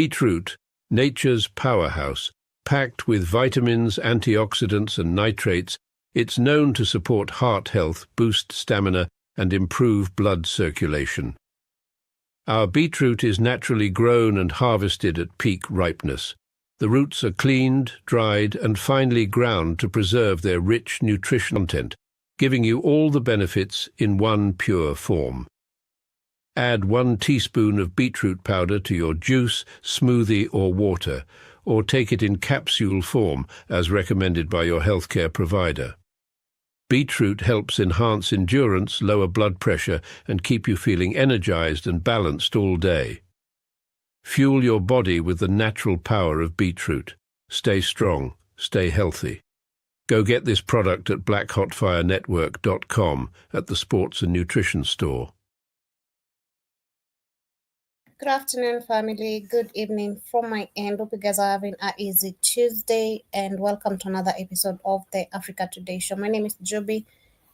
Beetroot, nature's powerhouse. Packed with vitamins, antioxidants and nitrates, it's known to support heart health, boost stamina and improve blood circulation. Our beetroot is naturally grown and harvested at peak ripeness. The roots are cleaned, dried and finely ground to preserve their rich nutrition content, giving you all the benefits in one pure form. Add 1 teaspoon of beetroot powder to your juice, smoothie or water, or take it in capsule form as recommended by your healthcare provider. Beetroot helps enhance endurance, lower blood pressure, and keep you feeling energized and balanced all day. Fuel your body with the natural power of beetroot. Stay strong, stay healthy. Go get this product at blackhotfirenetwork.com at the Sports and Nutrition Store. Good afternoon, family. Good evening from my end. Hope you guys are having an easy Tuesday, and welcome to another episode of the Africa Today Show. My name is Joby.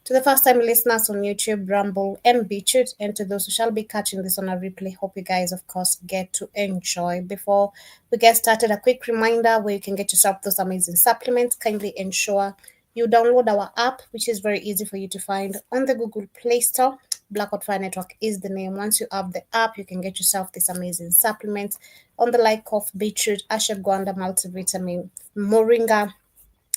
To the first-time listeners on YouTube, Rumble, and Beetroot, and to those who shall be catching this on a replay, hope you guys, of course, get to enjoy. Before we get started, a quick reminder where you can get yourself those amazing supplements. Kindly ensure you download our app, which is very easy for you to find on the Google Play Store. Black Hot Fire Network is the name. Once you have the app, you can get yourself these amazing supplements on the like of beetroot, ashwagandha multivitamin, moringa,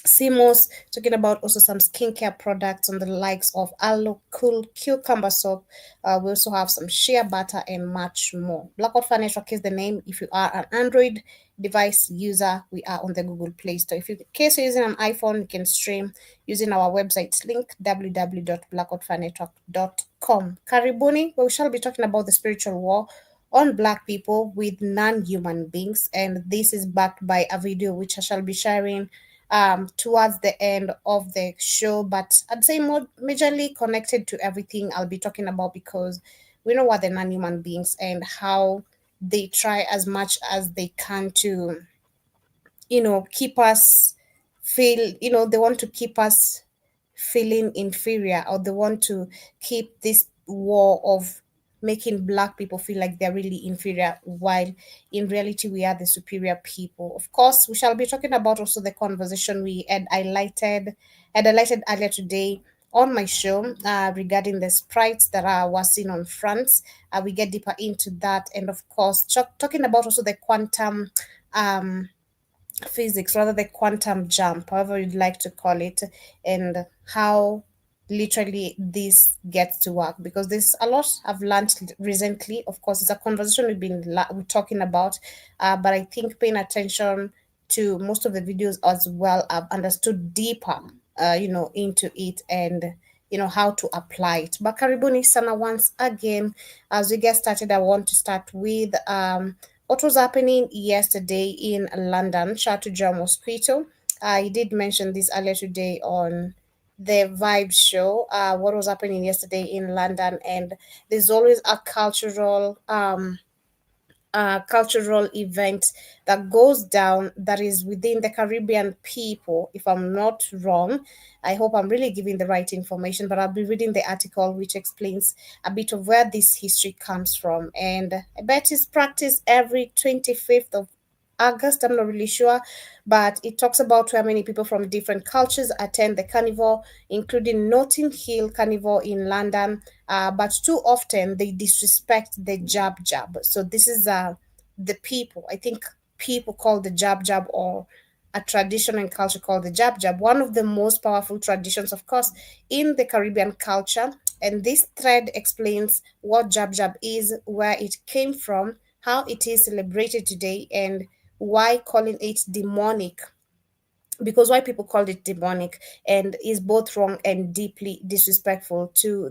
CMOS, talking about also some skincare products on the likes of aloe, cool cucumber soap. We also have some shea butter and much more. Black Hot Fire Network is the name. If you are an Android device user, we are on the Google Play Store. If in case you're using an iPhone, you can stream using our website link www.blackhotfirenetwork.com. Karibuni, where we shall be talking about the spiritual war on Black people with non-human beings, and this is backed by a video which I shall be sharing towards the end of the show, but I'd say more majorly connected to everything I'll be talking about, because we know what the non-human beings and how they try as much as they can to, keep us feel, they want to keep us feeling inferior, or they want to keep this war of making Black people feel like they're really inferior, while in reality we are the superior people. Of course, we shall be talking about also the conversation we had highlighted earlier today on my show regarding the sprites that were seen on France. We get deeper into that, and of course talking about also the quantum physics, rather the quantum jump, however you'd like to call it, and how literally this gets to work, because there's a lot I've learned recently. Of course, it's a conversation we're talking about, but I think paying attention to most of the videos as well, I've understood deeper, into it, and how to apply it. But karibuni sana once again. As we get started, I want to start with what was happening yesterday in London. Shout out to Joe Mosquito. I did mention this earlier today on the Vibe show, what was happening yesterday in London, and there's always a cultural event that goes down that is within the Caribbean people, if I'm not wrong. I hope I'm really giving the right information, but I'll be reading the article which explains a bit of where this history comes from. And I bet it's practiced every 25th of August, I'm not really sure, but it talks about where many people from different cultures attend the carnival, including Notting Hill Carnival in London. But too often they disrespect the jab jab. So this is the people. I think people call the jab jab, or a tradition and culture called the jab jab, one of the most powerful traditions, of course, in the Caribbean culture. And this thread explains what jab jab is, where it came from, how it is celebrated today, and why calling it demonic, because why people call it demonic and is both wrong and deeply disrespectful to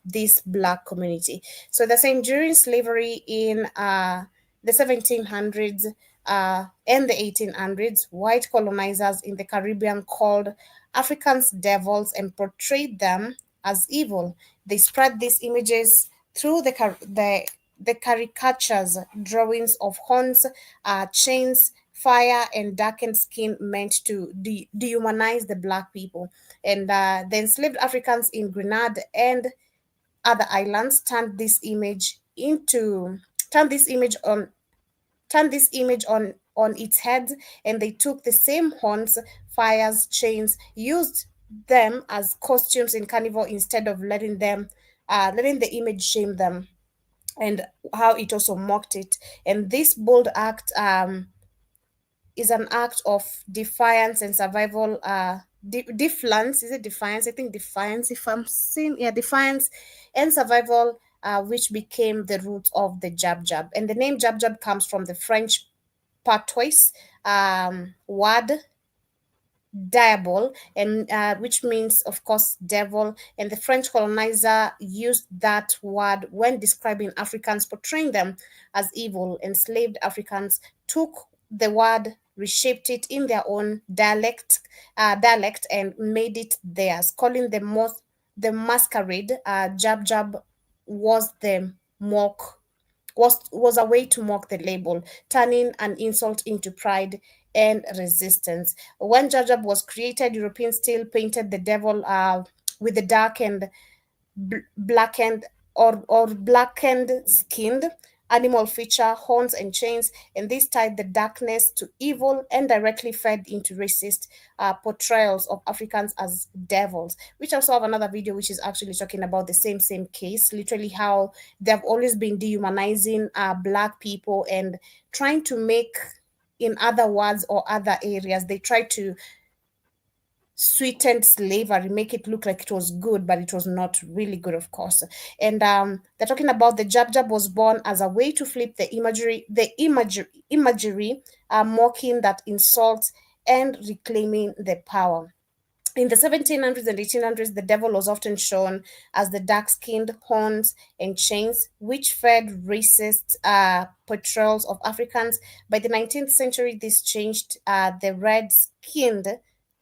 this Black community. So they're saying during slavery in the 1700s and the 1800s, white colonizers in the Caribbean called Africans devils and portrayed them as evil. They spread these images through the caricatures, drawings of horns, chains, fire, and darkened skin, meant to dehumanize the Black people. And the enslaved Africans in Grenada and other islands turned this image turned this image on its head, and they took the same horns, fires, chains, used them as costumes in carnival instead of letting the image shame them, and how it also mocked it. And this bold act is an act of defiance and survival. Defiance, is it defiance? I think defiance. If I'm saying, yeah, defiance and survival, which became the root of the jab jab. And the name jab jab comes from the French patois word diabol, and which means, of course, devil. And the French colonizer used that word when describing Africans, portraying them as evil. Enslaved Africans took the word, reshaped it in their own dialect, and made it theirs, calling the masquerade. Jab jab was the mock was a way to mock the label, turning an insult into pride and resistance. When Jajab was created, Europeans still painted the devil with the dark and blackened or blackened skinned animal feature, horns and chains, and this tied the darkness to evil and directly fed into racist portrayals of Africans as devils. Which also have another video which is actually talking about the same case, literally how they've always been dehumanizing black people and trying to make, in other words or other areas, they try to sweetened slavery, make it look like it was good, but it was not really good, of course. And they're talking about the jab jab was born as a way to flip the imagery, mocking that insult and reclaiming the power. In the 1700s and 1800s, the devil was often shown as the dark skinned, horns, and chains, which fed racist portrayals of Africans. By the 19th century, this changed. The red skinned,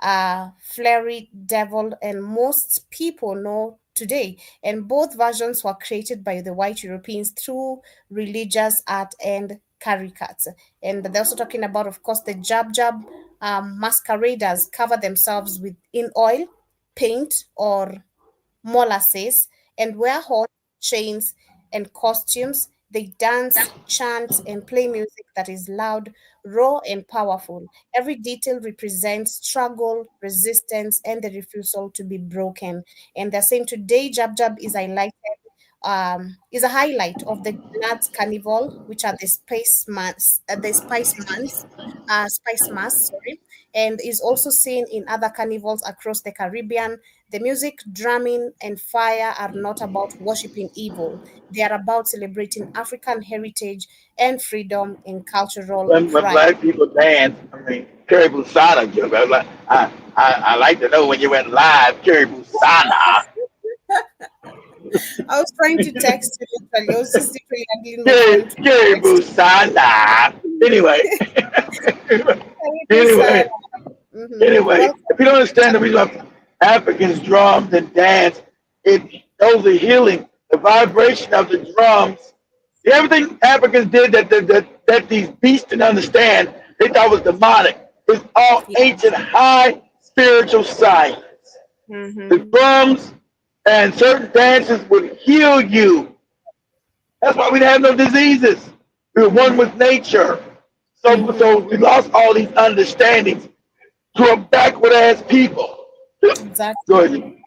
flary devil, and most people know today. And both versions were created by the white Europeans through religious art and caricatures. And they're also talking about, of course, the jab jab masqueraders cover themselves with in oil, paint, or molasses, and wear horns, chains, and costumes. They dance, chant, and play music that is loud, raw, and powerful. Every detail represents struggle, resistance, and the refusal to be broken. And they're saying today Jab Jab is a highlight of the Nuts Carnival, which are spice months, sorry, and is also seen in other carnivals across the Caribbean. The music, drumming, and fire are not about worshiping evil. They are about celebrating African heritage and freedom and cultural When pride. black people dance, I mean, Kerry Busana, I like to know when you went live, Kerry Busana. I was trying to text you literally. I was just literally handling my Kerry, phone to Kerry text Busana. Anyway, you. Sarah. anyway, anyway, Welcome. if you don't understand the reason why Africans drums and dance, it shows the healing, the vibration of the drums. Everything Africans did that these beasts didn't understand, they thought was demonic. It's all Yeah. ancient, high spiritual science. The Mm-hmm. drums and certain dances would heal you. That's why we didn't have no diseases. We were one Mm-hmm. with nature. So Mm-hmm. we lost all these understandings to a backward ass people. Go Exactly. ahead.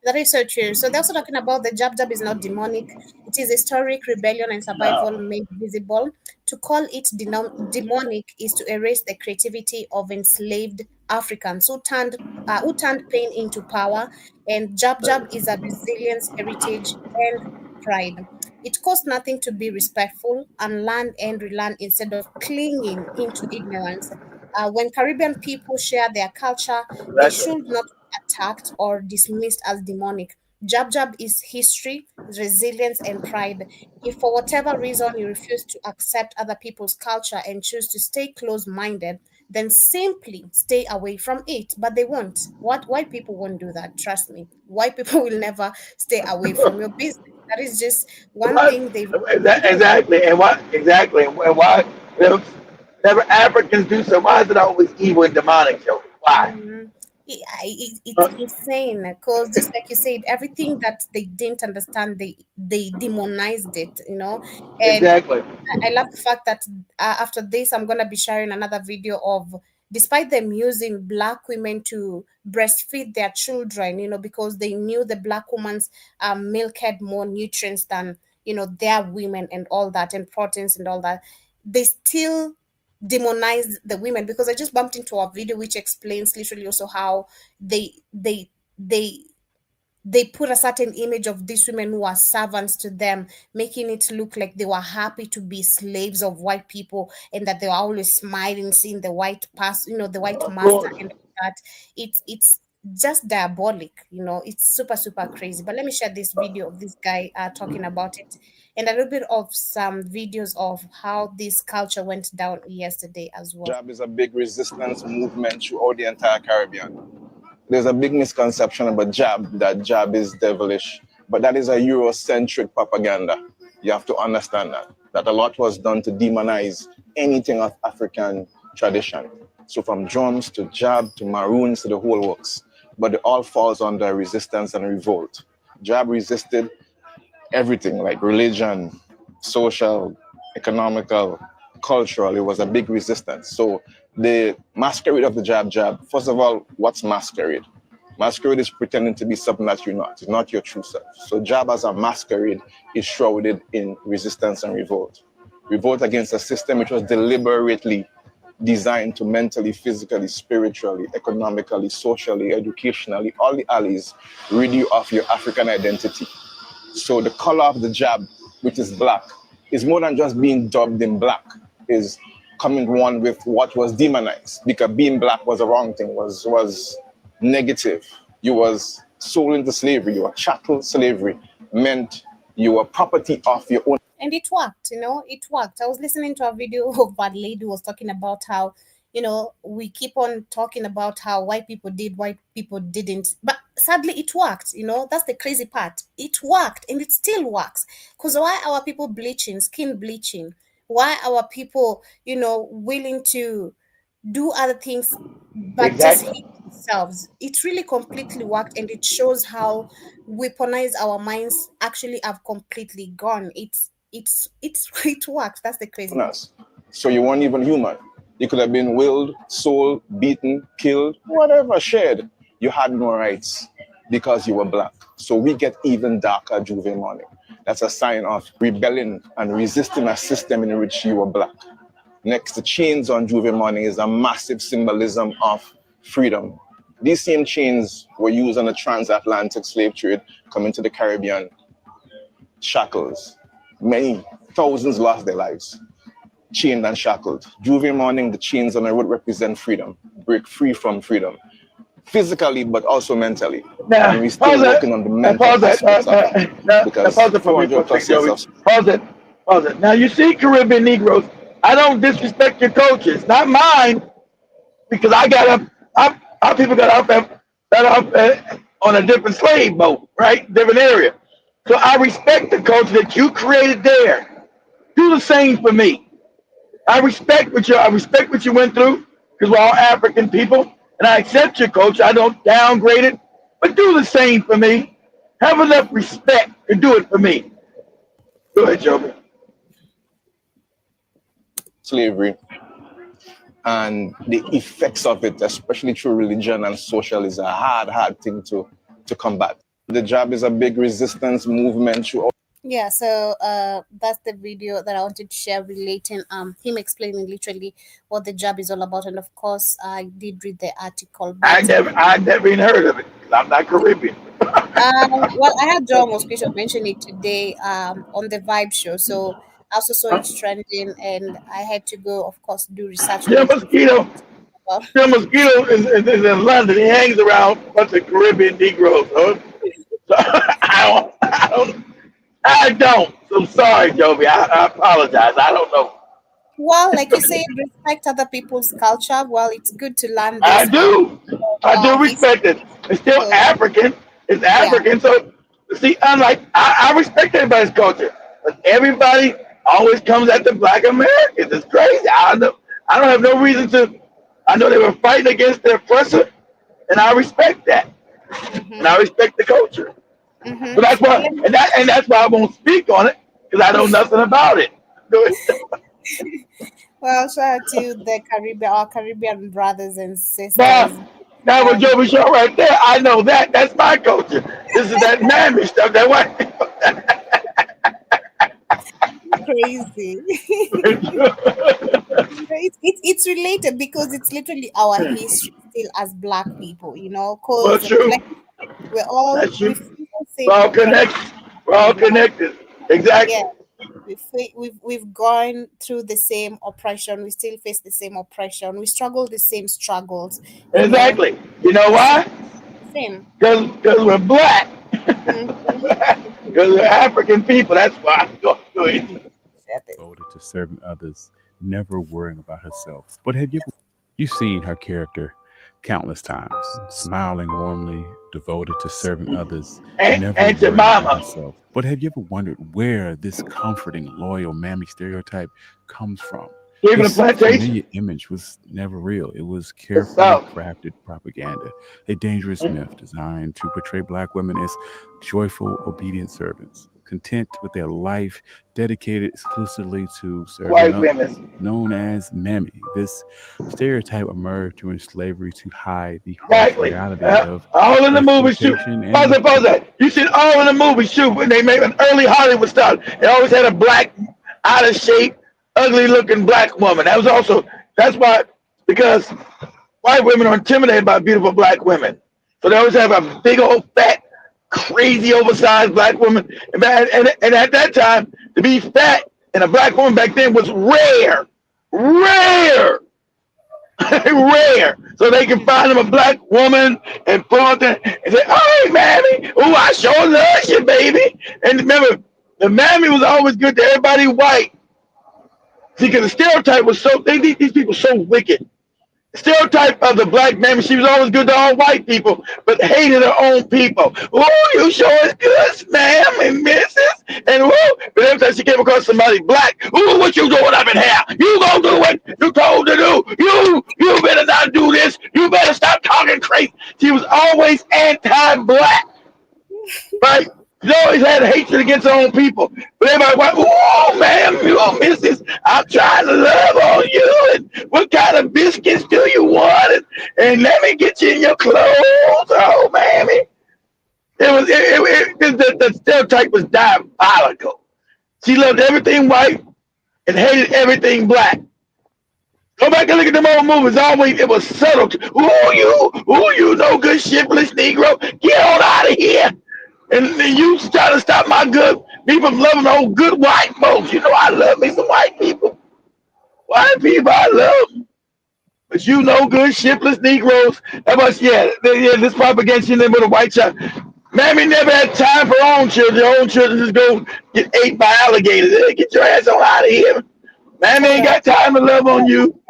That is so true. So they're also talking about the jab jab is not demonic. It is historic rebellion and survival No. made visible. To call it demonic is to erase the creativity of enslaved Africans who turned pain into power. And jab jab is a resilience, heritage, and pride. It costs nothing to be respectful, unlearn and relearn instead of clinging into ignorance. When Caribbean people share their culture, they Exactly. should not be attacked or dismissed as demonic. Jab Jab is history, resilience, and pride. If for whatever reason you refuse to accept other people's culture and choose to stay close minded, then simply stay away from it. But they won't. What white people won't do that, trust me. White people will never stay away from your business. That is just one What? thing they refuse to do. Exactly. And what? Exactly. And why? Whenever Africans do so, why is it always evil and demonic? Joe? Why? Mhm. It's insane because just like you said, everything that they didn't understand, they demonized it, you know. And Exactly. I love the fact that after this, I'm gonna be sharing another video of, despite them using black women to breastfeed their children, you know, because they knew the black woman's milk had more nutrients than, you know, their women and all that, and proteins and all that, they still demonize the women. Because I just bumped into a video which explains literally also how they they put a certain image of these women who are servants to them, making it look like they were happy to be slaves of white people, and that they were always smiling, seeing the white pass, you know, the white Of master course. and all that. It's just diabolic, you know. It's super super crazy. But let me share this video of this guy talking about it, and a little bit of some videos of how this culture went down yesterday as well. Jab is a big resistance movement throughout the entire Caribbean. There's a big misconception about Jab, that Jab is devilish, but that is a Eurocentric propaganda. You have to understand that a lot was done to demonize anything of African tradition. So from drums to Jab to Maroons to the whole works, but it all falls under resistance and revolt. Jab resisted everything like religion, social, economical, cultural. It was a big resistance. So the masquerade of the jab, first of all, what's masquerade? Masquerade is pretending to be something that you're not. It's not your true self. So jab as a masquerade is shrouded in resistance and revolt. Revolt against a system which was deliberately designed to mentally, physically, spiritually, economically, socially, educationally, all the alleys rid you of your African identity. So the color of the jab, which is black, is more than just being dubbed in black, is coming one with what was demonized, because being black was a wrong thing, was negative. You was sold into slavery, you were chattel slavery, meant you were property of your own. And it worked, you know, it worked. I was listening to a video of a lady who was talking about how, you know, we keep on talking about how white people did, white people didn't, but sadly it worked, you know. That's the crazy part. It worked, and it still works. Because why are our people bleaching, skin bleaching? Why are our people, you know, willing to do other things but just Exactly. hate themselves? It really completely worked, and it shows how weaponized our minds actually have completely gone. It works. That's the crazy part. Us. So you weren't even human. You could have been willed, sold, beaten, killed, whatever, shared. You had no rights because you were black. So we get even darker Juve morning. That's a sign of rebelling and resisting a system in which you were black. Next, the chains on Juve morning is a massive symbolism of freedom. These same chains were used on the transatlantic slave trade coming to the Caribbean. Shackles. Many thousands lost their lives, chained and shackled. Juve morning, the chains on the road represent freedom. Break free from freedom, physically, but also mentally. Now, And we're still working on the mental aspects of it. Because pause it for me for a 400 plus second, years Joey. of Pause it. Pause it. Now, you see, Caribbean Negroes, I don't disrespect your cultures, not mine, because I got up, our people got up on a different slave boat, right? Different area. So I respect the culture that you created there. Do the same for me. I respect what you went through, because we're all African people, and I accept your culture. I don't downgrade it, but do the same for me. Have enough respect to do it for me. Go ahead, Joby. slavery and the effects of it, especially through religion and social, is a hard thing to combat. The jab is a big resistance movement throughout. Yeah, so that's the video that I wanted to share, relating him explaining literally what the job is all about. And of course I did read the article, but I never even heard of it. I'm not Caribbean. well, I had John Mosquito mention it today on the Vibe Show, so I also saw it trending, and I had to go, of course, do research on Jim it before. Mosquito. Well, Jim Mosquito is in London. He hangs around a bunch of Caribbean Negroes. Huh? So I don't. So sorry, Joby. I apologize. I don't know. well, like you say, respect other people's culture. Well, it's good to learn I this do. I do history. respect it. It's still So African. It's yeah, African. So, see, unlike, I respect everybody's culture. But everybody always comes at the black Americans. It's crazy. I don't have no reason to. I know they were fighting against their oppressor, and I respect that, and I respect the culture. Mm-hmm. So that's why, and that's why I won't speak on it because I know nothing about it. Well, shout out to the Caribbean, our Caribbean brothers and Now, sisters. now with Um, Jovi Show right there, I know that. That's my culture. This is that mammy stuff. That white. crazy. It's related because it's literally our history still as Black people, Well, because true. like That's we true. face the We're same all oppression. connected. We're all You know, connected. yeah, Exactly. we've gone through the same oppression. We still face the same oppression. We struggle the same struggles. You know, Exactly. You know so why? same. Because we're black. Mm-hmm. Because we're African people. That's why. Go ahead. Devoted to serving others, never worrying about herself. But have you ever you've seen her character countless times, smiling warmly, devoted to serving others, never And your worrying about mama. herself. But have you ever wondered where this comforting, loyal mammy stereotype comes from? Even the This plantation. familiar image was never real. It was The carefully South. crafted propaganda, a dangerous myth designed to portray Black women as joyful, obedient servants, content with their life dedicated exclusively to serving White others. women. Known as mammy, this stereotype emerged during slavery to hide the harsh Exactly. reality of All in the movie shoot. exploitation Pause and it, pause that. You see all in the movie shoot when they made an early Hollywood style. They always had a black, out of shape, ugly looking black woman. That was also, that's why, because white women are intimidated by beautiful black women. So they always have a big old fat, crazy oversized black woman. And at that time, to be fat and a black woman back then was rare. Rare. Rare. So they can find them a black woman and put on there and say, "Oh, hey, mammy. Oh, I sure love you, baby." And remember, the mammy was always good to everybody white. See, because the stereotype was so, these people so wicked. Stereotype of the black man, she was always good to all white people, but hated her own people. Oh, you sure is good, ma'am and missus. And whoa, but every time she came across somebody black, ooh, what you doing up in here? You gonna do what you told to do. You better not do this. You better stop talking crazy. She was always anti-black, right? She always had hatred against her own people. But everybody went, oh, ma'am, you missus, I'm trying to love on you. And what kind of biscuits do you want? And let me get you in your clothes. Oh, mammy. The stereotype was diabolical. She loved everything white and hated everything black. Go back and look at them old movies. Always it was subtle. Ooh, you no good shiftless Negro. Get on out of here. And then you try to stop my good me from loving old good white folks. You know I love me some white people. White people I love them. But you no good shiftless Negroes. That was this propaganda in there with a white child. Mammy never had time for her own children. Her own children just go get ate by alligators. Hey, get your ass on out of here. Mammy ain't got time to love on you.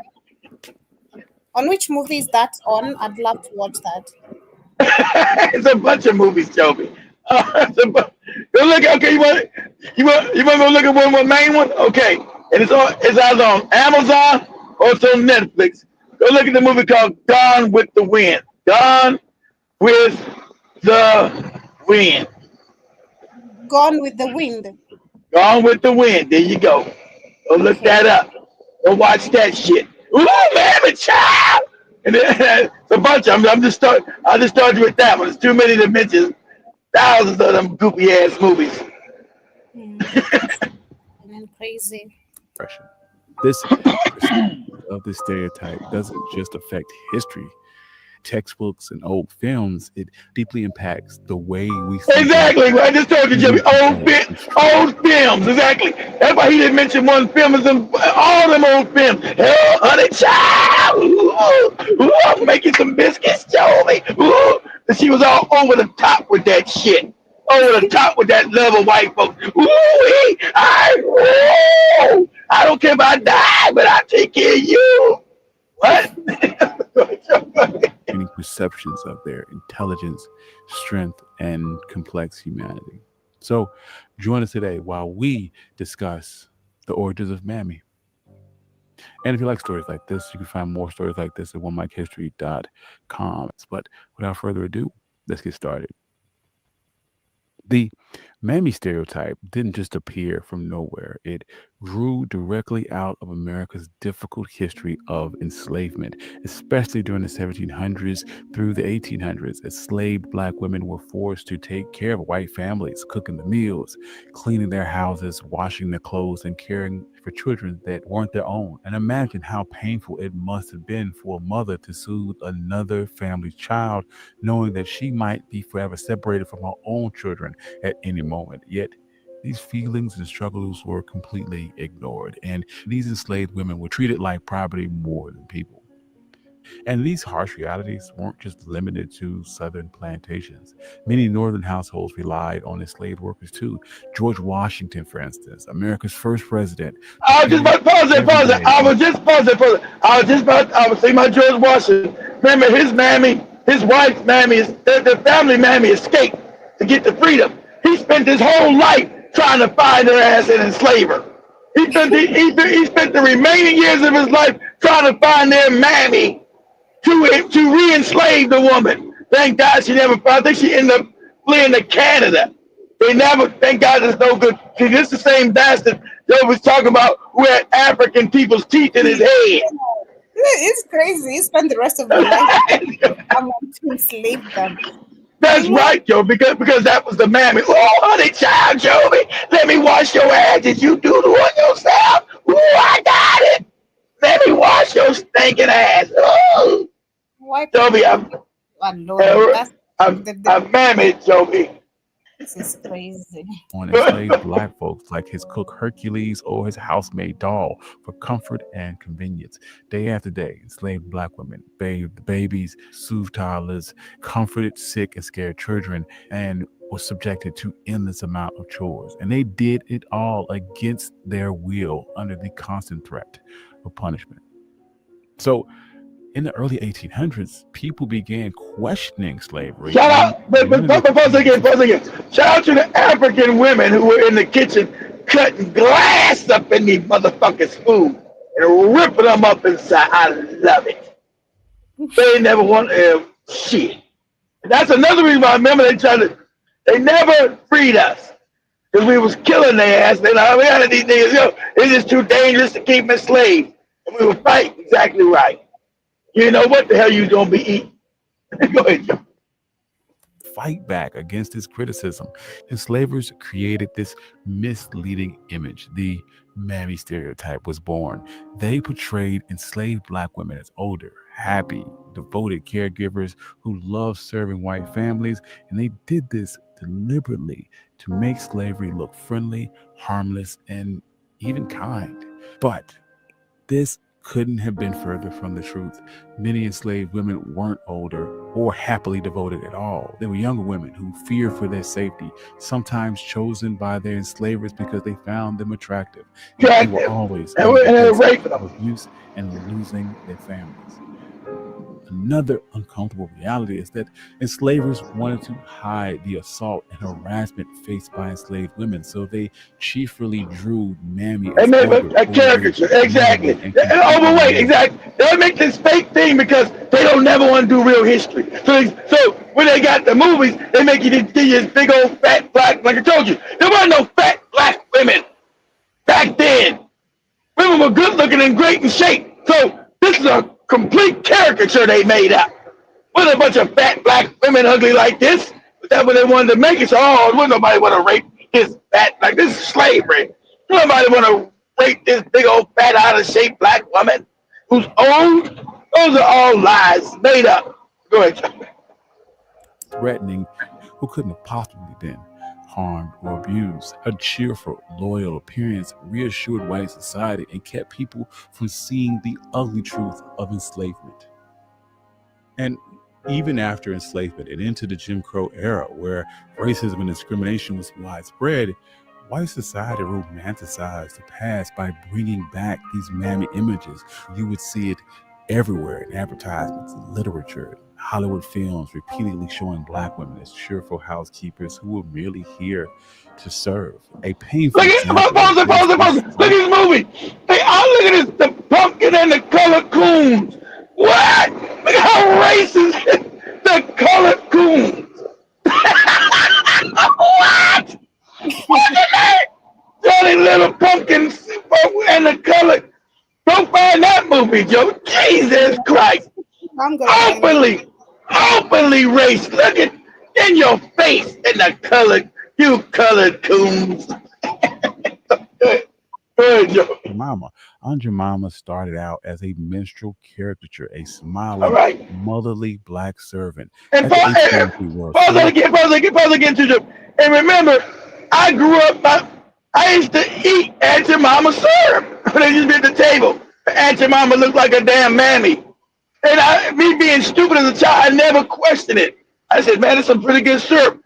On which movie is that on? I'd love to watch that. It's a bunch of movies, Joby. Go look. Okay, you want to look at one main one? Okay, and it's either on Amazon or it's on Netflix. Go look at the movie called Gone with the Wind. Gone with the Wind. Gone with the Wind. Gone with the Wind. There you go. Go look Okay. that up. Go watch that shit. Ooh, man, a child. And then, it's a bunch of them. I just started with that one. There's too many to mention. Thousands of them goopy ass movies. And then crazy. Oppression. This perception of this stereotype doesn't just affect history, textbooks, and old films. It deeply impacts the way we see Exactly. I just told you, Jimmy. Old films. Exactly. That's why he didn't mention one film. Is all them old films. Hell, honey, child. Ooh, I'm making some biscuits, Joey. Ooh. And she was all over the top with that shit. Over the top with that love of white folks. Ooh, I don't care if I die, but I take care of you. What? any perceptions of their intelligence, strength, and complex humanity. So, join us today while we discuss the origins of Mammy. And if you like stories like this, you can find more stories like this at onemikehistory.com. But without further ado, let's get started. The mammy stereotype didn't just appear from nowhere. It grew directly out of America's difficult history of enslavement, especially during the 1700s through the 1800s. Enslaved Black women were forced to take care of white families, cooking the meals, cleaning their houses, washing their clothes, and caring for children that weren't their own. And imagine how painful it must have been for a mother to soothe another family's child, knowing that she might be forever separated from her own children at any moment. Yet these feelings and struggles were completely ignored, and these enslaved women were treated like property more than people. And these harsh realities weren't just limited to Southern plantations. Many Northern households relied on enslaved workers too. George Washington, for instance, America's first president. I was just about to pause it. I was just I was saying about George Washington. Remember his mammy, his wife's mammy, the family mammy escaped to get the freedom. He spent his whole life trying to find her ass and enslave her. He spent the remaining years of his life trying to find their mammy to re-enslave the woman. Thank God she never found. I think she ended up fleeing to Canada. They never. Thank God it's no good. See, this is the same bastard that was talking about who had African people's teeth in his head. It's crazy. He spent the rest of his life trying to enslave them. That's right, Joe, because that was the mammy. Oh, honey child, Joey, let me wash your ass. Did you do the one yourself? Oh, I got it. Let me wash your stinking ass. Oh, Joey, I'm mammy, Joey. This is crazy. On enslaved Black folks like his cook Hercules or his housemaid Doll for comfort and convenience. Day after day, enslaved Black women bathed babies, soothed toddlers, comforted sick and scared children, and were subjected to endless amount of chores. And they did it all against their will under the constant threat of punishment. So in the early 1800s, people began questioning slavery. Shout out, but pause again. Shout out to the African women who were in the kitchen cutting glass up in these motherfuckers' food and ripping them up inside. I love it. They never want shit. And that's another reason why I remember they never freed us because we was killing their ass. They like, we had these niggas, it's just too dangerous to keep enslaved. And we were fighting exactly right. You know what the hell you gonna be eating? Go ahead, Joe. Fight back against this criticism. Enslavers created this misleading image. The mammy stereotype was born. They portrayed enslaved Black women as older, happy, devoted caregivers who loved serving white families, and they did this deliberately to make slavery look friendly, harmless, and even kind. But this couldn't have been further from the truth. Many enslaved women weren't older or happily devoted at all. They were younger women who feared for their safety, sometimes chosen by their enslavers because they found them attractive. They were always of abuse and losing their families. Another uncomfortable reality is that enslavers wanted to hide the assault and harassment faced by enslaved women, so they chiefly drew mammy as a caricature, exactly. Overweight, exactly. They make this fake thing because they don't never want to do real history. So when they got the movies, they make you this big old fat Black, like I told you, there weren't no fat Black women back then. Women were good looking and great in shape. So this is a complete caricature they made up. With a bunch of fat Black women ugly like this. But that's what they wanted to make it. So, wouldn't nobody want to rape this fat, like this is slavery. Nobody want to rape this big old fat out of shape Black woman who's old. Those are all lies made up. Go ahead, Chuck. Threatening who couldn't have possibly been harmed or abused. Her cheerful, loyal appearance reassured white society and kept people from seeing the ugly truth of enslavement. And even after enslavement and into the Jim Crow era, where racism and discrimination was widespread, white society romanticized the past by bringing back these mammy images. You would see it everywhere in advertisements, literature, Hollywood films, repeatedly showing Black women as cheerful housekeepers who were merely here to serve. A painful. Pause it. Look at this movie. Hey, look at this. pumpkin and the colored coons. What? Look how racist the colored coons. What? What is that? Johnny Little Pumpkins and the colored. Don't find that movie, Joe. Jesus Christ. I'm going Openly race. Look at in your face in the colored, you colored coons. Good, Joe. Mama. Aunt Jemima started out as a minstrel caricature, a All smiling, right. motherly black servant. And At the 18th, we were pause again to the. And remember, I grew up. I used to eat Aunt Jemima syrup when they used to be at the table. Aunt Jemima looked like a damn mammy. And me being stupid as a child, I never questioned it. I said, man, it's some pretty good syrup.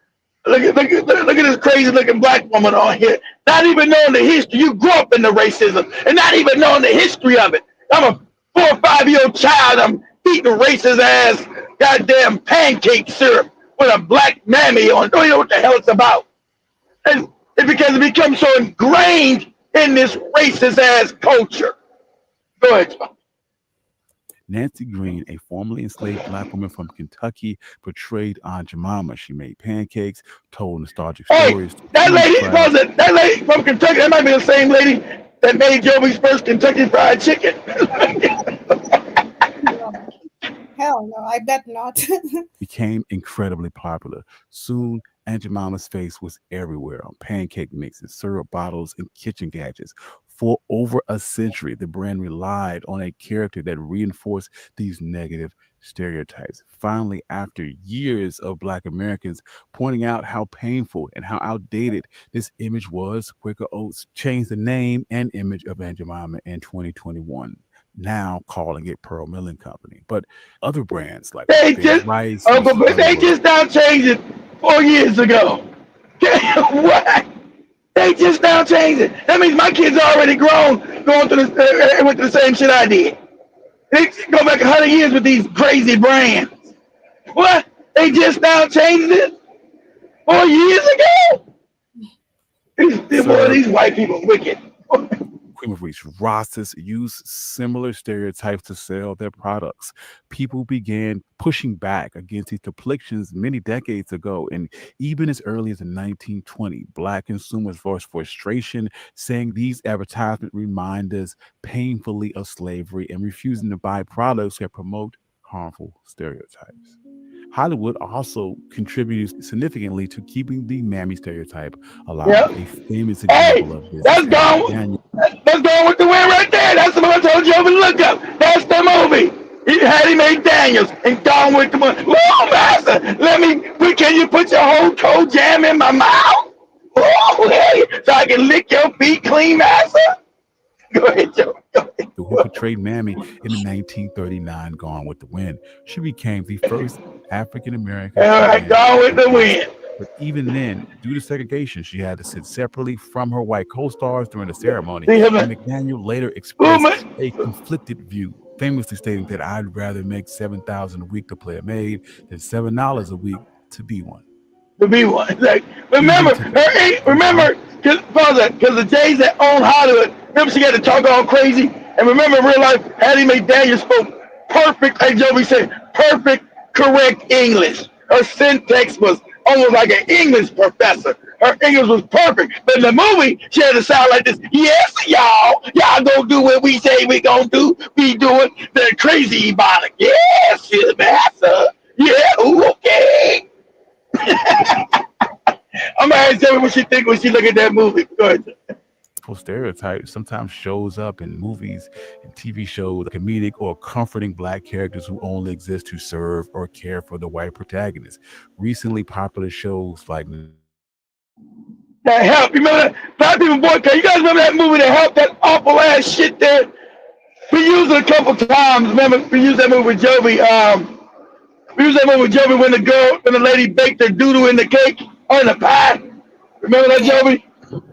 Look at this crazy looking black woman on here. Not even knowing the history. You grew up in the racism and not even knowing the history of it. I'm a 4 or 5 year old child. I'm eating racist ass goddamn pancake syrup with a black mammy on. Don't even know what the hell it's about. And it becomes so ingrained in this racist ass culture. Go ahead, John. Nancy Green, a formerly enslaved black woman from Kentucky, portrayed Aunt Jemima. She made pancakes, told nostalgic stories. That lady from Kentucky, that might be the same lady that made Joey's first Kentucky Fried Chicken. Hell no, I bet not. Became incredibly popular. Soon, Aunt Jemima's face was everywhere on pancake mixes, syrup bottles, and kitchen gadgets. For over a century, the brand relied on a character that reinforced these negative stereotypes. Finally, after years of Black Americans pointing out how painful and how outdated this image was, Quaker Oats changed the name and image of Aunt Jemima in 2021. Now calling it Pearl Milling Company. But other brands like Rice, but they just now changed it 4 years ago. What? They just now changed it. That means my kids are already grown, going through went through the same shit I did. They go back 100 years with these crazy brands. What? They just now changed it 4 years ago? These white people wicked. Cream of Wheat Ross's used similar stereotypes to sell their products. People began pushing back against these depictions many decades ago, and even as early as in 1920, Black consumers voiced frustration, saying these advertisements remind us painfully of slavery and refusing to buy products that promote harmful stereotypes. Hollywood also contributed significantly to keeping the mammy stereotype alive. Yep. A famous example of this. That's gone with the wind right there. That's the one I told you over to look up. That's the movie. Hattie Mae Daniels and Gone with the Wind. Oh, master, can you put your whole toe jam in my mouth? Oh, hey, so I can lick your feet clean, master? Go ahead, Joe. Who portrayed Mammy in the 1939 Gone with the Wind. She became the first African-American. All right, Gone with the Wind. But even then, due to segregation, she had to sit separately from her white co-stars during the ceremony. And McDaniel later expressed a conflicted view, famously stating that I'd rather make $7,000 a week to play a maid than $7 a week to be one. To be one. Like, remember, because the Jays that own Hollywood, remember she had to talk all crazy? And remember in real life, Hattie Mae Daniels spoke perfect, like Joby said, perfect, correct English. Her syntax was almost like an English professor. Her English was perfect. But in the movie, she had to sound like this. Yes, y'all gonna do what we say we gonna do. We doing the crazy Ebonic. Yes, master. Yeah, ooh, okay. I'm gonna ask Joey what she think when she look at that movie. Go ahead. Stereotype sometimes shows up in movies and TV shows, comedic or comforting Black characters who only exist to serve or care for the white protagonist. Recently popular shows like That Help. You remember that? Black People Boycott. You guys remember that movie, That Help? That awful ass shit there. We used it a couple times. Remember, we used that movie with Joby. We used that movie with Joby when the lady baked her doo-doo in the cake or in the pie. Remember that, Joby?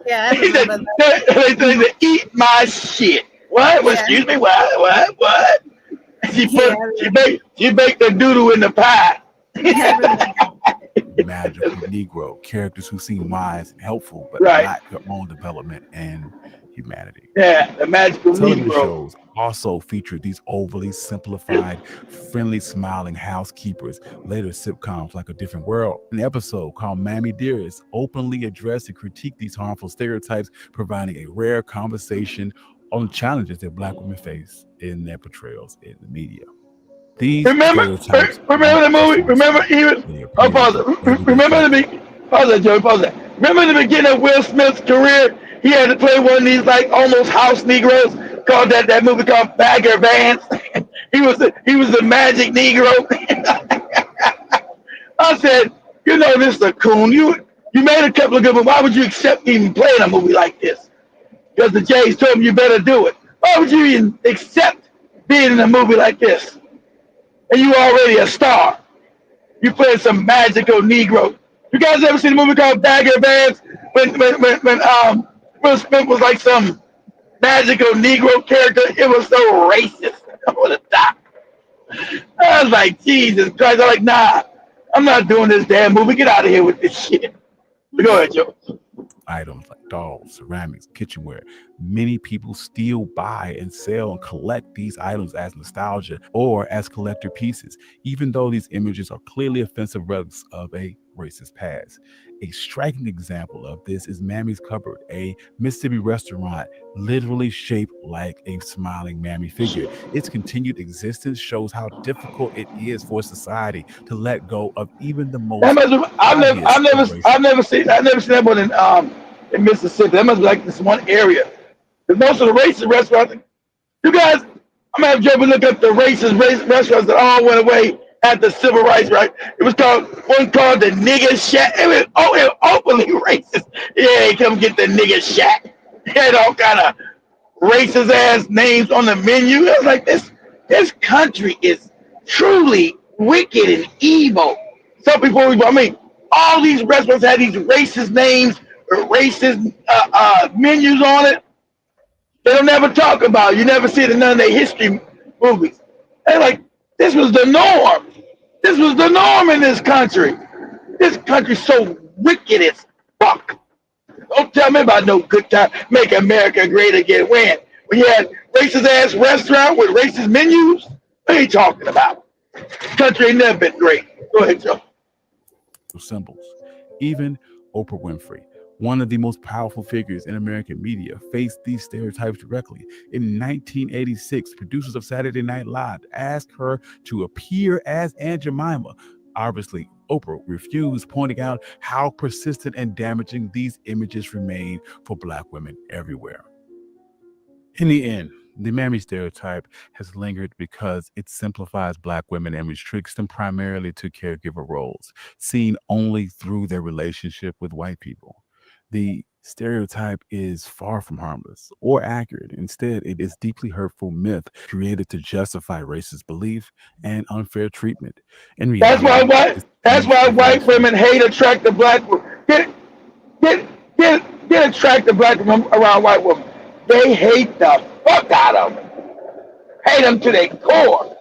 Yeah, I remember that. They said, eat my shit. What? Yeah. Excuse me? What? She baked the doo-doo in the pie. Magical Negro characters who seem wise and helpful, but not their own development and humanity. Yeah, the magical Television Negro. shows also feature these overly simplified, friendly, smiling housekeepers. Later, sitcoms like A Different World, an episode called Mammy Dearest, openly addressed and critiqued these harmful stereotypes, providing a rare conversation on challenges that Black women face in their portrayals in the media. These stereotypes Remember the aren't just movie? Remember fictional. even? They Oh, appear pause in it. everyday Remember the culture. beginning? Pause that, Joey. Pause that. Remember the beginning of Will Smith's career? He had to play one of these like almost house Negroes. Called that movie called Bagger Vance. he was the magic Negro. I said, you know, this is a coon. You made a couple of good movies. Why would you accept even playing a movie like this? Because the Jays told him you better do it. Why would you even accept being in a movie like this? And you already a star. You playing some magical Negro. You guys ever seen a movie called Bagger Vance when Will Smith was like some magical Negro character? It was so racist over the top. I was like, Jesus Christ. I'm like, nah, I'm not doing this damn movie. Get out of here with this shit. Go ahead, Joe. Items like dolls, ceramics, kitchenware. Many people still buy and sell and collect these items as nostalgia or as collector pieces, even though these images are clearly offensive relics of a racist past. A striking example of this is Mammy's Cupboard, a Mississippi restaurant literally shaped like a smiling Mammy figure. Its continued existence shows how difficult it is for society to let go of even the most I've never seen that one in Mississippi. That must be like this one area. Because most of the racist restaurants, you guys, I'm gonna have Joe look up the racist restaurants that all went away at the civil rights, right? It was called the Nigger Shack. It was openly racist. Yeah, come get the Nigger Shack. It had all kind of racist ass names on the menu. I was like, this country is truly wicked and evil. Some people, I mean, all these restaurants had these racist names or racist menus on it. They don't never talk about it. You never see it in none of their history movies. They're like, this was the norm. This was the norm in this country. This country's so wicked as fuck. Don't tell me about no good time. Make America great again. When you had racist ass restaurant with racist menus, what are you talking about? Country ain't never been great. Go ahead, Joe. Symbols. Even Oprah Winfrey, one of the most powerful figures in American media, faced these stereotypes directly. In 1986, producers of Saturday Night Live asked her to appear as Aunt Jemima. Obviously, Oprah refused, pointing out how persistent and damaging these images remain for Black women everywhere. In the end, the Mammy stereotype has lingered because it simplifies Black women and restricts them primarily to caregiver roles, seen only through their relationship with white people. The stereotype is far from harmless or accurate. Instead, it is deeply hurtful myth created to justify racist belief and unfair treatment. In reality, that's why white women hate attractive Black women. Get attractive Black women around white women. They hate the fuck out of them. Hate them to their core.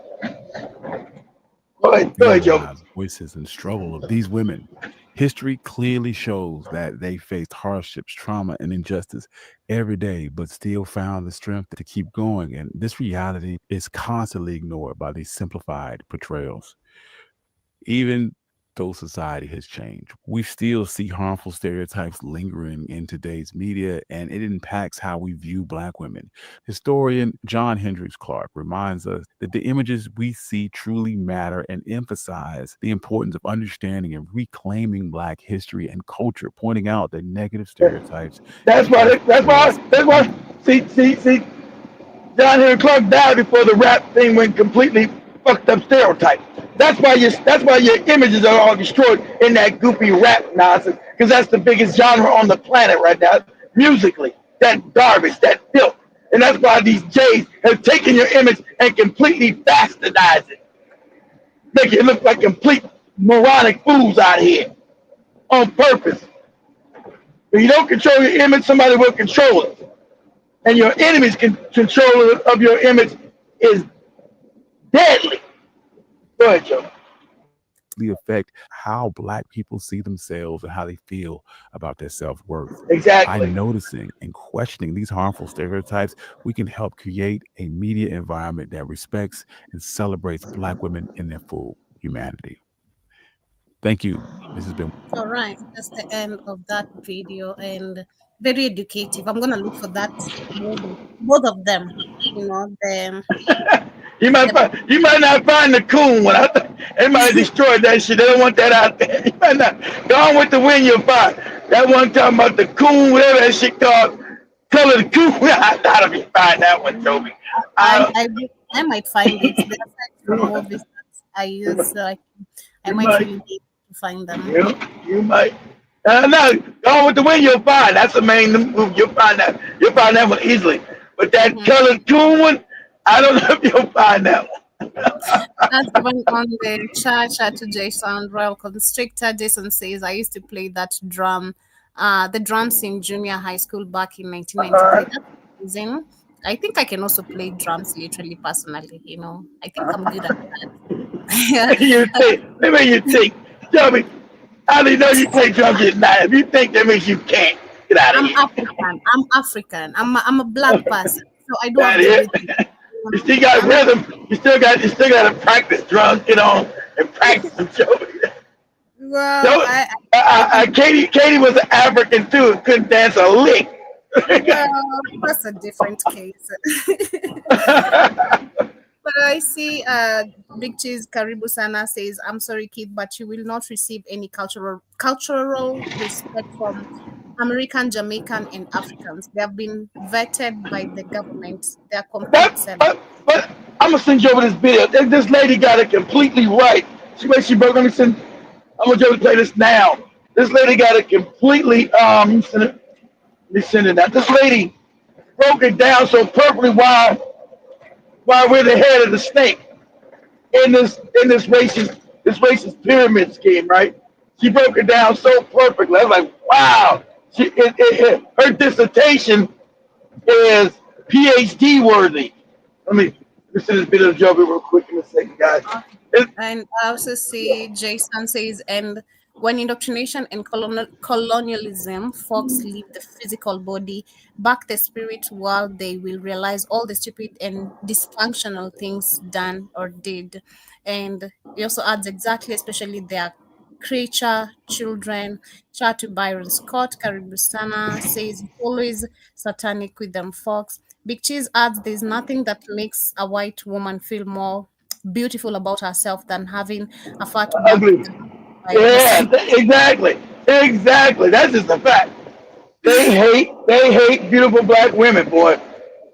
Go ahead, Joe. Voices and struggle of these women. History clearly shows that they faced hardships, trauma, and injustice every day, but still found the strength to keep going. And this reality is constantly ignored by these simplified portrayals. Even though society has changed, we still see harmful stereotypes lingering in today's media, and it impacts how we view Black women. Historian John Hendricks Clark reminds us that the images we see truly matter and emphasize the importance of understanding and reclaiming Black history and culture, pointing out that negative stereotypes. That's why. See, John Henry Clark died before the rap thing went completely fucked up stereotype. That's why your images are all destroyed in that goofy rap nonsense, because that's the biggest genre on the planet right now, musically. That garbage, that filth. And that's why these Jays have taken your image and completely bastardized it. Make it look like complete moronic fools out here. On purpose. If you don't control your image, somebody will control it. And your enemy's control of your image is deadly. Go ahead, Joe. deeply affect how Black people see themselves and how they feel about their self-worth. By Exactly. noticing and questioning these harmful stereotypes, we can help create a media environment that respects and celebrates Black women in their full humanity. Thank you. This has been All right, that's the end of that video, and very educative. I'm gonna look for that movie, both of them. You know, You might the you might not find the coon one. They might have destroyed that shit. They don't want that out there. You might not. Go on with the wind, you'll find. That one talking about the coon, whatever that shit called. Color the coon. I thought if you find that one, Toby. I, I, I I might find it. There are certain movies that I use, so I you might might. really need to find them. You might. No, go on with the wind, you'll find. That's the main move. You'll find that. You'll find that one easily. But that Mhm. colored coon one, I don't know if you'll find that one. That's the one on the chat to Jason Royal Constrictor. Jason says, I used to play that the drums in junior high school back in 1993. That's amazing. I think I can also play drums literally personally, you know. I think I'm good at that. You think? Maybe you think. Tell me, how do you know you play drums at night? If you think that means you can't, get out of I'm here. African. I'm African. I'm a black person. So I do That have the is. rhythm. You still got I'm rhythm. You still got to practice drums. Get on and practice them. Joey. well, So, I can Katie was an African too and couldn't dance a lick. well that's a different case. But I see Big Cheese Karibu Sana says, I'm sorry, kid, but you will not receive any cultural respect from American, Jamaican, and Africans. They have been vetted by the government. They are complete That, sellouts. but I'm gonna send you over this video. This lady got it completely right. She broke. Let me send. I'm gonna just play this now. This lady got it completely. Let me send it now. This lady broke it down so perfectly why we're the head of the snake in this racist pyramid scheme, right? She broke it down so perfectly. I was like, wow. Her dissertation is PhD worthy. Let me send this video to Joby real quick in a second, guys. And I also see Jason says, and when indoctrination and colonialism, folks leave the physical body, back the spirit, while they will realize all the stupid and dysfunctional things done or did. And he also adds exactly, especially their creature children. Shout to Byron Scott. Karibustana says it's always satanic with them folks. Big Cheese adds there's nothing that makes a white woman feel more beautiful about herself than having a fat back Ugly. by the Yeah, side. exactly. Exactly. That's just a fact. They hate beautiful black women, boy.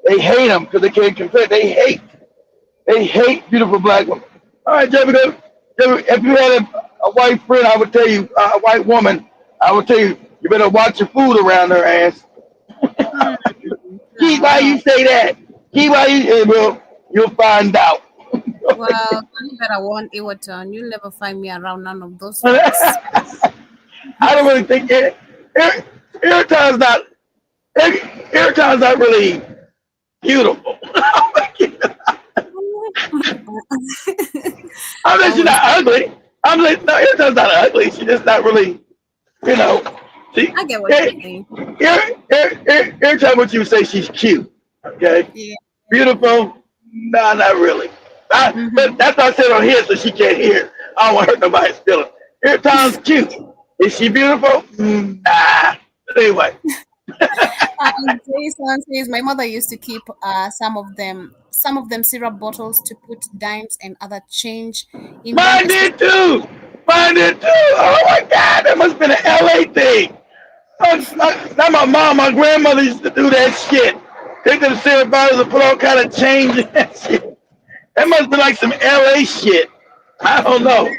They hate them because they can't compare. They hate beautiful black women. All right, Jeffy, if you had a white friend, I would tell you, a white woman, I would tell you, you better watch your food around her ass. Hmm, Keep no, why no. you say that. Keep why you, well, you'll find out. Well, you better warn Ewerton. You'll never find me around none of those folks. I don't really think Airtime's not Airtime's not really beautiful. I'm not, she's Always, not ugly. I'm like, no, Airtime's not ugly. She's just not really, you know. She, I get what you're saying. Airtime, what you say, she's cute. Okay, Yeah. beautiful. No, not really. But Mm-hmm. that's what I said on here, so she can't hear. I don't want to hurt nobody's feelings. Airtime's cute. Is she beautiful? Nah. Anyway. Jason says my mother used to keep some of them syrup bottles to put dimes and other change in them. Mine did too. Mine did too. Oh my God, that must have been an LA thing. Not my mom, my grandmother used to do that shit. Take them syrup bottles and put all kind of change in that shit. That must be like some LA shit. I don't know.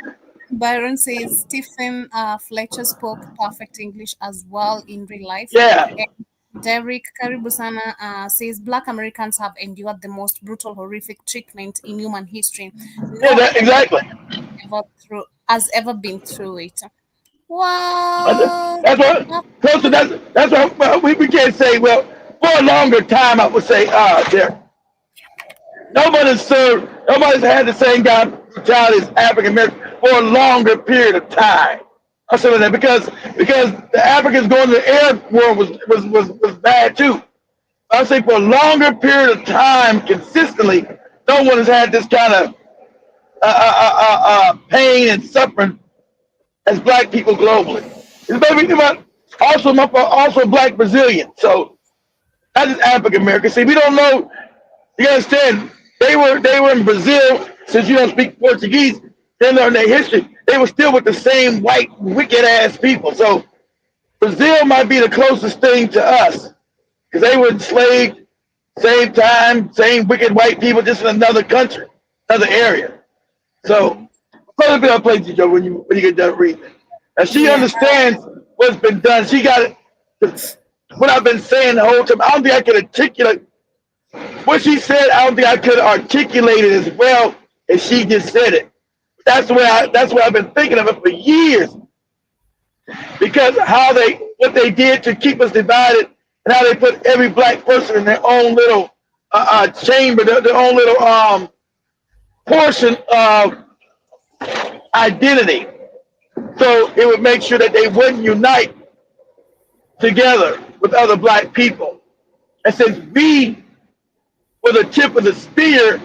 Byron says Stephen Fletcher spoke perfect English as well in real life. Yeah. And Derek Karibusana says Black Americans have endured the most brutal, horrific treatment in human history. Yeah, No exactly. has ever been through it. Well, That's what. So that's what well, we can't say. Well, for a longer time, I would say, nobody's had the same kind child is African American for a longer period of time. I'm saying that because the Africans going to the Arab war was bad too. I say for a longer period of time, consistently, no one has had this kind of pain and suffering as black people globally. Also black Brazilian. So not just African American. See, we don't know. You understand? They were in Brazil. Since you don't speak Portuguese, they learn their history. They were still with the same white wicked ass people. So Brazil might be the closest thing to us because they were enslaved, same time, same wicked white people, just in another country, another area. So I'll play to Joe when you get done reading. And she understands what's been done. She got it. What I've been saying the whole time. I don't think I could articulate what she said. I don't think I could articulate it as well as she just said it. That's the way I've been thinking of it for years. Because what they did to keep us divided, and how they put every black person in their own little chamber, their own little portion of identity. So it would make sure that they wouldn't unite together with other black people. And since we were the tip of the spear,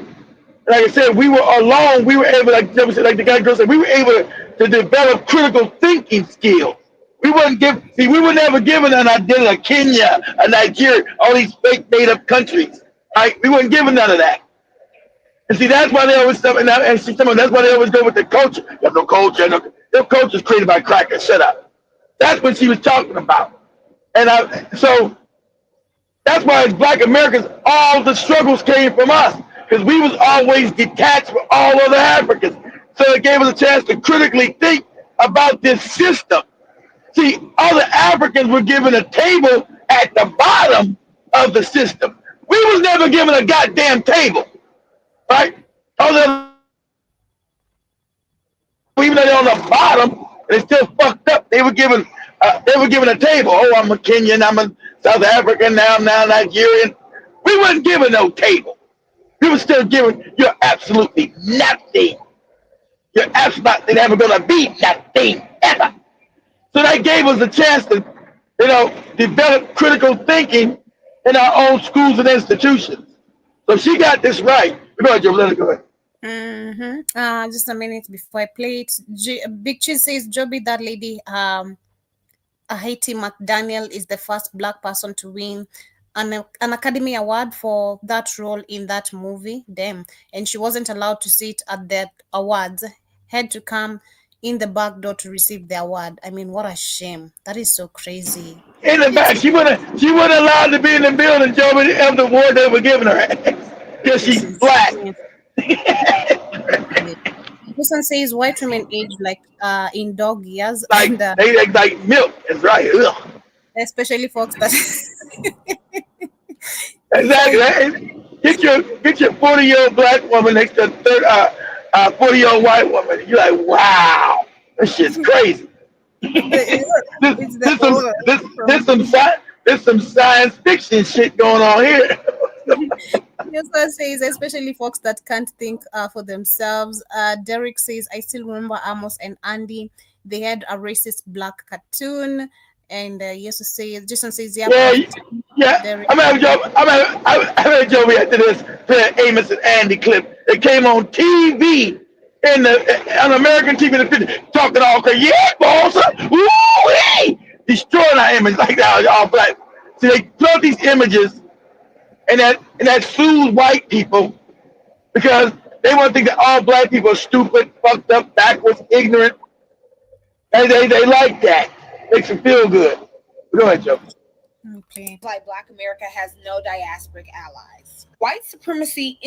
like I said, we were alone. We were able, like the guy girl said, we were able to develop critical thinking skills. We were never given an identity like Kenya, a Nigeria, all these fake made up countries. Right? We weren't given none of that. And see, that's why they always that's why they always go with the culture. You have no culture. Their culture is created by crackers. Shut up. That's what she was talking about. And so that's why as black Americans, all the struggles came from us. Because we was always detached from all other Africans. So it gave us a chance to critically think about this system. See, other Africans were given a table at the bottom of the system. We was never given a goddamn table, right? Even though they're on the bottom, they still fucked up. They were given a table. Oh, I'm a Kenyan, I'm a South African, now I'm Nigerian. We wasn't given no table. We were still given, you're absolutely nothing. You're absolutely never gonna be nothing ever. So that gave us a chance to, develop critical thinking in our own schools and institutions. So she got this right. Go ahead, Joe. Let it go ahead. Just a minute before I play it. Big Cheese says, Joby, that lady, Haiti McDaniel is the first black person to win an Academy Award for that role in that movie. Damn. And she wasn't allowed to sit at the awards. Had to come in the back door to receive the award. I mean, what a shame. That is so crazy. In the back, she wasn't allowed to be in the building, Joby, of the award they were giving her because she's black. This one says white women age like in dog years. Like they like milk. That's right. Ugh. Especially folks that exactly. Get your 40-year-old black woman next to a 40-year-old white woman. You're like, wow, this shit's crazy. There's some science fiction shit going on here. Yusuf says, especially folks that can't think for themselves. Derek says, I still remember Amos and Andy. They had a racist black cartoon. And Jason says, yeah. I'm having Joey after this Amos and Andy clip. It came on TV on American TV in the 50s, talking all crazy. Yeah, boss. Woo-wee! Destroying our image like that, all black. See, they throw these images and that soothes white people because they want to think that all black people are stupid, fucked up, backwards, ignorant. And they like that. Makes them feel good. Go ahead, Joe. Okay. Like Black America has no diasporic allies. White supremacy.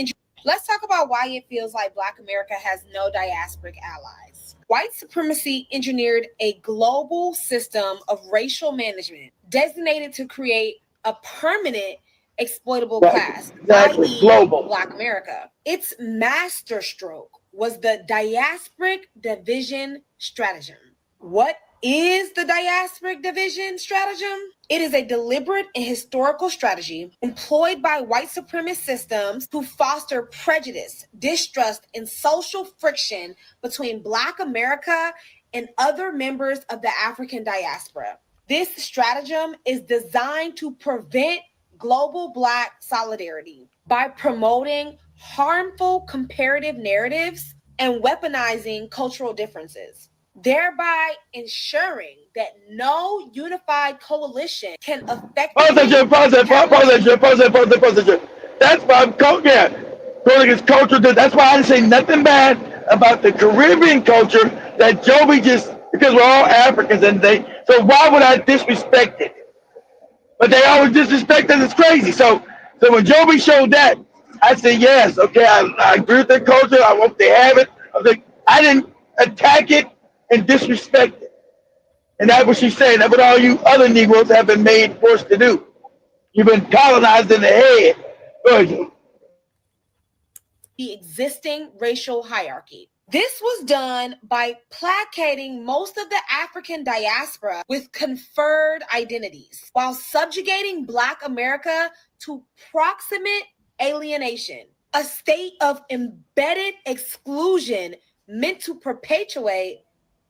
Let's talk about why it feels like Black America has no diasporic allies. White supremacy engineered a global system of racial management designated to create a permanent exploitable class. Exactly. Global. Black America. Its masterstroke was the diasporic division stratagem. What is the diasporic division stratagem? It is a deliberate and historical strategy employed by white supremacist systems to foster prejudice, distrust, and social friction between Black America and other members of the African diaspora. This stratagem is designed to prevent global Black solidarity by promoting harmful comparative narratives and weaponizing cultural differences, thereby ensuring that no unified coalition can effectively... Pause it. That's why I'm going against culture. That's why I didn't say nothing bad about the Caribbean culture that Joby just, because we're all Africans so why would I disrespect it? But they always disrespect us. It's crazy. So when Joby showed that, I said, yes, okay, I agree with their culture. I hope they have it. I didn't attack it and disrespect it. And that's what she's saying. That's what all you other Negroes have been forced to do. You've been colonized in the head. Go ahead. The existing racial hierarchy. This was done by placating most of the African diaspora with conferred identities, while subjugating Black America to proximate alienation, a state of embedded exclusion meant to perpetuate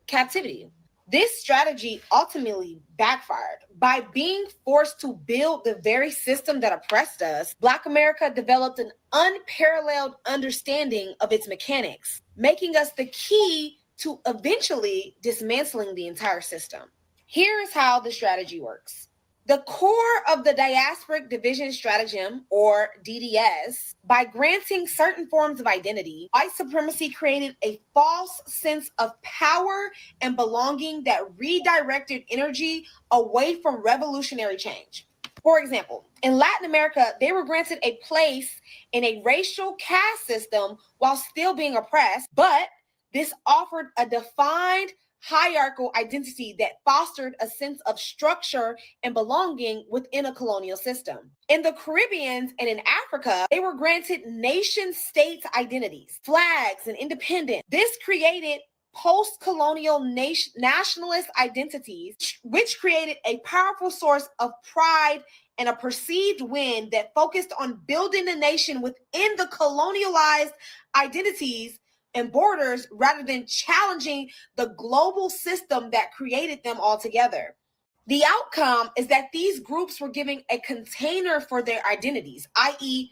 captivity. This strategy ultimately backfired. By being forced to build the very system that oppressed us, Black America developed an unparalleled understanding of its mechanics, making us the key to eventually dismantling the entire system. Here's how the strategy works. The core of the diasporic division stratagem, or DDS, by granting certain forms of identity, white supremacy created a false sense of power and belonging that redirected energy away from revolutionary change. For example, in Latin America, they were granted a place in a racial caste system while still being oppressed, but this offered a defined hierarchical identity that fostered a sense of structure and belonging within a colonial system. In the Caribbean and in Africa, they were granted nation-state identities, flags, and independence. This created post-colonial nationalist identities, which created a powerful source of pride and a perceived win that focused on building the nation within the colonialized identities and borders rather than challenging the global system that created them altogether. The outcome is that these groups were given a container for their identities, i.e.,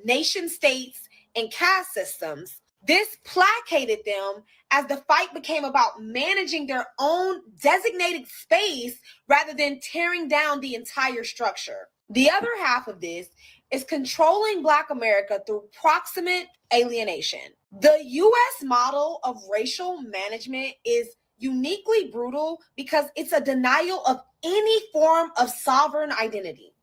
nation states and caste systems. This placated them as the fight became about managing their own designated space rather than tearing down the entire structure. The other half of this is controlling Black America through proximate alienation. The U.S. model of racial management is uniquely brutal because it's a denial of any form of sovereign identity.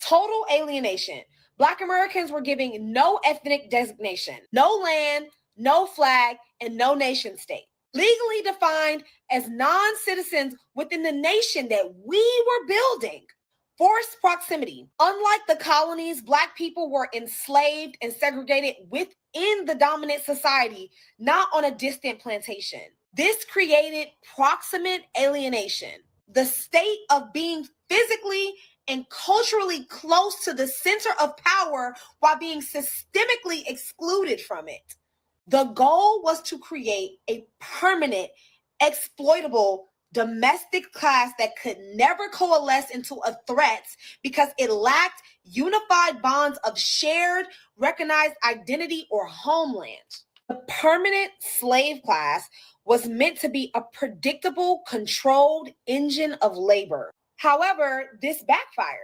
Total alienation. Black Americans were given no ethnic designation, no land, no flag, and no nation state. Legally defined as non-citizens within the nation that we were building. Forced proximity. Unlike the colonies, Black people were enslaved and segregated within the dominant society, not on a distant plantation. This created proximate alienation, the state of being physically and culturally close to the center of power while being systemically excluded from it. The goal was to create a permanent, exploitable domestic class that could never coalesce into a threat because it lacked unified bonds of shared, recognized identity or homeland. The permanent slave class was meant to be a predictable, controlled engine of labor. However, this backfired.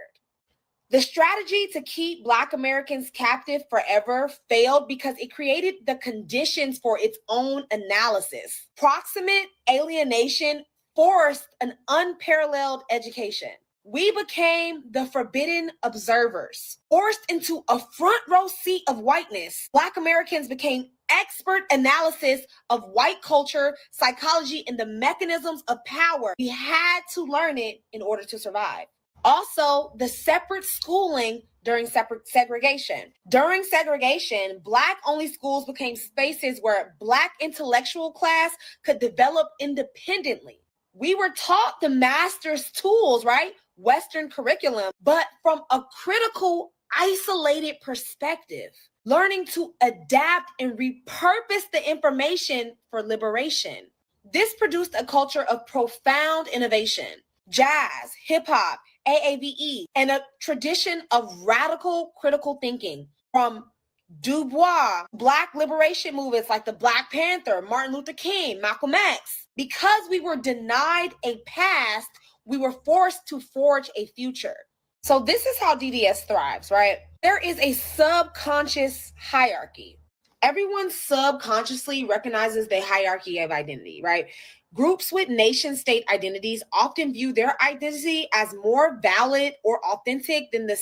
The strategy to keep Black Americans captive forever failed because it created the conditions for its own analysis. Proximate alienation forced an unparalleled education. We became the forbidden observers. Forced into a front row seat of whiteness, Black Americans became expert analysis of white culture, psychology, and the mechanisms of power. We had to learn it in order to survive. Also, the separate schooling during separate segregation. During segregation, Black-only schools became spaces where Black intellectual class could develop independently. We were taught the master's tools, right? Western curriculum, but from a critical, isolated perspective, learning to adapt and repurpose the information for liberation. This produced a culture of profound innovation, jazz, hip hop, AAVE, and a tradition of radical critical thinking from Du Bois, Black liberation movements like the Black Panther, Martin Luther King, Malcolm X. Because we were denied a past, we were forced to forge a future. So this is how DDS thrives, right? There is a subconscious hierarchy. Everyone subconsciously recognizes the hierarchy of identity, right? Groups with nation state identities often view their identity as more valid or authentic than the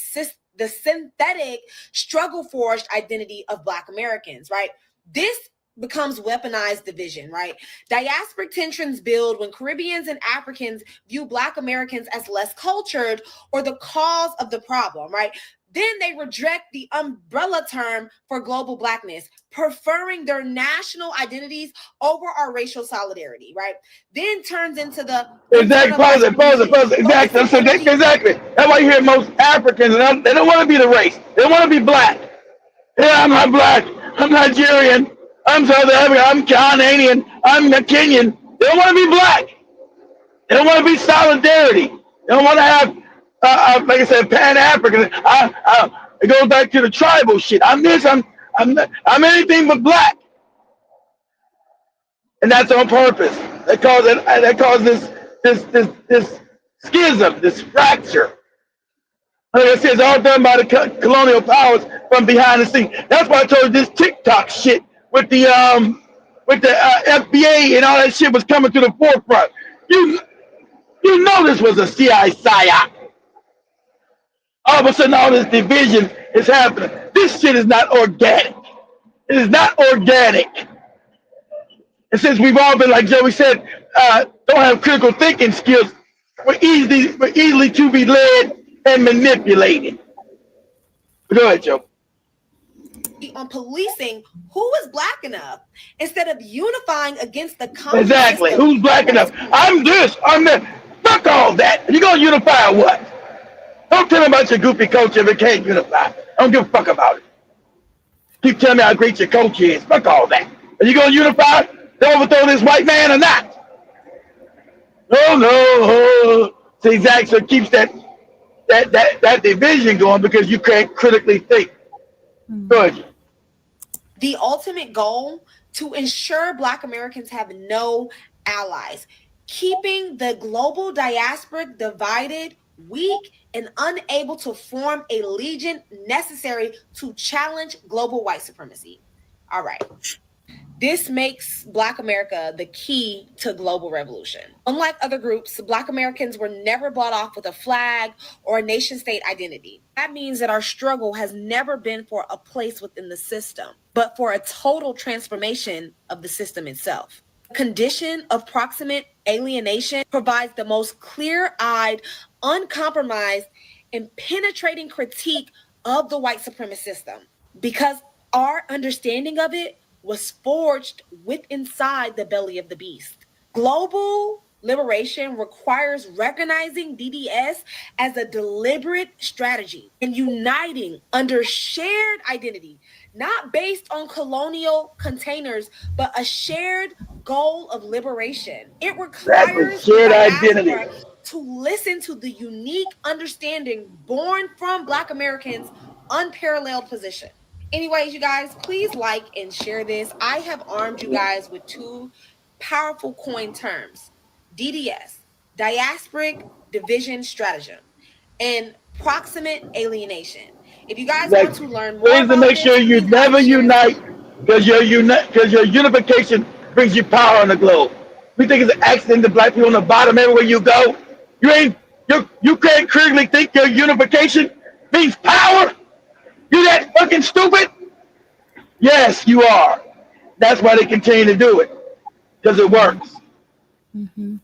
synthetic struggle forged identity of Black Americans, right? This becomes weaponized division, right? Diasporic tensions build when Caribbeans and Africans view Black Americans as less cultured or the cause of the problem, right? Then they reject the umbrella term for global Blackness, preferring their national identities over our racial solidarity, right? Then turns into the exactly. Exactly. That's why you hear most Africans, and they don't want to be the race. They don't want to be Black. Yeah, I'm not Black. I'm Nigerian. I'm South African. I'm Ghanaian. I'm Kenyan. They don't want to be Black. They don't want to be solidarity. They don't want to have, like I said, Pan-African. It goes back to the tribal shit. I'm this. I'm anything but Black, and that's on purpose. That causes this schism, this fracture. Like I said, it's all done by the colonial powers from behind the scenes. That's why I told you this TikTok shit with the FBA and all that shit was coming to the forefront. You know this was a CIA psyop. All of a sudden, all this division is happening. This shit is not organic. It is not organic. And since we've all been, like Joey said, don't have critical thinking skills, we're easily to be led and manipulated. Go ahead, Joe. On policing who is Black enough instead of unifying against the common exactly system. Who's Black enough? I'm this, I'm that. Fuck all that. You're gonna unify or what? Don't tell me about your goofy culture if it can't unify. I don't give a fuck about it. Keep telling me how great your culture is. Fuck all that. Are you gonna unify to overthrow this white man or not? No. See, Zach, so it keeps that division going because you can't critically think. Good. The ultimate goal to ensure Black Americans have no allies, keeping the global diaspora divided, weak, and unable to form a legion necessary to challenge global white supremacy. All right. This makes Black America the key to global revolution. Unlike other groups, Black Americans were never bought off with a flag or a nation state identity. That means that our struggle has never been for a place within the system, but for a total transformation of the system itself. The condition of proximate alienation provides the most clear-eyed, uncompromised, and penetrating critique of the white supremacist system, because our understanding of it was forged inside the belly of the beast. Global liberation requires recognizing DDS as a deliberate strategy and uniting under shared identity, not based on colonial containers, but a shared goal of liberation. It requires shared identity to listen to the unique understanding born from Black Americans' unparalleled position. Anyways, you guys, please like and share this. I have armed you guys with two powerful coin terms: DDS, diasporic division stratagem, and proximate alienation. If you guys want to learn more, please make sure you never unite, because your unification brings you power on the globe. We think it's an accident that Black people on the bottom everywhere you go. You can't critically think your unification means power. You that fucking stupid? Yes, you are. That's why they continue to do it, because it works. Mm-hmm.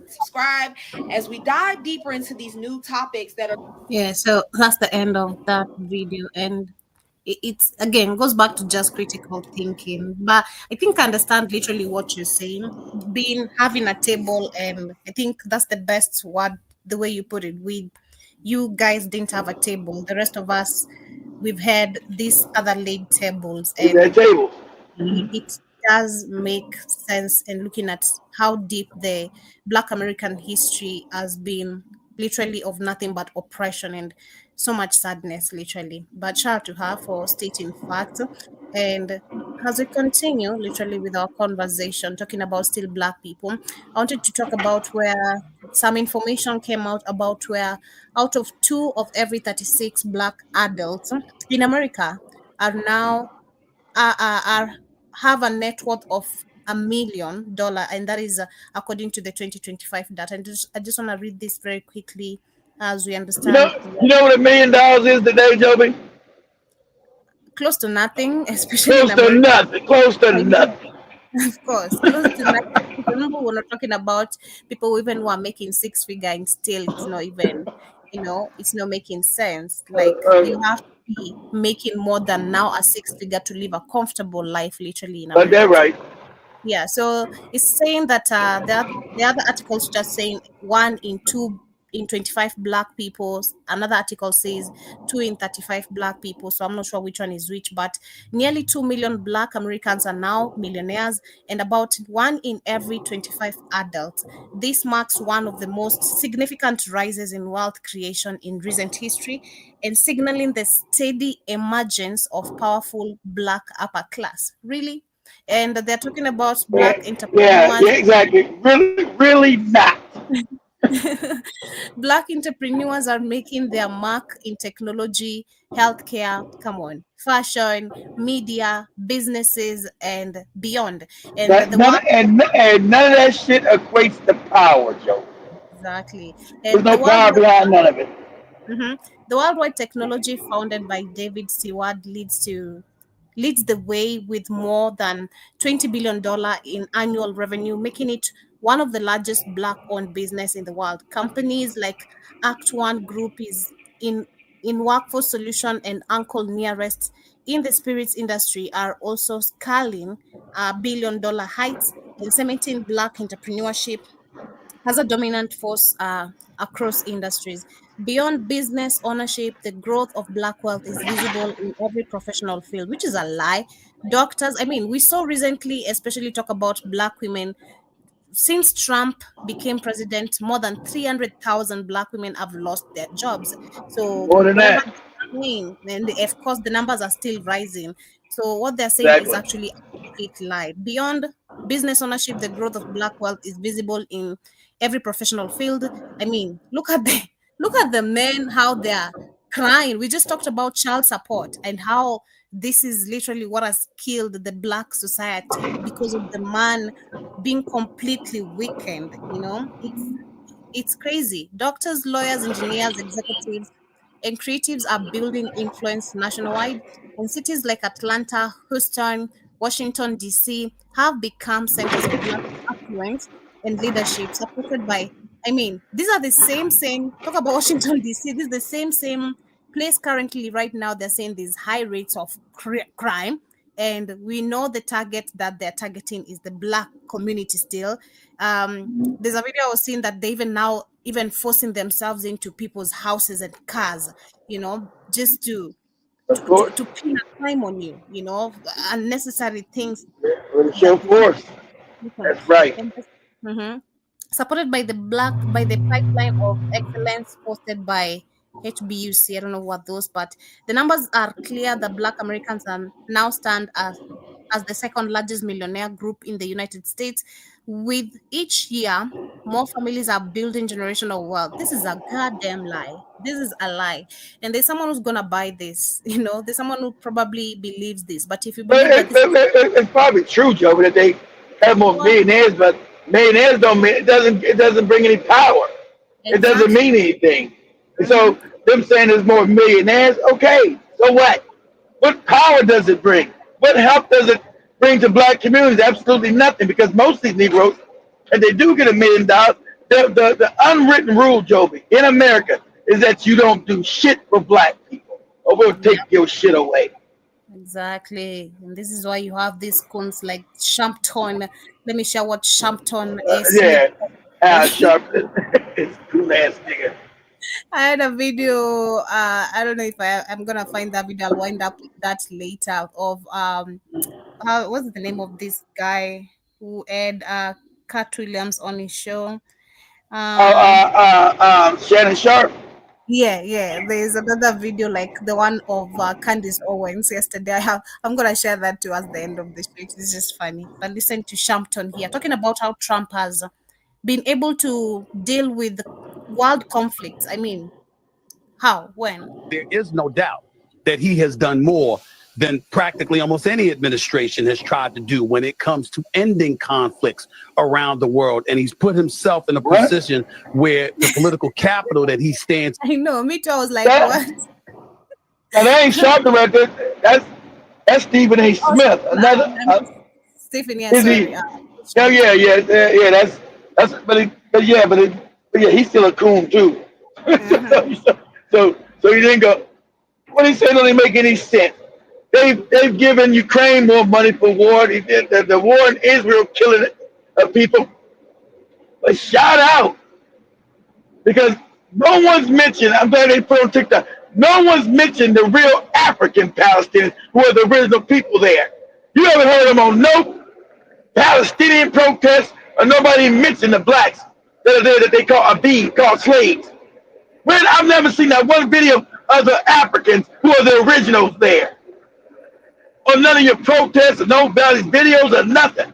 Subscribe as we dive deeper into these new topics that are. Yeah, so that's the end of that video. And it's again goes back to just critical thinking. But I think I understand literally what you're saying. Being having a table, and I think that's the best word. The way you put it, you guys didn't have a table. The rest of us, we've had these other laid tables, With and that table. it does make sense. And looking at how deep the Black American history has been, literally of nothing but oppression and so much sadness, literally. But shout out to her for stating facts. And as we continue, literally, with our conversation, talking about still Black people, I wanted to talk about where some information came out about where out of 2 of every 36 Black adults in America are now are have a net worth of $1 million, and that is according to the 2025 data. And I just want to read this very quickly as we You know, understand you know what $1 million is today, Joby? close to nothing, especially in Close to America. nothing. Close to nothing. Of course, close to nothing. Remember, we're not talking about people even who are making 6 figure and still it's not even, it's not making sense. Like you have to be making more than now a 6 figure to live a comfortable life, literally in But they're America. right. Yeah, so it's saying that the other articles just saying 1 in 2 in 25 Black people. Another article says 2 in 35 Black people. So I'm not sure which one is which, but nearly 2 million Black Americans are now millionaires, and about 1 in every 25 adults. This marks one of the most significant rises in wealth creation in recent history, and signaling the steady emergence of powerful Black upper class. Really? And they're talking about Black Yeah, entrepreneurs. exactly. Really, really not. Black entrepreneurs are making their mark in technology, healthcare, come on, fashion, media, businesses, and beyond. And That the world, and none of that shit equates to power, Joe. exactly, There's and no power behind none of it. the worldwide technology founded by David Seward leads the way with more than $20 billion in annual revenue, making it one of the largest Black-owned business in the world. Companies like Act One Group is in workforce solution and Uncle Nearest in the spirits industry are also scaling billion-dollar heights and cementing Black entrepreneurship as a dominant force across industries. Beyond business ownership, the growth of Black wealth is visible in every professional field, which is a lie. Doctors, I mean, we saw recently, especially talk about Black women. Since Trump became president, more than 300,000 Black women have lost their jobs. So, More than whatever that. they're saying, and of course, the numbers are still rising. So, what they're saying is Exactly. actually a complete lie. Beyond business ownership, the growth of Black wealth is visible in every professional field. I mean, look at the men, how they're crying. We just talked about child support and how this is literally what has killed the Black society because of the man being completely weakened. It's crazy. Doctors, lawyers, engineers, executives, and creatives are building influence nationwide, and cities like Atlanta, Houston, Washington, D.C. have become centers of Black affluence and leadership, supported by, I mean, these are the same, talk about Washington, D.C., this is the same place currently right now. They're saying there's high rates of crime, and we know the target that they're targeting is the Black community still. There's a video I was seeing that they even now even forcing themselves into people's houses and cars, just to Of course. pin a time on you, unnecessary things With a that show force. That's right. Mhm. Supported by the pipeline of excellence posted by HBUC. I don't know what those, but the numbers are clear. The Black Americans are now stand as the second largest millionaire group in the United States. With each year, more families are building generational wealth. This is a goddamn lie. This is a lie. And there's someone who's gonna buy this. There's someone who probably believes this. But if you But believe that this is it's probably true, Joe, that they have more millionaires, but millionaires don't mean it doesn't bring any power. It doesn't exactly. mean anything. And Mhm. so them saying there's more millionaires, okay, so what? What power does it bring? What help does it bring to Black communities? Absolutely nothing, because most of these Negroes, if they do get $1 million, the unwritten rule, Joby, in America is that you don't do shit for Black people, or we'll take Yep. your shit away. Exactly. And this is why you have these coons like Shampton. Let me share what Shampton is. Yeah, Al Sharpton. It's cool ass nigga. I had a video. I don't know if I'm gonna find that video. I'll wind up with that later. Of what's the name of this guy who had Cat Williams on his show? Um, Shannon Sharp. yeah. There's another video like the one of Candice Owens yesterday. I'm gonna share that to us at the end of the show. It's just funny. But listen to Shampton here talking about how Trump has been able to deal with world conflicts. I mean, how? When? There is no doubt that he has done more than practically almost any administration has tried to do when it comes to ending conflicts around the world. And he's put himself in a position where the political capital that he stands. I know. Me too. I was like, what? Now that ain't Sharpton right there. That's Stephen A. Smith. Stephen, is he? Yeah. But he's still a coon too. So you didn't go. What he said doesn't make any sense. They've given Ukraine more money for war. The war in Israel killing people. But shout out because no one's mentioned. I'm glad they put on TikTok. No one's mentioned the real African Palestinians who are the original people there. You haven't heard them on no Palestinian protests, or nobody mentioned the blacks that are there that they call Abid, called slaves. I've never seen that one video of the Africans who are the originals there. Or none of your protests or no values videos or nothing.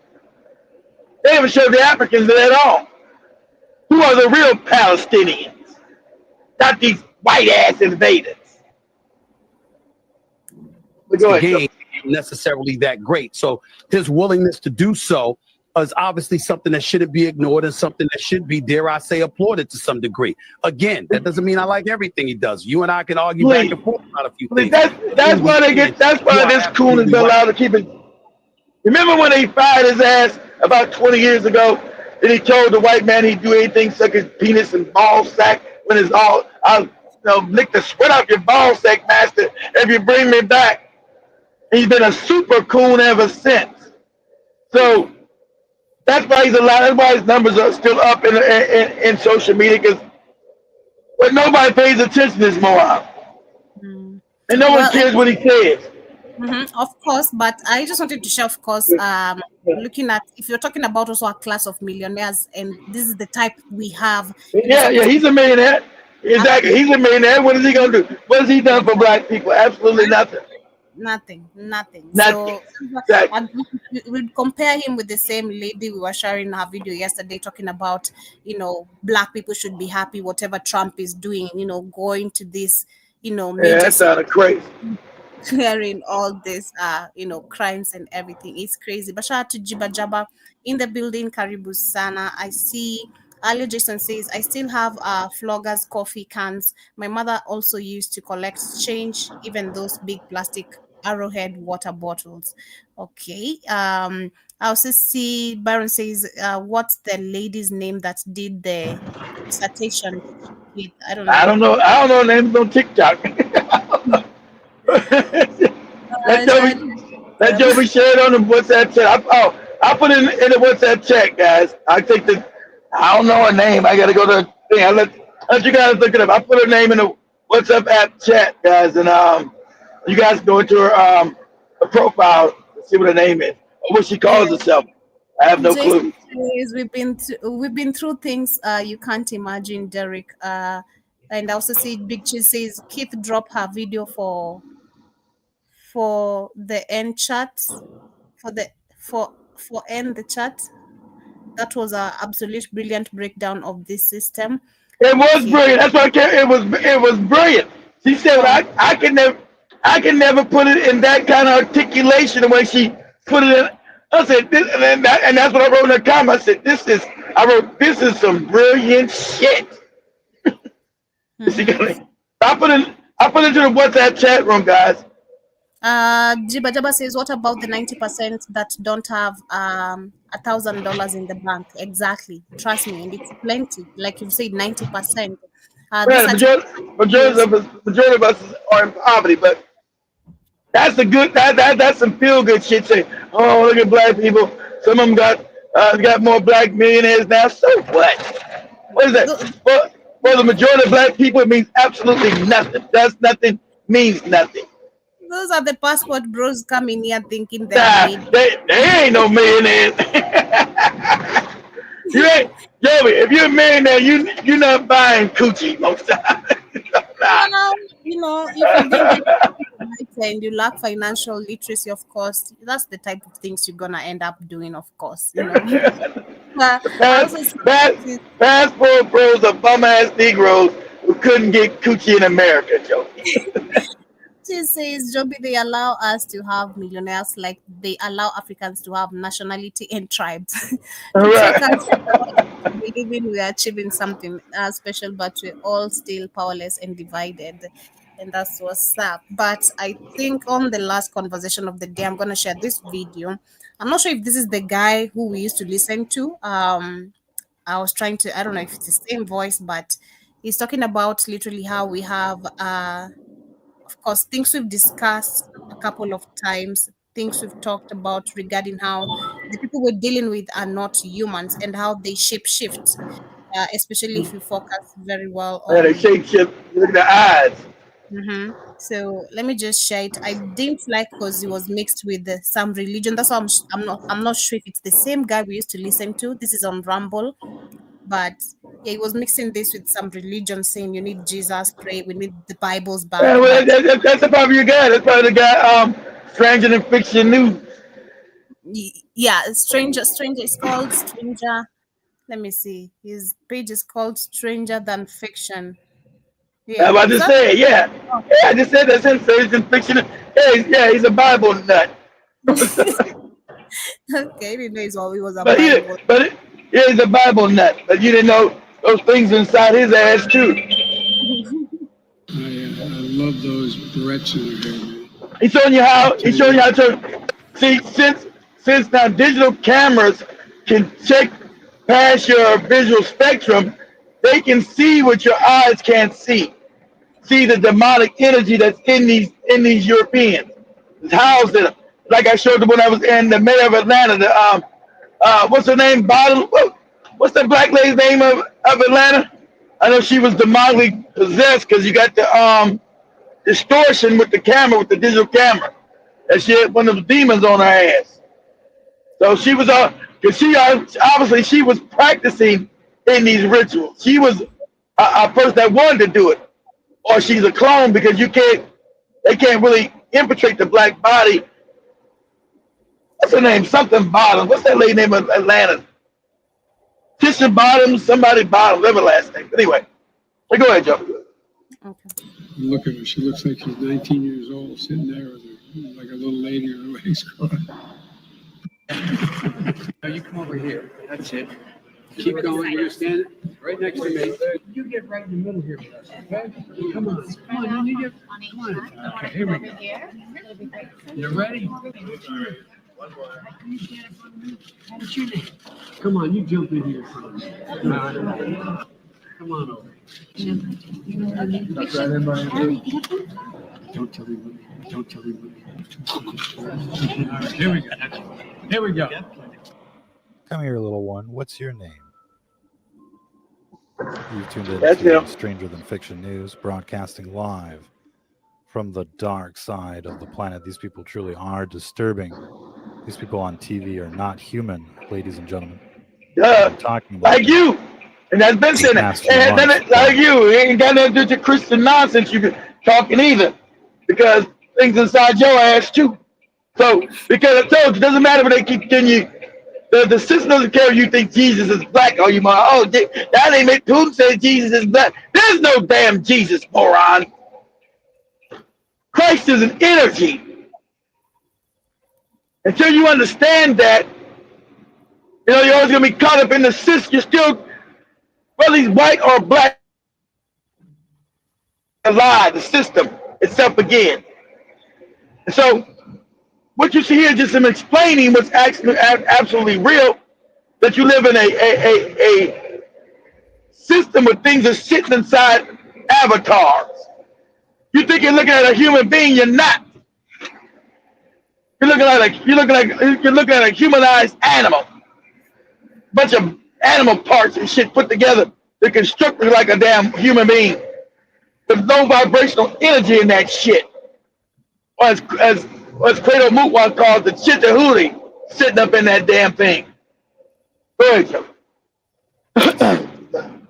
They haven't showed the Africans at all. Who are the real Palestinians? Not these white ass invaders. But go ahead. Game necessarily that great. So his willingness to do so is obviously something that shouldn't be ignored and something that should be, dare I say, applauded to some degree. Again, that doesn't mean I like everything he does. You and I can argue back and forth about a few things. That's why this coon has been allowed to keep it. Remember when they fired his ass about 20 years ago? And he told the white man he'd do anything, suck his penis and ball sack when it's all, I'll lick the sweat off your ball sack, master, if you bring me back. He's been a super coon ever since. So that's why he's allowed. That's why his numbers are still up in social media, because but nobody pays attention to this moron, and no one cares what he says. Of course, but I just wanted to share, of course, looking at, if you're talking about also a class of millionaires, and this is the type we have. Yeah, he's a millionaire. Exactly, he's a millionaire. What is he gonna do? What has he done for black people? Absolutely nothing. Nothing. So exactly. We'd compare him with the same lady we were sharing her video yesterday, talking about, black people should be happy whatever Trump is doing, going to this, yeah, that sounded crazy. Clearing all this, crimes and everything. It's crazy. But shout out to Jiba Jaba in the building. Karibu Sana. I see. Ali Jason says, I still have Floggers coffee cans. My mother also used to collect change, even those big plastic Arrowhead water bottles. Okay. I also see Byron says, what's the lady's name that did the dissertation with? I don't know. I don't know names on TikTok. Let Joey share it on the WhatsApp chat. I'll put it in the WhatsApp chat, guys. I don't know her name. I gotta go to the thing. I'll let you guys look it up. I put her name in the WhatsApp app chat, guys, and you guys go into her profile and see what her name is or what she calls herself. I have no clue. We've been through things you can't imagine, Derek. And I also see Big Cheese says Keith dropped her video for the end chat for end the chat. That was an absolute brilliant breakdown of this system. It was brilliant. That's why it was brilliant. She said, I can never put it in that kind of articulation the way she put it in. I said this, and that's what I wrote in the comment. I said this is some brilliant shit. I put it into the WhatsApp chat room, guys. Jiba Jaba says, what about the 90% that don't have $1,000 in the bank? Exactly. Trust me, and it's plenty. Like you said, 90%. Majority of us are in poverty, but That's a good. That's some feel good shit. Say, oh, look at black people. Some of them got more black millionaires now. So what? What is that? For the majority of black people, it means absolutely nothing. Does nothing, means nothing. Those are the passport bros coming here thinking they're they ain't no millionaires. You ain't, Joey. If you're a millionaire, you're not buying coochie most times. You know, if you didn't and you lack financial literacy, of course, that's the type of things you're gonna end up doing, of course. You know. Passport bros are bum ass Negroes who couldn't get coochie in America, Joey. She says, Joby, they allow us to have millionaires like they allow Africans to have nationality and tribes. Believing we are achieving something special, but we're all still powerless and divided. And that's what's up. But I think on the last conversation of the day, I'm going to share this video. I'm not sure if this is the guy who we used to listen to. I was trying to, I don't know if it's the same voice, but he's talking about literally how we have, of course, things we've discussed a couple of times, things we've talked about regarding how the people we're dealing with are not humans and how they shape-shift, especially if you focus very well on... Yeah, they shape-shift. Look at the eyes. Mm-hmm. So let me just share it. I didn't like because it was mixed with some religion. That's why I'm not sure if it's the same guy we used to listen to. This is on Rumble, but yeah, he was mixing this with some religion, saying you need Jesus, pray, we need the Bibles back. Yeah, well, that's the probably your guy. That's probably the guy. Stranger Than Fiction News. Yeah, Stranger. It's called Stranger. Let me see. His page is called Stranger Than Fiction. Yeah, I just said, yeah. Yeah, I just said that's in Stranger Than Fiction. Yeah, he's a Bible nut. Okay, I didn't know he was a Bible. He's a Bible nut. But you didn't know those things inside his ass too. I love those barrettes in her hair, man. He's showing you how to see since now digital cameras can check past your visual spectrum, they can see what your eyes can't see. See the demonic energy that's in these Europeans. It's housed in them. Like I showed them when I was in the mayor of Atlanta. What's her name? What's that black lady's name of Atlanta? I know she was demonically possessed because you got the distortion with the camera, with the digital camera. And she had one of the demons on her ass. So she was because obviously she was practicing in these rituals. She was a person that wanted to do it, or she's a clone because they can't really infiltrate the black body. What's her name? Something Bottom. What's that lady name of Atlanta? Tisha Bottoms, somebody Bottoms, whatever last name. But anyway, go ahead, Joe. Okay. Look at her. She looks like she's 19 years old, sitting there with like a little lady with her legs crossed. Now you come over here. That's it. Keep going. You're standing right next to me. You get right in the middle here with us, okay? Come on. Come on. You need to. Come on. Okay, here we go. You ready? What's your name? Come on, you jump in here. Come on over. Don't tell me. Don't tell me. All right, here we go. Here we go. Come here, little one. What's your name? You tuned in to Stranger Than Fiction News, broadcasting live from the dark side of the planet. These people truly are disturbing. These people on TV are not human, ladies and gentlemen. Yeah, like you. And that's been saying that. Like you. It ain't got nothing to do with your Christian nonsense you've been talking either. Because things inside your ass too. So, because I told you, it doesn't matter when they keep getting you. The system doesn't care if you think Jesus is black or you might, that ain't make Putin say Jesus is black. There's no damn Jesus, moron. Christ is an energy. Until you understand that, you're always going to be caught up in the system. You're still, whether he's white or black, a lie, the system itself again. And so, what you see here is just him explaining what's actually absolutely real, that you live in a system where things are sitting inside avatars. You think you're looking at a human being, you're not. you're looking at a humanized animal. Bunch of animal parts and shit put together to construct it like a damn human being. There's no vibrational energy in that shit. Or as Credo Mutwa calls the Chittahootie sitting up in that damn thing. Go ahead, Joe.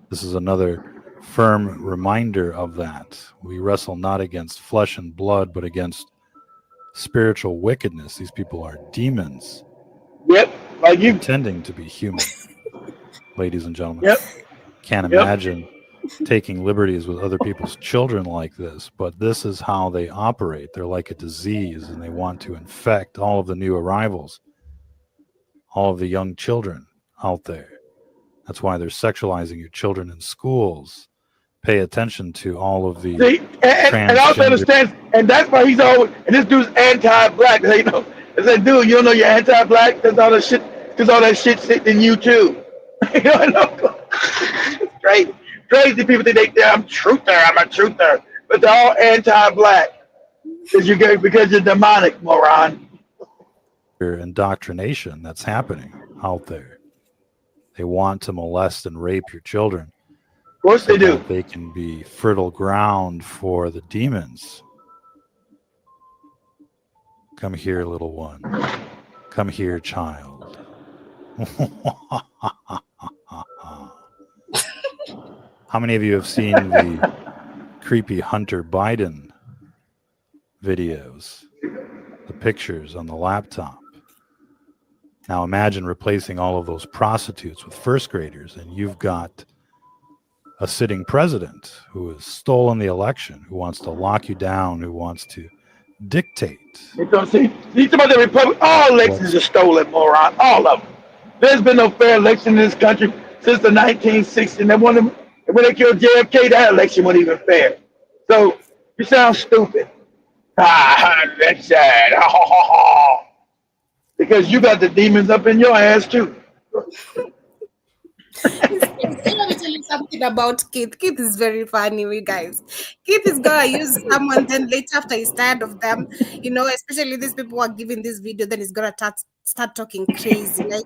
This is another firm reminder of that. We wrestle not against flesh and blood, but against spiritual wickedness. These people are demons. Yep, like you pretending to be human. Ladies and gentlemen. Yep. Can't imagine taking liberties with other people's children like this, but this is how they operate. They're like a disease, and they want to infect all of the new arrivals, all of the young children out there. That's why they're sexualizing your children in schools. Pay attention to all of the and also understand, and that's why he's always, and this dude's anti-black. You know, it's like, dude, you don't know you're anti-black because all that shit sitting in you too. You know, it's crazy. Crazy people think I'm truther. I'm a truther, but they're all anti-black because you're demonic, moron. Indoctrination that's happening out there. They want to molest and rape your children. Of course they do. They can be fertile ground for the demons. Come here, little one. Come here, child. How many of you have seen the creepy Hunter Biden videos? The pictures on the laptop. Now imagine replacing all of those prostitutes with first graders, and you've got a sitting president who has stolen the election, who wants to lock you down, who wants to dictate. You talk about the Republic. All elections are stolen, moron. All of them. There's been no fair election in this country since the 1960s. And when they killed JFK, that election wasn't even fair. So you sound stupid. That's sad. Because you got the demons up in your ass too. Let me tell you something about Keith. Keith is very funny, you guys. Keith is gonna use someone, then later after he's tired of them, you know, especially these people who are giving this video, then he's gonna start talking crazy. Like,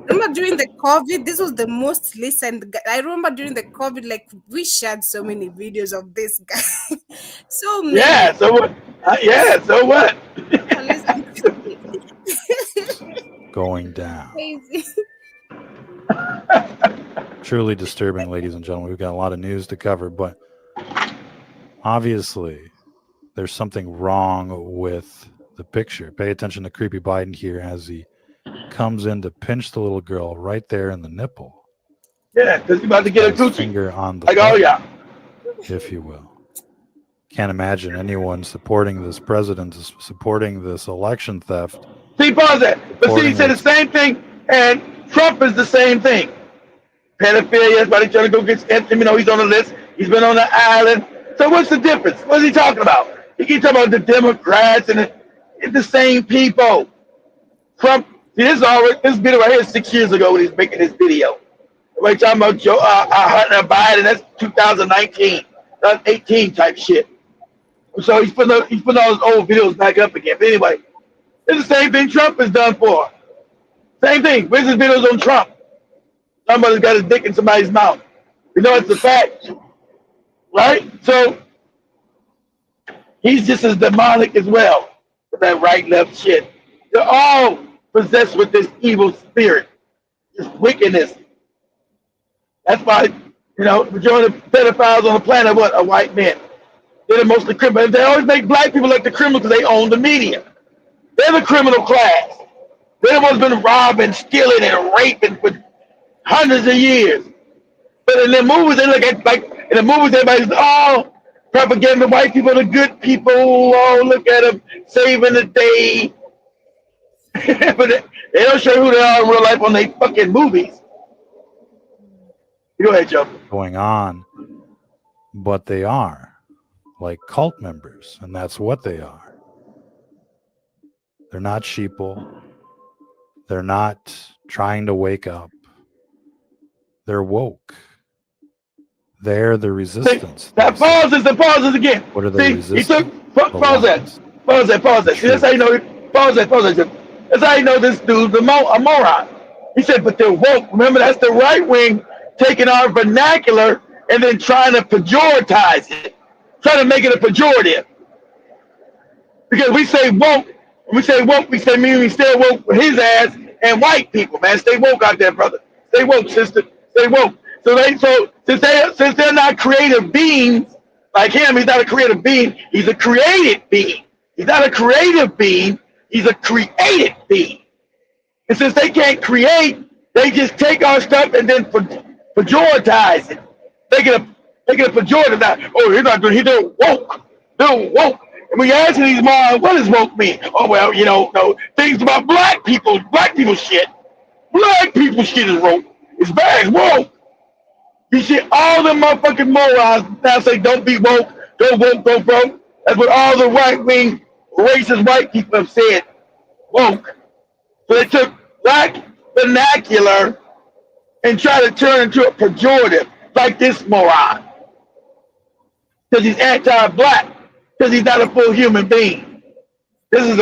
remember during the COVID, this was the most listened. I remember during the COVID, like we shared so many videos of this guy. So many. Yeah. So what? So what? Going down. Crazy. Truly disturbing, ladies and gentlemen. We've got a lot of news to cover, but obviously there's something wrong with the picture. Pay attention to creepy Biden here as he comes in to pinch the little girl right there in the nipple. Yeah, because he's about to get a coochie. Finger on the like, oh yeah, if you will. Can't imagine anyone supporting this president, supporting this election theft. See, pause that. But see, he said the same thing, and Trump is the same thing. Pedophilia, everybody trying to go get him. You know, he's on the list. He's been on the island. So what's the difference? What is he talking about? He keeps talking about the Democrats and it's the same people. Trump, see, this video right here is 6 years ago when he's making this video. We're talking about Hunter Biden. That's 2019, 2018 type shit. So he's putting all his old videos back up again. But anyway, it's the same thing Trump has done for. Same thing. Where's his videos on Trump? Somebody's got his dick in somebody's mouth. You know, it's a fact. Right? So he's just as demonic as well with that right-left shit. They're all possessed with this evil spirit, this wickedness. That's why, you know, the majority of pedophiles on the planet are white men. They're mostly criminals. They always make black people like the criminals because they own the media. They're the criminal class. They're the ones been robbing, stealing, and raping for hundreds of years. But in the movies, they look at, like, in the movies, everybody's, propaganda, white people are the good people. Oh, look at them saving the day. But they don't show who they are in real life on their fucking movies. Go ahead, Joe. Going on, but they are like cult members, and that's what they are. They're not sheeple. They're not trying to wake up. They're woke. They're the resistance. Pauses again. What are they resisting? Pause that. See, that's how you know. Pause that. That's how you know this dude's a moron. He said, but they're woke. Remember, that's the right wing taking our vernacular and then trying to pejoritize it, trying to make it a pejorative. Because we say woke, we say we stay woke for his ass and white people, man. Stay woke out there, brother. Stay woke, sister. Stay woke. So since they're not creative beings like him, he's not a creative being. He's a created being. He's not a creative being. He's a created being. And since they can't create, they just take our stuff and then pejoritize it. Make it a pejorative. Oh, he's woke. They're woke. And we ask these morons, what does woke mean? Oh, well, no, things about black people shit. Black people shit is woke. It's bad, it's woke. You see, all the motherfucking morons now say, don't be woke, don't woke, don't broke. That's what all the right-wing, racist white people have said, woke. So they took black vernacular and tried to turn it into a pejorative, like this moron. Because he's anti-black. Because he's not a full human being. This is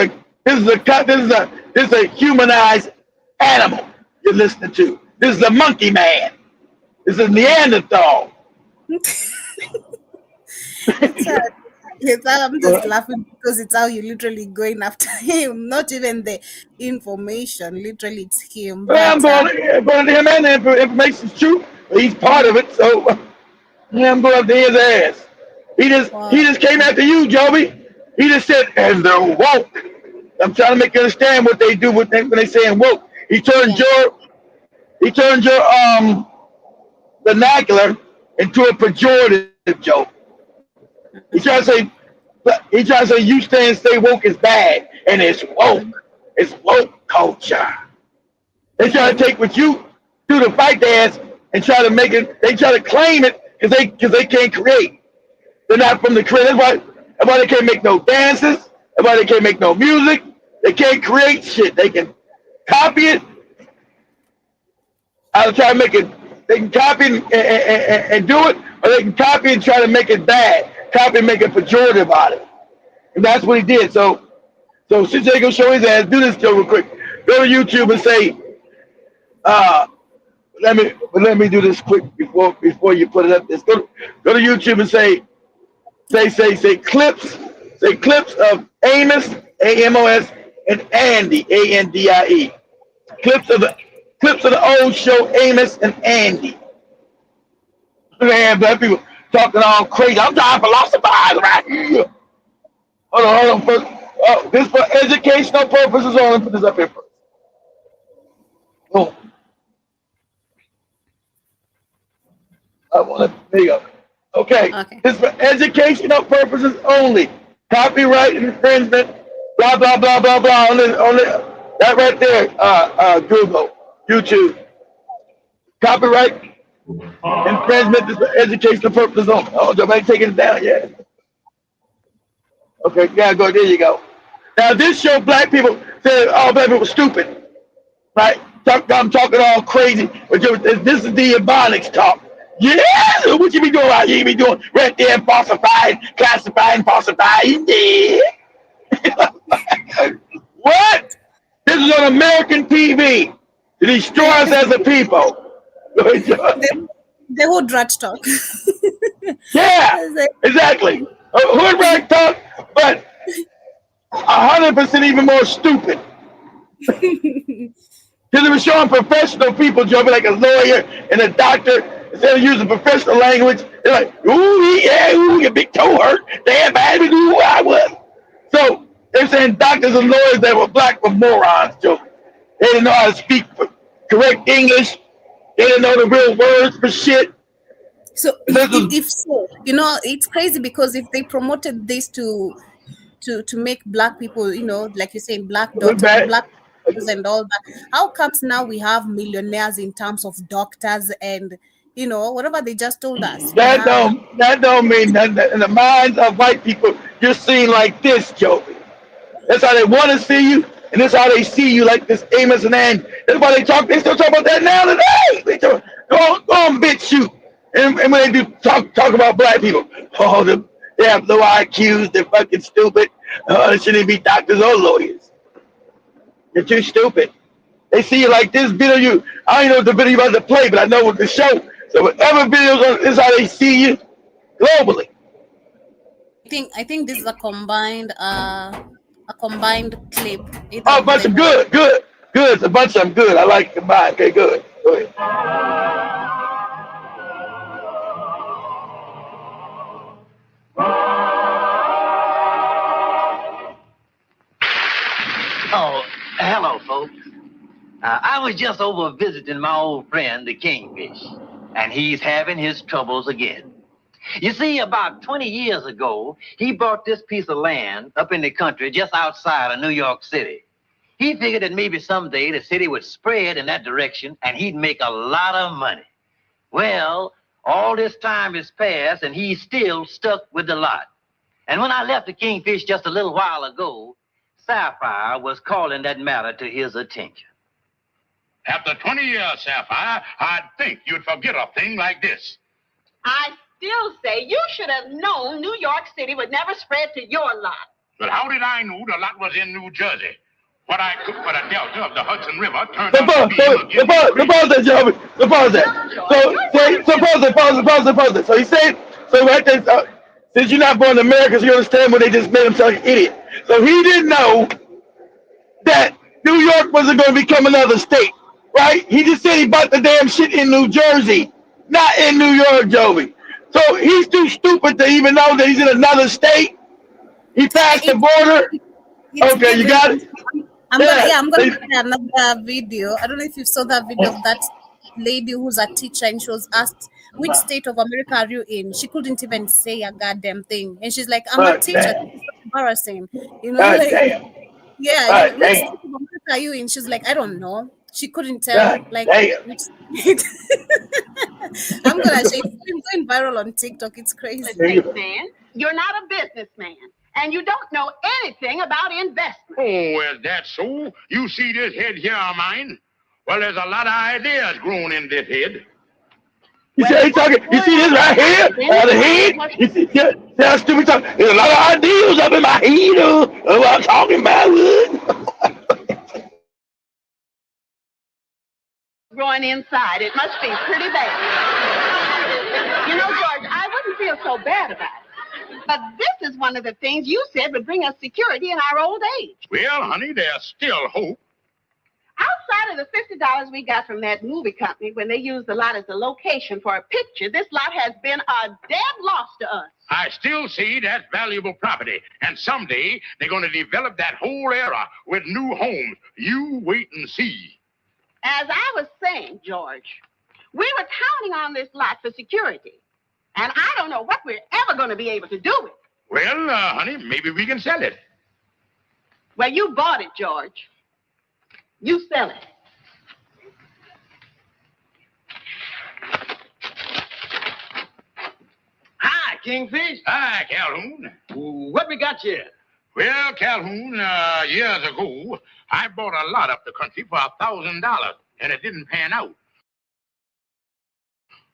a humanized animal you're listening to. This is a monkey man. This is Neanderthal. I'm just laughing because it's how you're literally going after him. Not even the information. Literally, it's him. Well, I'm going to him, and the information's true. He's part of it, so I'm going up to his ass. He just came after you, Joby. He just said, and they're woke. I'm trying to make you understand what they do when they saying woke. He turned your vernacular into a pejorative joke. He tried to say you stay woke is bad, and it's woke. It's woke culture. They try to take what you do to fight their ass and try to make it. They try to claim it because they can't create. They're not from the creative. That's why they can't make no dances. That's why they can't make no music. They can't create shit. They can copy it. I'll try to make it. They can copy and do it, or they can copy and try to make it bad. Copy and make a pejorative about it. And that's what he did. So since they gonna show his ass, do this real quick. Go to YouTube and say, let me do this quick before you put it up. Let's go to YouTube and say clips of Amos, A-M-O-S, and Andy, A-N-D-I-E. Clips of the old show Amos and Andy. Man, black people talking all crazy. I'm trying to philosophize right here. Hold on first. Oh, this for educational purposes only. Put this up here first. Boom. There you go. Okay. This for educational purposes only. Copyright infringement. Blah blah blah blah blah. Only that right there. Google, YouTube. Copyright infringement. This for educational purposes only. Oh, nobody taking it down yet. Okay, yeah, go. There you go. Now this show, black people say all black people stupid, right? I'm talking all crazy, but this is the Ebonics talk. Yeah, what you be doing out here? You be doing right there, falsifying, classifying, falsifying. Yeah. What? This is on American TV to destroy us as a people. The hood rat talk. Yeah, exactly. Hood rat talk, but 100% even more stupid. Because it was showing professional people, jumping like a lawyer and a doctor. Instead of using professional language, they're like, ooh, yeah, ooh, your big toe hurt. Damn, bad, ooh, I was. So they're saying doctors and lawyers that were black were morons, Joe. They didn't know how to speak correct English. They didn't know the real words for shit. So if so, it's crazy because if they promoted this to make black people, like you're saying, black daughters, black and all that, how comes now we have millionaires in terms of doctors and whatever they just told us? That don't mean nothing. In the minds of white people, you're seen like this, Joey. That's how they want to see you, and that's how they see you, like this Amos and Andy. That's why they still talk about that now today. They talk, go on, bitch, shoot. And when they do talk about black people, they have low IQs, they're fucking stupid. They shouldn't be doctors or lawyers. You're too stupid. They see you like this video. I don't know what the video you're about to play, but I know what the show. So whatever videos is how they see you globally. I think this is a combined clip. Oh, a bunch of good. It's a bunch of them good. I like combined. Okay, good. Go ahead. Oh, hello, folks. I was just over visiting my old friend, the Kingfish, and he's having his troubles again. You see, about 20 years ago, he bought this piece of land up in the country just outside of New York City. He figured that maybe someday the city would spread in that direction and he'd make a lot of money. Well, all this time has passed and he's still stuck with the lot. And when I left the Kingfish just a little while ago, Sapphire was calling that matter to his attention. After 20 years, Sapphire, I'd think you'd forget a thing like this. I still say you should have known New York City would never spread to your lot. But how did I know the lot was in New Jersey? What I took for the delta of the Hudson River turned out to be... Pause that, Joby. Pause that. So he said, so right there, since you're not born in America, so you understand when they just made him sound like an idiot. So he didn't know that New York wasn't going to become another state, right? He just said he bought the damn shit in New Jersey, not in New York, Joby. So he's too stupid to even know that he's in another state. He passed the border. Okay, you got it? I'm gonna play another video. I don't know if you saw that video of that lady who's a teacher and she was asked, which state of America are you in? She couldn't even say a goddamn thing. And she's like, I'm a teacher. It's so embarrassing. You know, like, yeah, which state of America are you in? She's like, I don't know. She couldn't tell. Like, which state. I'm gonna say it's going viral on TikTok. It's crazy. Then you're not a businessman. And you don't know anything about investment. Oh, is that so? You see this head here of mine? Well, there's a lot of ideas growing in this head. You see this right here? The head? You see that stupid talk? There's a lot of ideas up in my head of what I'm talking about. Growing inside, it must be pretty bad. You know, George, I wouldn't feel so bad about it. But this is one of the things you said would bring us security in our old age. Well, honey, there's still hope. Outside of the $50 we got from that movie company when they used the lot as a location for a picture, this lot has been a dead loss to us. I still see that's valuable property. And someday they're going to develop that whole area with new homes. You wait and see. As I was saying, George, we were counting on this lot for security. And I don't know what we're ever going to be able to do with it. Well, honey, maybe we can sell it. Well, you bought it, George. You sell it. Hi, Kingfish. Hi, Calhoun. What we got here? Well, Calhoun, years ago, I bought a lot up the country for $1,000, and it didn't pan out.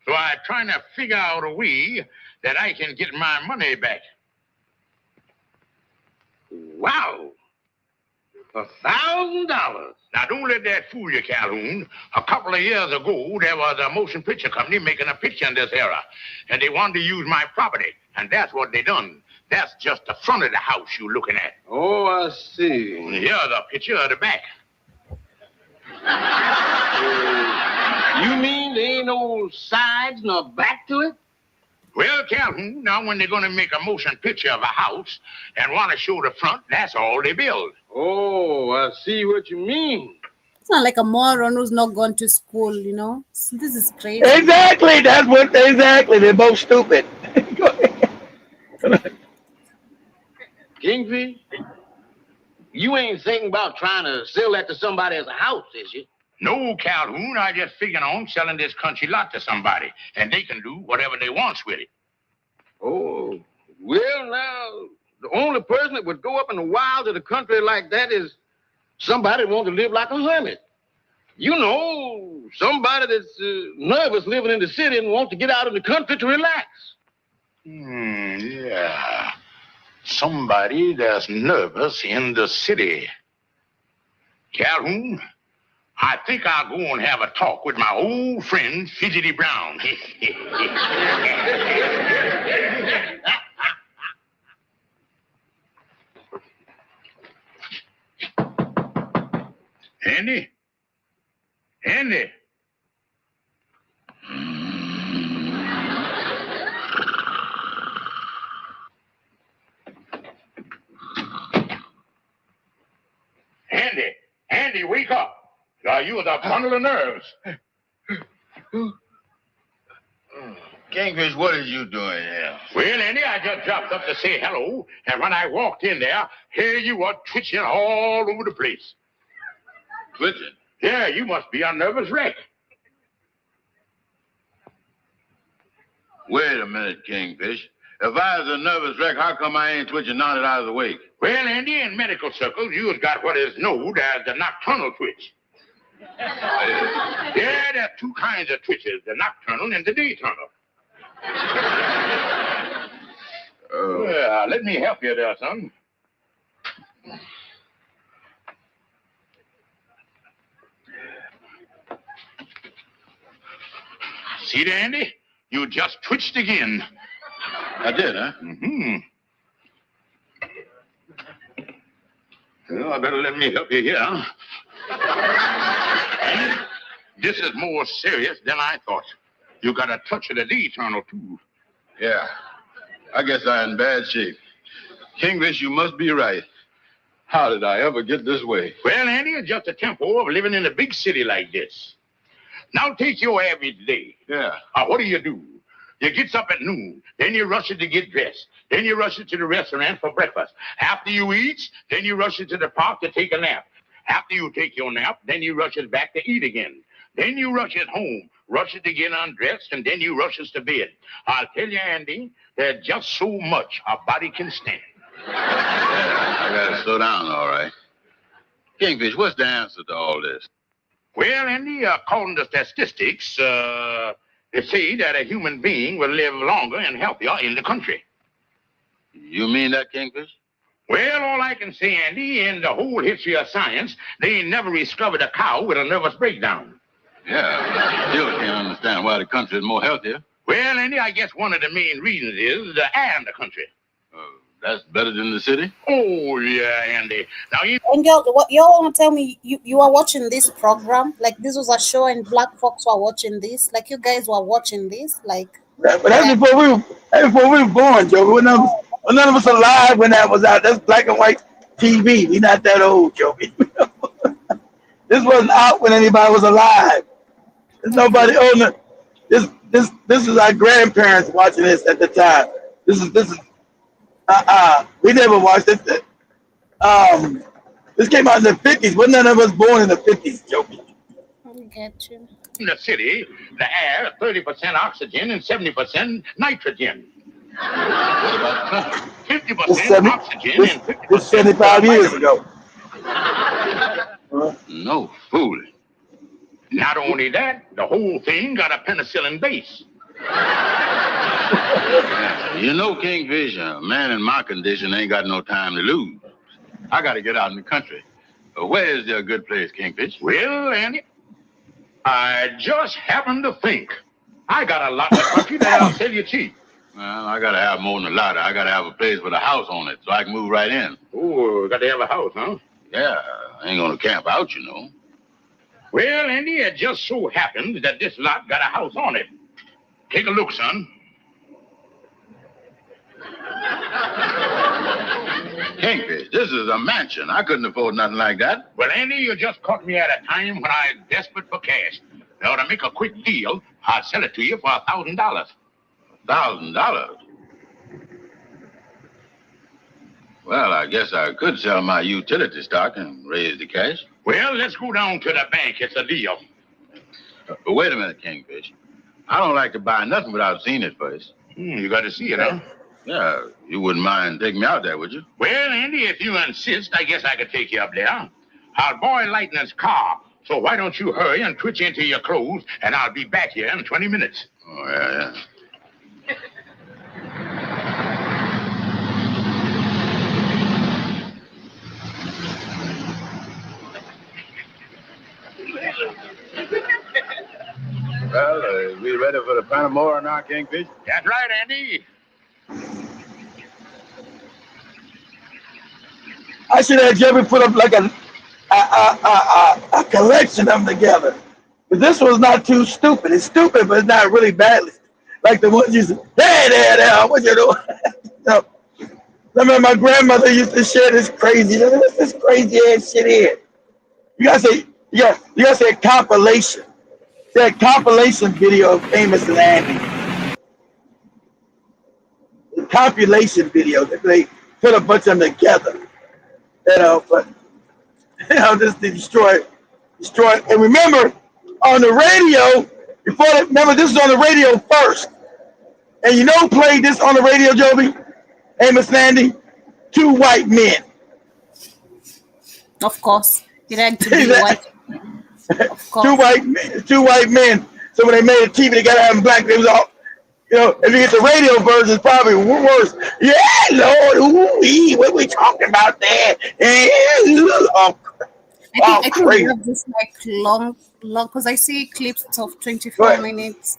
So I'm trying to figure out a way that I can get my money back. Wow. $1,000. Now, don't let that fool you, Calhoun. A couple of years ago, there was a motion picture company making a picture in this era, and they wanted to use my property, and that's what they done. That's just the front of the house you're looking at. Oh, I see. Here's a picture of the back. You mean there ain't no sides nor back to it? Well, Calhoun, now when they're going to make a motion picture of a house and want to show the front, that's all they build. Oh, I see what you mean. It's not like a moron who's not gone to school, you know? This is crazy. Exactly. Exactly. They're both stupid. Go ahead. Kingfish, you ain't thinking about trying to sell that to somebody as a house, is you? No, Calhoun, I just figured on selling this country lot to somebody, and they can do whatever they want with it. Oh, well, now, the only person that would go up in the wilds of the country like that is somebody that wants to live like a hermit. You know, somebody that's nervous living in the city and wants to get out in the country to relax. Yeah. Somebody that's nervous in the city. Calhoun, I think I'll go and have a talk with my old friend, Fidgety Brown. Andy? Andy? Andy! Andy, wake up! You was a bundle of nerves. Kingfish, what is you doing here? Well, Andy, I just dropped up to say hello, and when I walked in there, here you were twitching all over the place. Twitching? Yeah, you must be a nervous wreck. Wait a minute, Kingfish. If I was a nervous wreck, how come I ain't twitching now that I was awake? Well, Andy, in medical circles, you've got what is known as the nocturnal twitch. Yeah, there are two kinds of twitches, the nocturnal and the dayturnal. Well, let me help you there, son. See there, Andy? You just twitched again. I did, huh? Mm-hmm. Well, I better let me help you here. Andy, this is more serious than I thought. You got a touch of the dayturnal, too. Yeah. I guess I'm in bad shape. Kingfish, you must be right. How did I ever get this way? Well, Andy, it's just a tempo of living in a big city like this. Now take your average day. Yeah. What do? You get up at noon, then you rush it to get dressed. Then you rush it to the restaurant for breakfast. After you eat, then you rush it to the park to take a nap. After you take your nap, then you rush it back to eat again. Then you rush it home, rush it to get undressed, and then you rush it to bed. I'll tell you, Andy, there's just so much a body can stand. Yeah, I gotta slow down, all right. Kingfish, what's the answer to all this? Well, Andy, according to statistics, they say that a human being will live longer and healthier in the country. You mean that, Kingfish? Well, all I can say, Andy, in the whole history of science, they ain't never discovered a cow with a nervous breakdown. Yeah, I still can't understand why the country is more healthier. Well, Andy, I guess one of the main reasons is the air in the country. That's better than the city? Oh, yeah, Andy. Now, And y'all want to tell me you are watching this program? Like, this was a show and black folks were watching this? Like, you guys were watching this? Like... But that's before we were born, Joe. None of us alive when that was out. That's black and white TV. We're not that old, Joey. This wasn't out when anybody was alive. There's nobody on this is our grandparents watching this at the time. This is we never watched it. This came out in the 50s. Wasn't none of us born in the 50s, Joey? I get you. in the city, the air, 30% oxygen and 70% nitrogen. What about 50% oxygen and 50% 75 years ago. No fooling. Not only that, the whole thing got a penicillin base. You know, Kingfish, a man in my condition ain't got no time to lose. I got to get out in the country. Where is there a good place, Kingfish? Well, Andy, I just happened to think. I got a lot of country that I'll sell you cheap. Well, I got to have more than a lot. I got to have a place with a house on it so I can move right in. Oh, got to have a house, huh? Yeah, I ain't going to camp out, you know. Well, Andy, it just so happens that this lot got a house on it. Take a look, son. Kingfish, this is a mansion. I couldn't afford nothing like that. Well, Andy, you just caught me at a time when I was desperate for cash. Now, to make a quick deal, I'll sell it to you for $1,000. $1,000? Well, I guess I could sell my utility stock and raise the cash. Well, let's go down to the bank. It's a deal. But wait a minute, Kingfish. I don't like to buy nothing without seeing it first. You got to see it, huh? Yeah, you wouldn't mind taking me out there, would you? Well, Andy, if you insist, I guess I could take you up there. I'll borrow Lightning's car, so why don't you hurry and twitch into your clothes, and I'll be back here in 20 minutes. Oh, yeah. ready for the Panamora now, Kingfish? That's right, Andy. I should have Jimmy put up like a collection of them together. But this one's not too stupid. It's stupid, but it's not really badly. Like the ones you said, there, what you doing? No. I remember my grandmother used to share this crazy, what's this crazy ass shit here? You gotta say a compilation. Say a compilation video of Amos and Andy. A compilation video that they put a bunch of them together. But just to destroy. And remember, on the radio, remember this was on the radio first. And you know who played this on the radio, Joby? Amos and Andy? 2 white men. Of course. It had to be white. Of course. 2 white men. So when they made a TV, they got to have them black. It was all, if you get the radio version, it's probably worse. Yeah, Lord, what we talking about there? I think we have this like long, because I see clips of 24 minutes,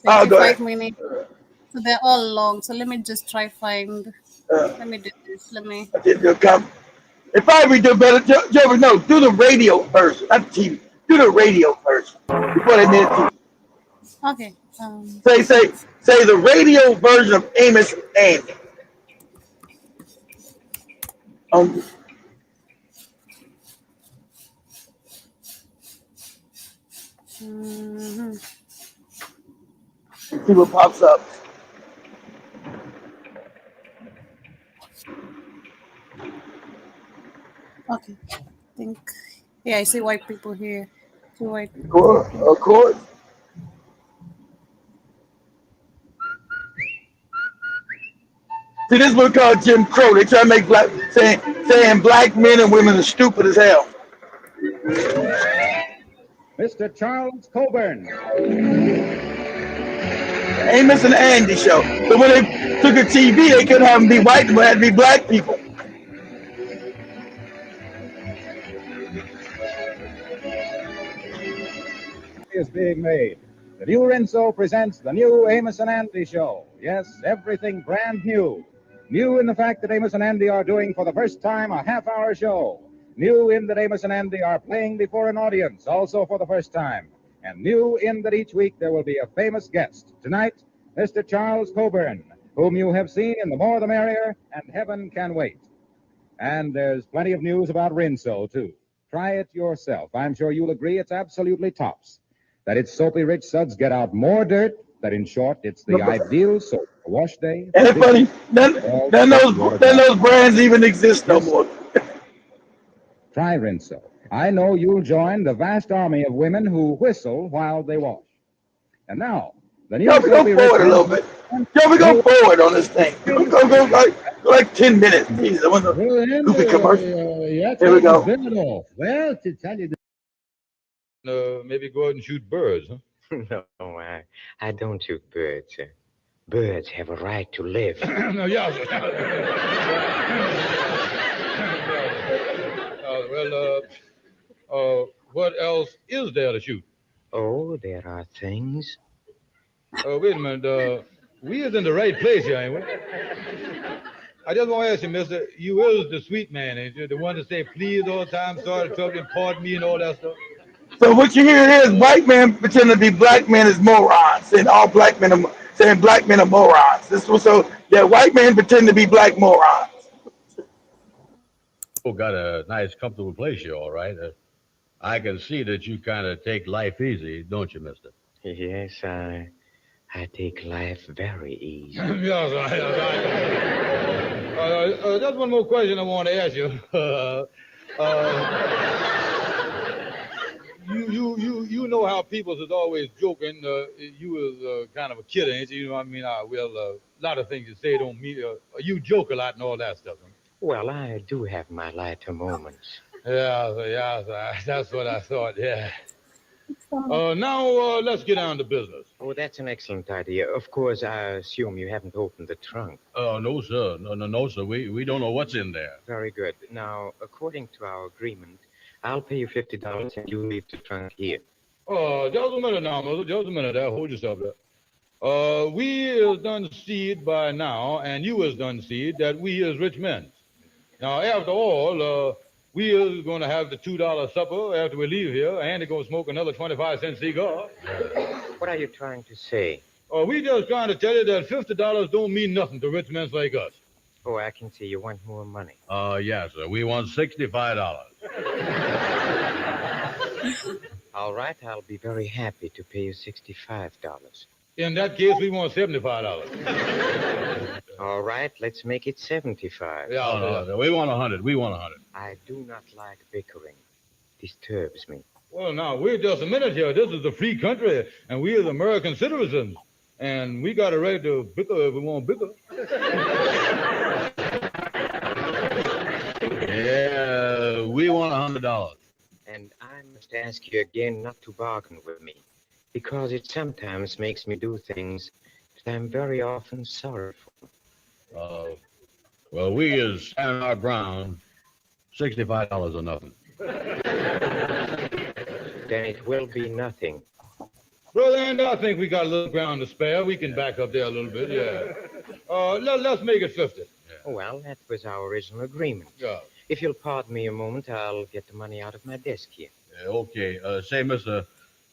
25 minutes. So they're all long. So let me just try find. Let me do this. If I read the better, Joey, no, do the radio version, not the TV. Do the radio version before they made it TV. Okay. Say the radio version of Amos and Andy. See what pops up. Okay. I see white people here. 2 white people. Of course. See, this is what we call Jim Crow. They try to make saying black men and women are stupid as hell. Mr. Charles Coburn. Amos and Andy show. So when they took a TV, they couldn't have them be white, but had to be black people. Is being made. The new Rinso presents the new Amos and Andy show. Yes, everything brand new. New in the fact that Amos and Andy are doing for the first time a half-hour show. New in that Amos and Andy are playing before an audience, also for the first time. And new in that each week there will be a famous guest. Tonight, Mr. Charles Coburn, whom you have seen in The More the Merrier and Heaven Can Wait. And there's plenty of news about Rinso, too. Try it yourself. I'm sure you'll agree it's absolutely tops. That its soapy rich suds get out more dirt, that in short, it's the ideal soap for wash day. And it's funny, then those brands even exist no more. Try Rinso. I know you'll join the vast army of women who whistle while they wash. And now, the new soapy rich... Go forward a little bit. We go forward on this thing. Go like 10 minutes. Jeez, I want the goofy commercial. Here we go. Well, to tell you the maybe go out and shoot birds, huh? No, I don't shoot birds. Birds have a right to live. No, yeah. What else is there to shoot? Oh, there are things. Wait a minute. We is in the right place here, ain't we? I just want to ask you, mister, you is the sweet man, ain't you? The one to say please all the time, sorry to trouble you, pardon me and all that stuff. So what you hear is white men pretending to be black men is morons, and all black men are saying black men are morons. White men pretend to be black morons. Oh, got a nice, comfortable place here, all right. I can see that you kind of take life easy, don't you, mister? Yes, I take life very easy. Yes, just one more question I want to ask you. You know how people is always joking. You was kind of a kid, ain't you? You know what I mean? A lot of things you say don't mean. You joke a lot and all that stuff. Huh? Well, I do have my lighter moments. Yeah, that's what I thought. Yeah. Now let's get down to business. Oh, that's an excellent idea. Of course, I assume you haven't opened the trunk. No, sir. No, sir. We don't know what's in there. Very good. Now, according to our agreement, I'll pay you $50 and you leave the trunk here. Oh, just a minute now, mother. Just a minute there. Hold yourself there. We is done seed by now, and you is done seed that we is rich men. Now, after all, we is going to have the $2 supper after we leave here, and they're going to smoke another 25-cent cigar. What are you trying to say? We just trying to tell you that $50 don't mean nothing to rich men like us. Oh, I can see you want more money. Yes, sir. We want $65. All right, I'll be very happy to pay you $65. In that case, we want $75. All right, let's make it 75. Yeah, no, we want 100. We want 100. I do not like bickering. Disturbs me. Well, now, wait just a minute here. This is a free country, and we are American citizens. And we got a right to bicker if we want bicker. Yeah, we want $100. And I must ask you again not to bargain with me, because it sometimes makes me do things that I'm very often sorry for. Well, we is standing our ground. $65 or nothing. Then it will be nothing. Brother, and I think we got a little ground to spare. We can back up there a little bit, yeah. Let's make it 50. Oh, well, that was our original agreement. Yeah. If you'll pardon me a moment, I'll get the money out of my desk here. Okay. Say, mister,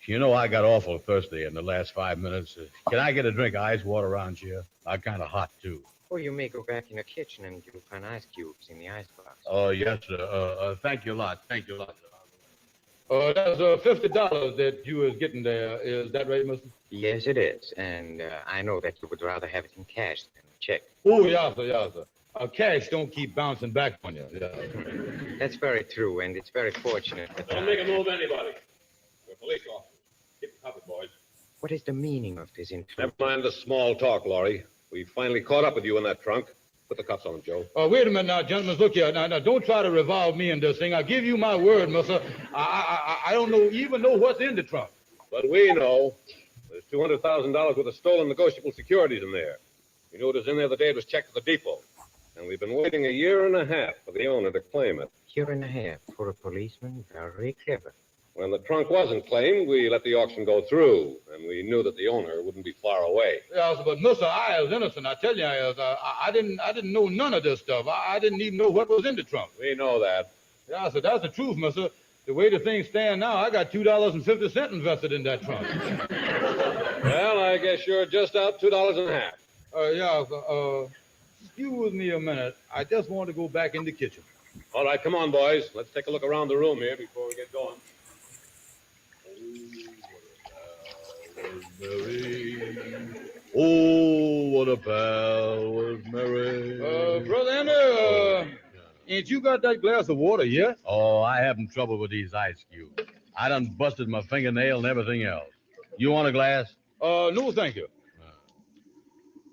you know I got awful thirsty in the last 5 minutes. Can I get a drink of ice water around here? I'm kind of hot, too. Oh, you may go back in the kitchen and you'll find ice cubes in the icebox. Oh, yes, sir. Thank you a lot. Thank you a lot, sir. That's $50 that you was getting there. Is that right, mister? Yes, it is. And I know that you would rather have it in cash than a check. Oh, yes, sir. Cash don't keep bouncing back on you. Yeah. That's very true, and it's very fortunate that... Don't make a move, anybody. We're police officers. Keep the cover, boys. What is the meaning of this Never mind the small talk, Laurie. We finally caught up with you in that trunk. Put the cuffs on him, Joe. Wait a minute now, gentlemen. Look here. Now, don't try to revolve me in this thing. I give you my word, mister. I don't even know what's in the trunk. But we know there's $200,000 worth of stolen negotiable securities in there. We knew it was in there the day it was checked at the depot. And we've been waiting a year and a half for the owner to claim it. Year and a half for a policeman? Very clever. When the trunk wasn't claimed, we let the auction go through, and we knew that the owner wouldn't be far away. Yes, but mister, I was innocent. I tell you, I didn't know none of this stuff. I didn't even know what was in the trunk. We know that. Yeah, so that's the truth, mister. The way the things stand now, I got $2.50 invested in that trunk. Well, I guess you're just out $2.50. Excuse me a minute. I just want to go back in the kitchen. All right, come on, boys. Let's take a look around the room here before we get going. Oh, what a pal was Mary. Brother Andy, ain't you got that glass of water yet? Oh, I having trouble with these ice cubes. I done busted my fingernail and everything else. You want a glass? No, thank you.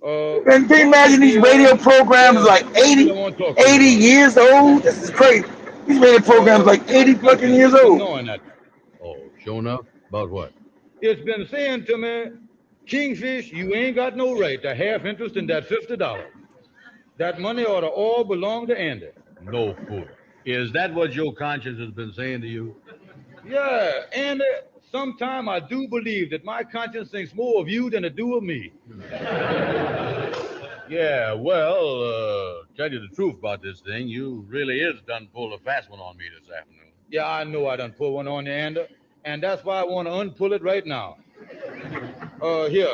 And can you imagine these radio programs like 80 years old? This is crazy. These radio programs like 80 fucking years old. Knowing that. Oh, sure enough? About what? It's been saying to me, Kingfish, you ain't got no right to half interest in that $50. That money ought to all belong to Andy. No fool. Is that what your conscience has been saying to you? Yeah, Andy, sometime I do believe that my conscience thinks more of you than it do of me. Yeah, well, tell you the truth about this thing, you really is done pulled a fast one on me this afternoon. Yeah, I know I done pulled one on you, Andy, and that's why I want to unpull it right now. Here,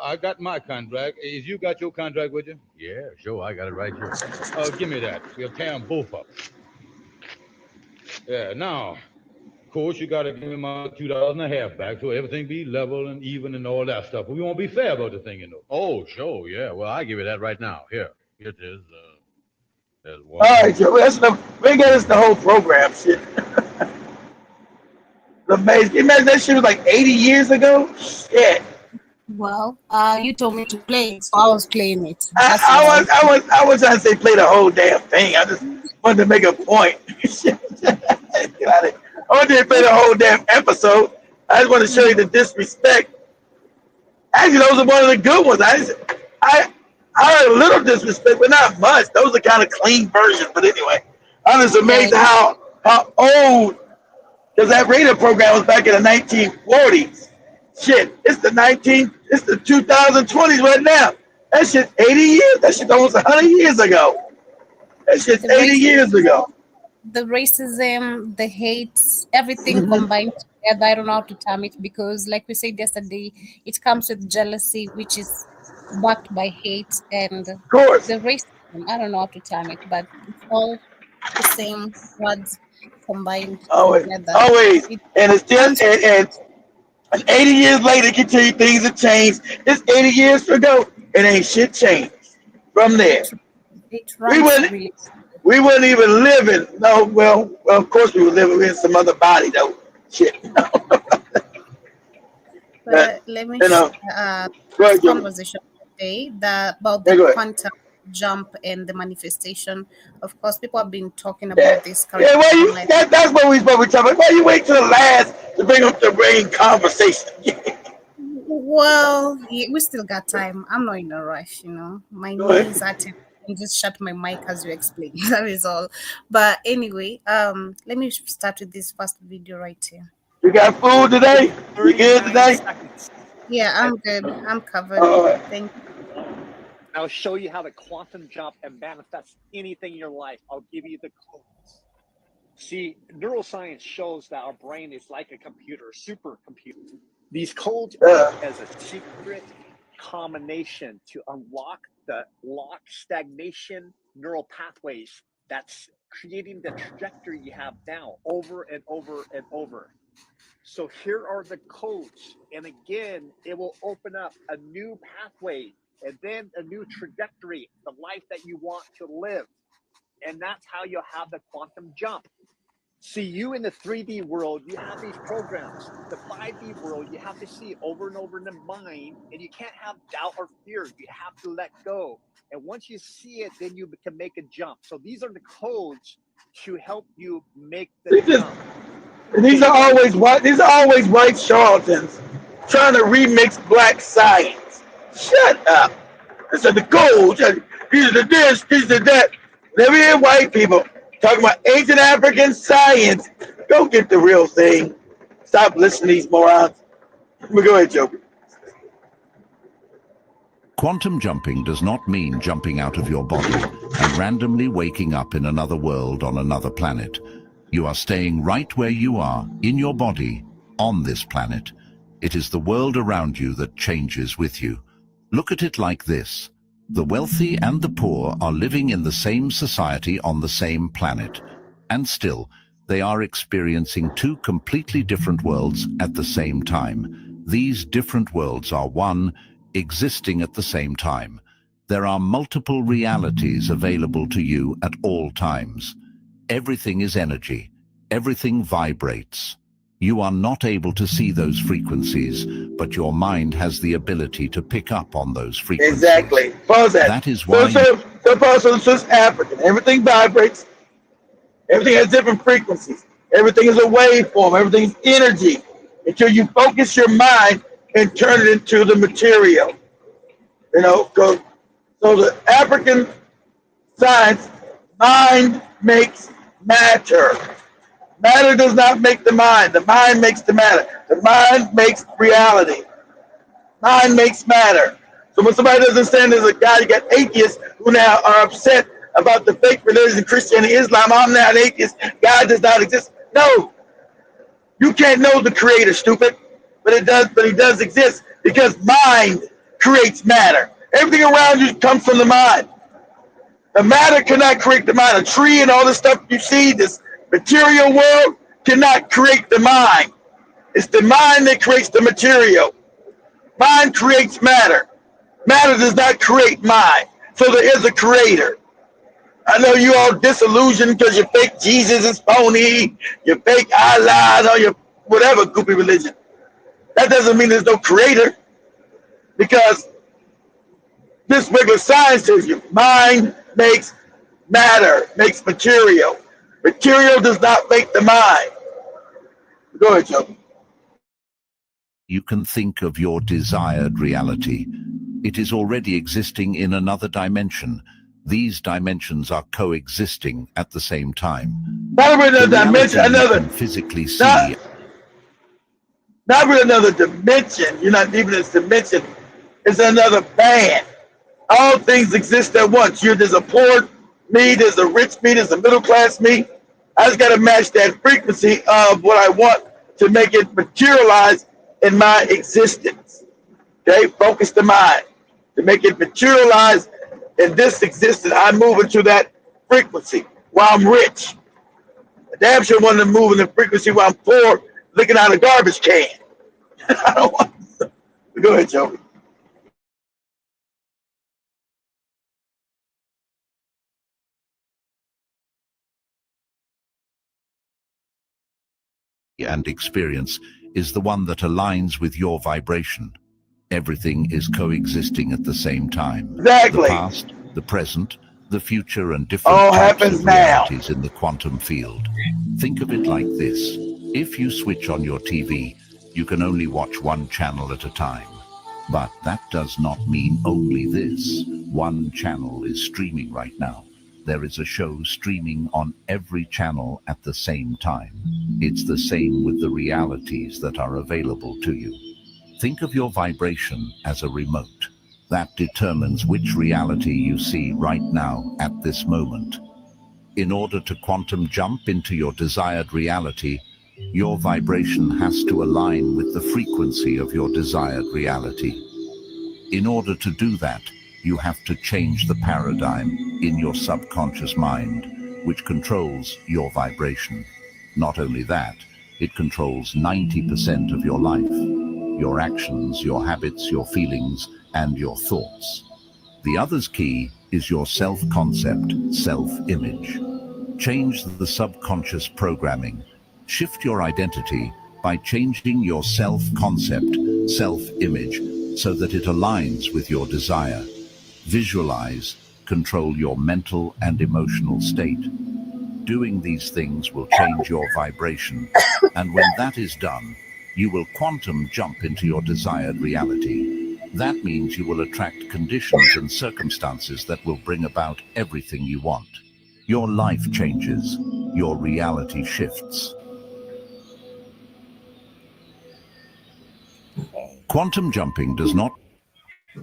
I got my contract. Is you got your contract with you? Yeah, sure, I got it right here. Give me that. We'll tear them both up. Yeah, now, of course, you got to give me my $2.50 back so everything be level and even and all that stuff. But we won't be fair about the thing, you know. Oh, sure, yeah. Well, I give you that right now. Here it is. There's one. All right, Joe. We got us the whole program shit. Amazing. Imagine that shit was like 80 years ago. Shit. Well, you told me to play it, so I was playing it. I was trying to say play the whole damn thing. I just wanted to make a point. I wanted to play the whole damn episode. I just want to show you the disrespect. Actually, those are one of the good ones. I heard a little disrespect, but not much. Those are kind of clean versions. But anyway, I'm just amazed how old Because that radar program was back in the 1940s. Shit, it's the 2020s right now. That shit's 80 years. That shit's almost 100 years ago. That shit's 80 years ago. The racism, the hate, everything combined together. I don't know how to term it because, like we said yesterday, it comes with jealousy, which is backed by hate, and of course, the racism. I don't know how to term it, but it's all the same words combined together. Always. And it's still, and 80 years later, can tell you things have changed. It's 80 years ago, and ain't shit changed from there. We wouldn't even live in, well, of course we would live in some other body, though. Shit. But let me this conversation today about the quantum jump and the manifestation. Of course, people have been talking about this. Yeah, that's what we're talking about. Why you wait till the last to bring up the brain conversation? Well, we still got time. I'm not in a rush, My knees are and just shut my mic as you explain. That is all. But anyway, let me start with this first video right here. You got food today? You good today? Yeah, I'm good. I'm covered. Thank you. I'll show you how to quantum jump and manifest anything in your life. I'll give you the codes. See, neuroscience shows that our brain is like a computer, a supercomputer. These codes are as a secret combination to unlock the locked stagnation neural pathways that's creating the trajectory you have now over and over and over. So here are the codes. And again, it will open up a new pathway and then a new trajectory, the life that you want to live. And that's how you'll have the quantum jump. See, you in the 3D world, you have these programs. The 5D world, you have to see over and over in the mind, and you can't have doubt or fear. You have to let go. And once you see it, then you can make a jump. So these are the codes to help you make the jump. And these are always white charlatans trying to remix black science. Shut up. These are the codes. These are the this, these are that. Never hear white people talking about ancient African science. Go get the real thing. Stop listening to these morons. Go ahead, Joker. Quantum jumping does not mean jumping out of your body and randomly waking up in another world on another planet. You are staying right where you are, in your body, on this planet. It is the world around you that changes with you. Look at it like this. The wealthy and the poor are living in the same society on the same planet, and still, they are experiencing two completely different worlds at the same time. These different worlds are one, existing at the same time. There are multiple realities available to you at all times. Everything is energy. Everything vibrates. You are not able to see those frequencies, but your mind has the ability to pick up on those frequencies. Exactly. Pause that. That is why. So it's just African. Everything vibrates. Everything has different frequencies. Everything is a waveform. Everything is energy. Until you focus your mind and turn it into the material. So the African science, mind makes matter. Matter does not make the mind. The mind makes the matter. The mind makes reality. Mind makes matter. So when somebody doesn't understand there's a guy, you got atheists who now are upset about the fake religion, Christianity, Islam. I'm not an atheist. God does not exist. No. You can't know the creator, stupid. But he does exist because mind creates matter. Everything around you comes from the mind. The matter cannot create the mind. A tree and all this stuff you see, this material world cannot create the mind. It's the mind that creates the material. Mind creates matter. Matter does not create mind. So there is a creator. I know you all disillusioned because your fake Jesus is phony, your fake Allah, or your whatever goopy religion. That doesn't mean there's no creator, because this regular science tells you mind makes matter, makes material. Material does not make the mind. Go ahead, Joe. You can think of your desired reality. It is already existing in another dimension. These dimensions are coexisting at the same time. Not really The another dimension, reality you another, can physically see. not really another dimension. You're not even in this dimension. It's another band. All things exist at once. There's a poor me, there's a rich me, there's a middle class me. I just got to match that frequency of what I want to make it materialize in my existence. Okay, focus the mind to make it materialize in this existence. I move into that frequency while I'm rich. I damn sure want to move in the frequency while I'm poor, looking out a garbage can. I don't want. Go ahead, Joey. And experience is the one that aligns with your vibration. Everything is coexisting at the same time. Exactly. The past, the present, the future, and different All types happens of now. realities in the quantum field. Think of it like this. If you switch on your TV, you can only watch one channel at a time. But that does not mean only this. One channel is streaming right now. There is a show streaming on every channel at the same time. It's the same with the realities that are available to you. Think of your vibration as a remote. That determines which reality you see right now at this moment. In order to quantum jump into your desired reality, your vibration has to align with the frequency of your desired reality. In order to do that, you have to change the paradigm in your subconscious mind, which controls your vibration. Not only that, it controls 90% of your life, your actions, your habits, your feelings, and your thoughts. The other's key is your self-concept, self-image. Change the subconscious programming. Shift your identity by changing your self-concept, self-image, so that it aligns with your desire. Visualize, control your mental and emotional state. Doing these things will change your vibration, and when that is done, you will quantum jump into your desired reality. That means you will attract conditions and circumstances that will bring about everything you want. Your life changes, your reality shifts. Quantum jumping does not.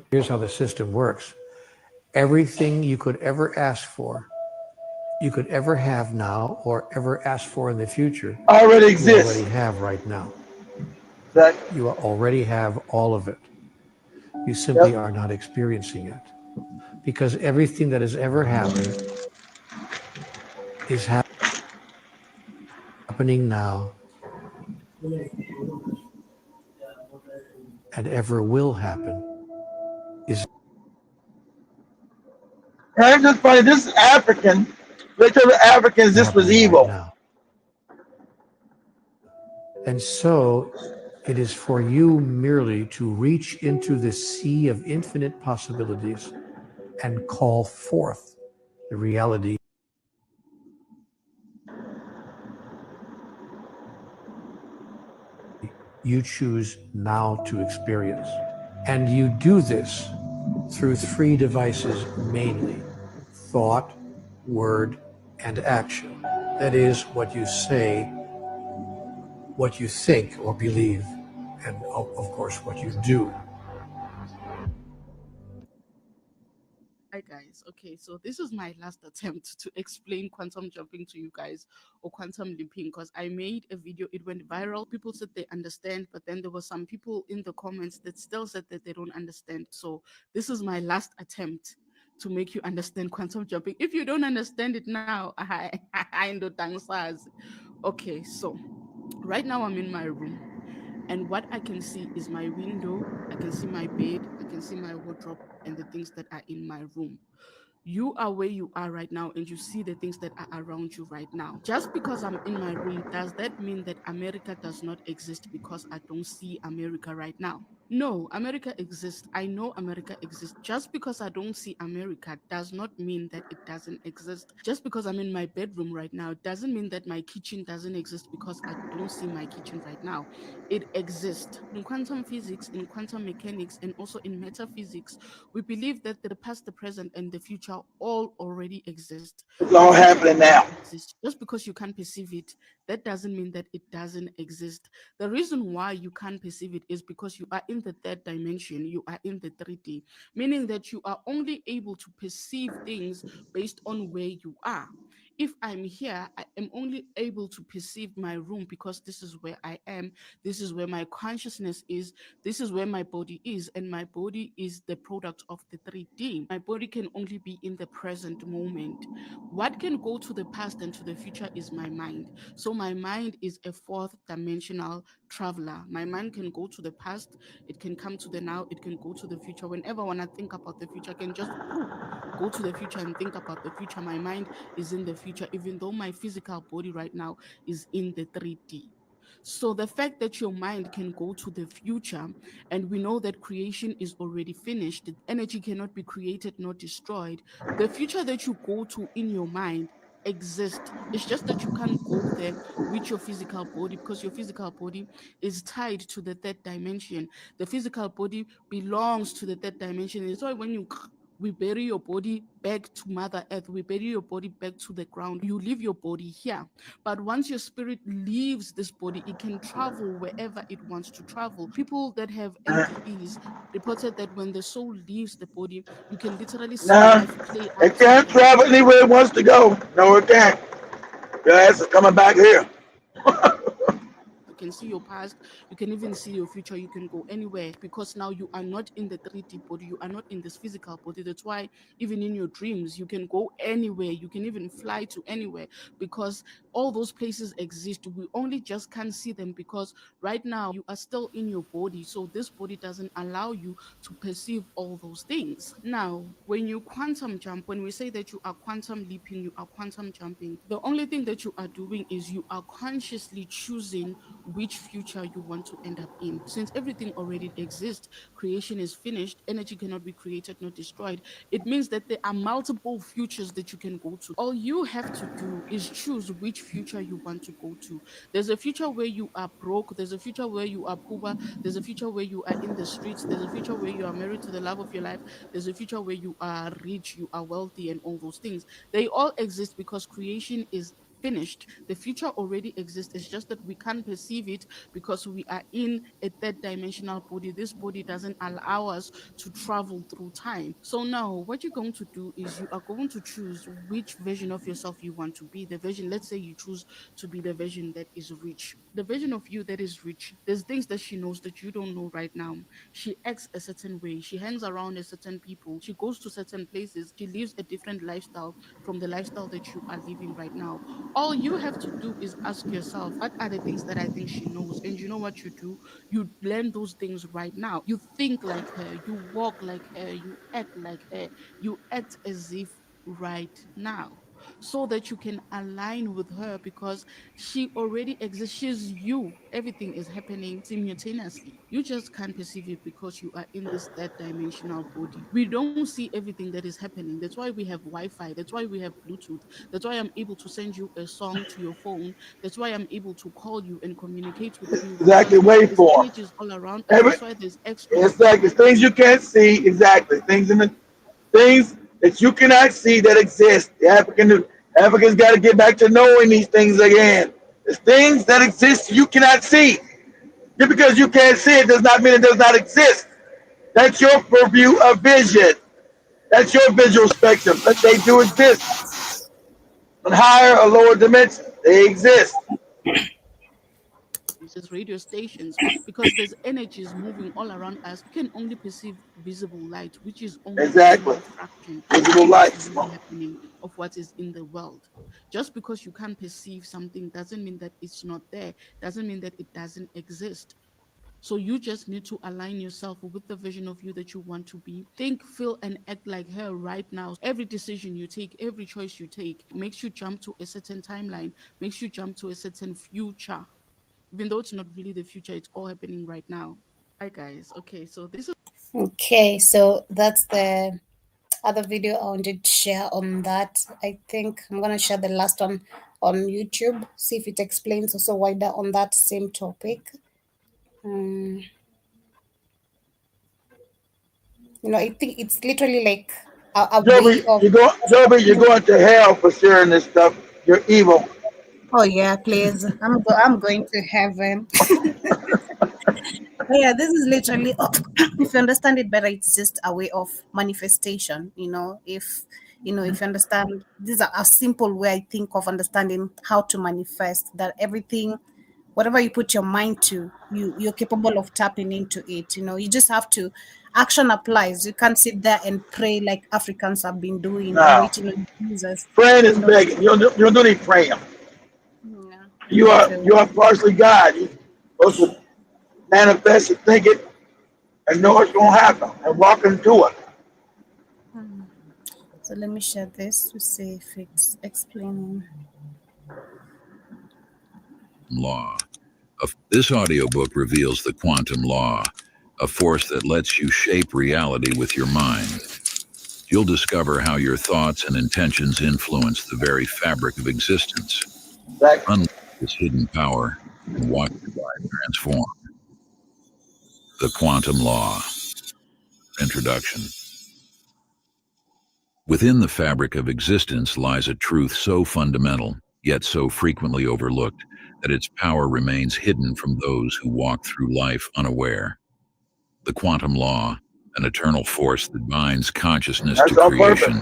Here's how the system works. Everything you could ever ask for, you could ever have now, or ever ask for in the future, already you exists. already have right now. That You already have all of it. You simply are not experiencing it. Because everything that has ever happened is happening now and ever will happen is. It's just funny. This is African. They tell the Africans this was evil. And so it is for you merely to reach into the sea of infinite possibilities and call forth the reality you choose now to experience. And you do this through three devices mainly: thought, word, and action. That is what you say, what you think or believe, and of course what you do. Hi guys, okay, so this is my last attempt to explain quantum jumping to you guys, or quantum leaping, because I made a video, it went viral, people said they understand, but then there were some people in the comments that still said that they don't understand. So this is my last attempt to make you understand quantum jumping. If you don't understand it now, I know dangers. Okay, so right now I'm in my room, and what I can see is my window, I can see my bed, I can see my wardrobe, and the things that are in my room. You are where you are right now, and you see the things that are around you right now. Just because I'm in my room, does that mean that America does not exist because I don't see America right now? No, America exists. I know America exists. Just because I don't see America does not mean that it doesn't exist. Just because I'm in my bedroom right now doesn't mean that my kitchen doesn't exist because I don't see my kitchen right now. It exists. In quantum physics, in quantum mechanics, and also in metaphysics, we believe that the past, the present, and the future all already exist. It's all happening now. exist. Just because you can't perceive it, that doesn't mean that it doesn't exist. The reason why you can't perceive it is because you are in the third dimension, you are in the 3D, meaning that you are only able to perceive things based on where you are. If I'm here, I am only able to perceive my room because this is where I am. This is where my consciousness is. This is where my body is. And my body is the product of the 3D. My body can only be in the present moment. What can go to the past and to the future is my mind. So my mind is a fourth dimensional traveler. My mind can go to the past, it can come to the now, it can go to the future. Whenever I want to think about the future, I can just go to the future and think about the future. My mind is in the future, even though my physical body right now is in the 3D. So the fact that your mind can go to the future, and we know that creation is already finished, energy cannot be created nor destroyed. The future that you go to in your mind exists. It's just that you can't go there with your physical body because your physical body is tied to the third dimension. The physical body belongs to the third dimension. It's why when we bury your body back to Mother Earth, we bury your body back to the ground, you leave your body here. But once your spirit leaves this body, it can travel wherever it wants to travel. People that have NDEs reported that when the soul leaves the body, you can literally see Nah, life play out. it can't travel anywhere it wants to go. No, it can't. Your ass is coming back here. You can see your past, you can even see your future, you can go anywhere because now you are not in the 3D body, you are not in this physical body. That's why even in your dreams, you can go anywhere, you can even fly to anywhere because all those places exist. We only just can't see them because right now you are still in your body. So this body doesn't allow you to perceive all those things. Now, when you quantum jump, when we say that you are quantum leaping, you are quantum jumping, the only thing that you are doing is you are consciously choosing which future you want to end up in. Since everything already exists, creation is finished, energy cannot be created nor destroyed. It means that there are multiple futures that you can go to. All you have to do is choose which future you want to go to. There's a future where you are broke, there's a future where you are poor, there's a future where you are in the streets, there's a future where you are married to the love of your life, there's a future where you are rich, you are wealthy, and all those things. They all exist because creation is finished. The future already exists. It's just that we can't perceive it because we are in a third dimensional body. This body doesn't allow us to travel through time. So now what you're going to do is you are going to choose which version of yourself you want to be. The version, let's say you choose to be the version that is rich. The version of you that is rich, there's things that she knows that you don't know right now. She acts a certain way. She hangs around a certain people. She goes to certain places. She lives a different lifestyle from the lifestyle that you are living right now. All you have to do is ask yourself, what are the things that I think she knows? And you know what you do? You learn those things right now. You think like her, you walk like her, you act like her, you act as if right now, so that you can align with her because she already exists. She's you. Everything is happening simultaneously. You just can't perceive it because you are in this third dimensional body. We don't see everything that is happening. That's why we have Wi-Fi. That's why we have Bluetooth. That's why I'm able to send you a song to your phone. That's why I'm able to call you and communicate with you. Exactly. Wait There's for images all around us. That's why there's extra. It's like it's things you can't see. Exactly. Things that you cannot see that exist. The Africans got to get back to knowing these things again. There's things that exist you cannot see. Just because you can't see it does not mean it does not exist. That's your purview of vision. That's your visual spectrum. But they do exist. On higher or lower dimensions, they exist. As radio stations, because there's energies moving all around us. You can only perceive visible light, which is only a small fraction Visible light happening of what is in the world. Just because you can't perceive something doesn't mean that it's not there, doesn't mean that it doesn't exist. So you just need to align yourself with the vision of you that you want to be. Think, feel, and act like her right now. Every decision you take, every choice you take makes you jump to a certain timeline, makes you jump to a certain future. Even though it's not really the future, it's all happening right now. Hi guys. Okay, so this is Okay, so that's the other video I wanted to share on that. I think I'm gonna share the last one on YouTube, see if it explains also wider on that same topic. You know, I think it's literally like a way of Joby, you're going to hell for sharing this stuff. You're evil. Oh yeah, please. I'm going to heaven. But yeah, this is literally if you understand it better, it's just a way of manifestation. If if you understand, these are a simple way I think of understanding how to manifest. That everything, whatever you put your mind to, you're capable of tapping into it. You just have to. Action applies. You can't sit there and pray like Africans have been doing and No. waiting on Jesus. Praying is begging. You don't need praying. You are partially God. You're supposed to manifest and think it and know it's going to happen and walk into it. So let me share this to see if it's explaining. Law. This audiobook reveals the quantum law, a force that lets you shape reality with your mind. You'll discover how your thoughts and intentions influence the very fabric of existence. Unlock this hidden power and watch your life transform. The Quantum Law. Introduction. Within the fabric of existence lies a truth so fundamental, yet so frequently overlooked, that its power remains hidden from those who walk through life unaware. The quantum law, an eternal force that binds consciousness to creation,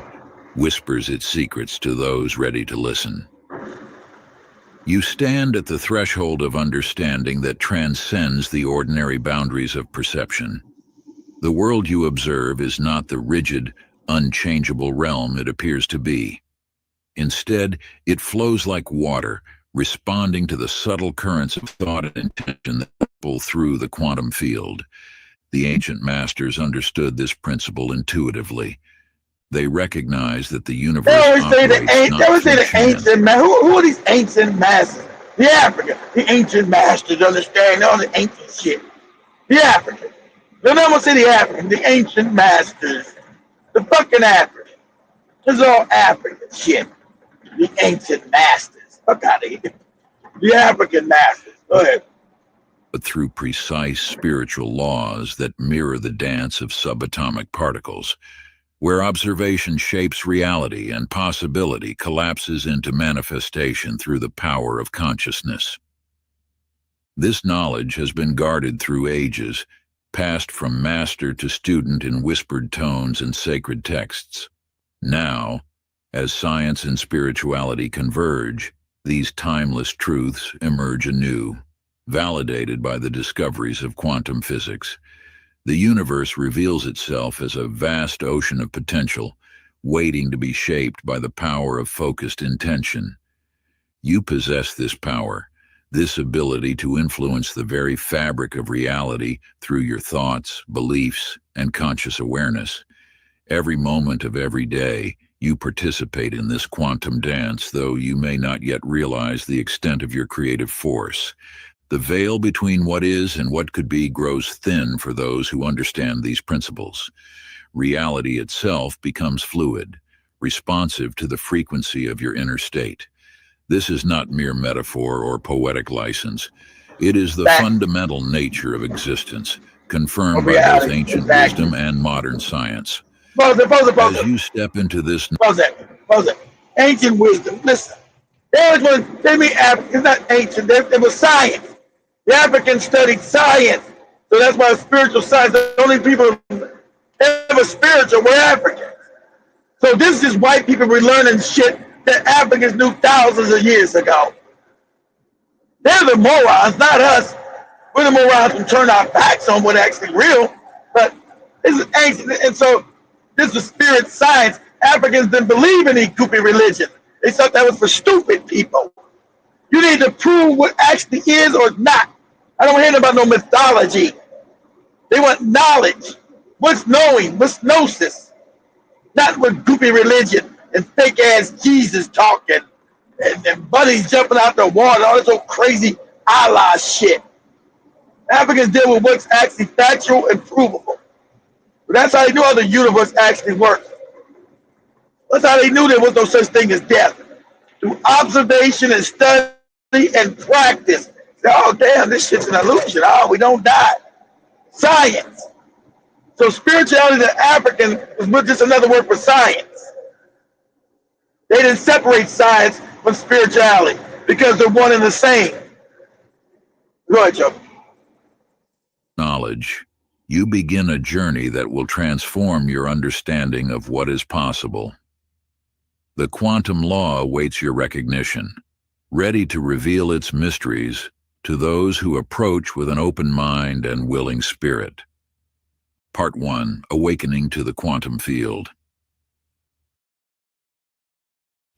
whispers its secrets to those ready to listen. You stand at the threshold of understanding that transcends the ordinary boundaries of perception. The world you observe is not the rigid, unchangeable realm it appears to be. Instead, it flows like water, responding to the subtle currents of thought and intention that ripple through the quantum field. The ancient masters understood this principle intuitively. They recognized that the universe They always say the ancient man. Who are these ancient masters? The African. The ancient masters understand all the ancient shit. The African. Don't ever say the African. The ancient masters. The fucking African. This is all African shit. The ancient masters. Fuck out of here. The African masters. Go ahead. But through precise spiritual laws that mirror the dance of subatomic particles, where observation shapes reality and possibility collapses into manifestation through the power of consciousness. This knowledge has been guarded through ages, passed from master to student in whispered tones and sacred texts. Now, as science and spirituality converge, these timeless truths emerge anew, validated by the discoveries of quantum physics. The universe reveals itself as a vast ocean of potential, waiting to be shaped by the power of focused intention. You possess this power, this ability to influence the very fabric of reality through your thoughts, beliefs, and conscious awareness. Every moment of every day, you participate in this quantum dance, though you may not yet realize the extent of your creative force. The veil between what is and what could be grows thin for those who understand these principles. Reality itself becomes fluid, responsive to the frequency of your inner state. This is not mere metaphor or poetic license. It is the fundamental nature of existence, confirmed by both ancient wisdom and modern science. Pause As you step into this... Pause it. Ancient wisdom. Listen. They always want to tell me Africans, not ancient. It was science. The Africans studied science. So that's why spiritual science, the only people ever spiritual were Africans. So this is white people relearning shit that Africans knew thousands of years ago. They're the morons, not us. We're the morons who turn our backs on what's actually real. But this is ancient. And so this is spirit science. Africans didn't believe in any goopy religion. They thought that was for stupid people. You need to prove what actually is or not. I don't hear about no mythology. They want knowledge. What's knowing? What's gnosis? Not with goopy religion and fake ass Jesus talking and bunnies jumping out the water, all this old crazy Allah shit. Africans deal with what's actually factual and provable. But that's how they knew how the universe actually works. That's how they knew there was no such thing as death. Through observation and study and practice. Say, oh, damn, this shit's an illusion. Oh, we don't die. Science. So spirituality to African was just another word for science. They didn't separate science from spirituality because they're one and the same. Go ahead, Joe. Knowledge, you begin a journey that will transform your understanding of what is possible. The quantum law awaits your recognition, ready to reveal its mysteries to those who approach with an open mind and willing spirit. Part 1, Awakening to the Quantum Field.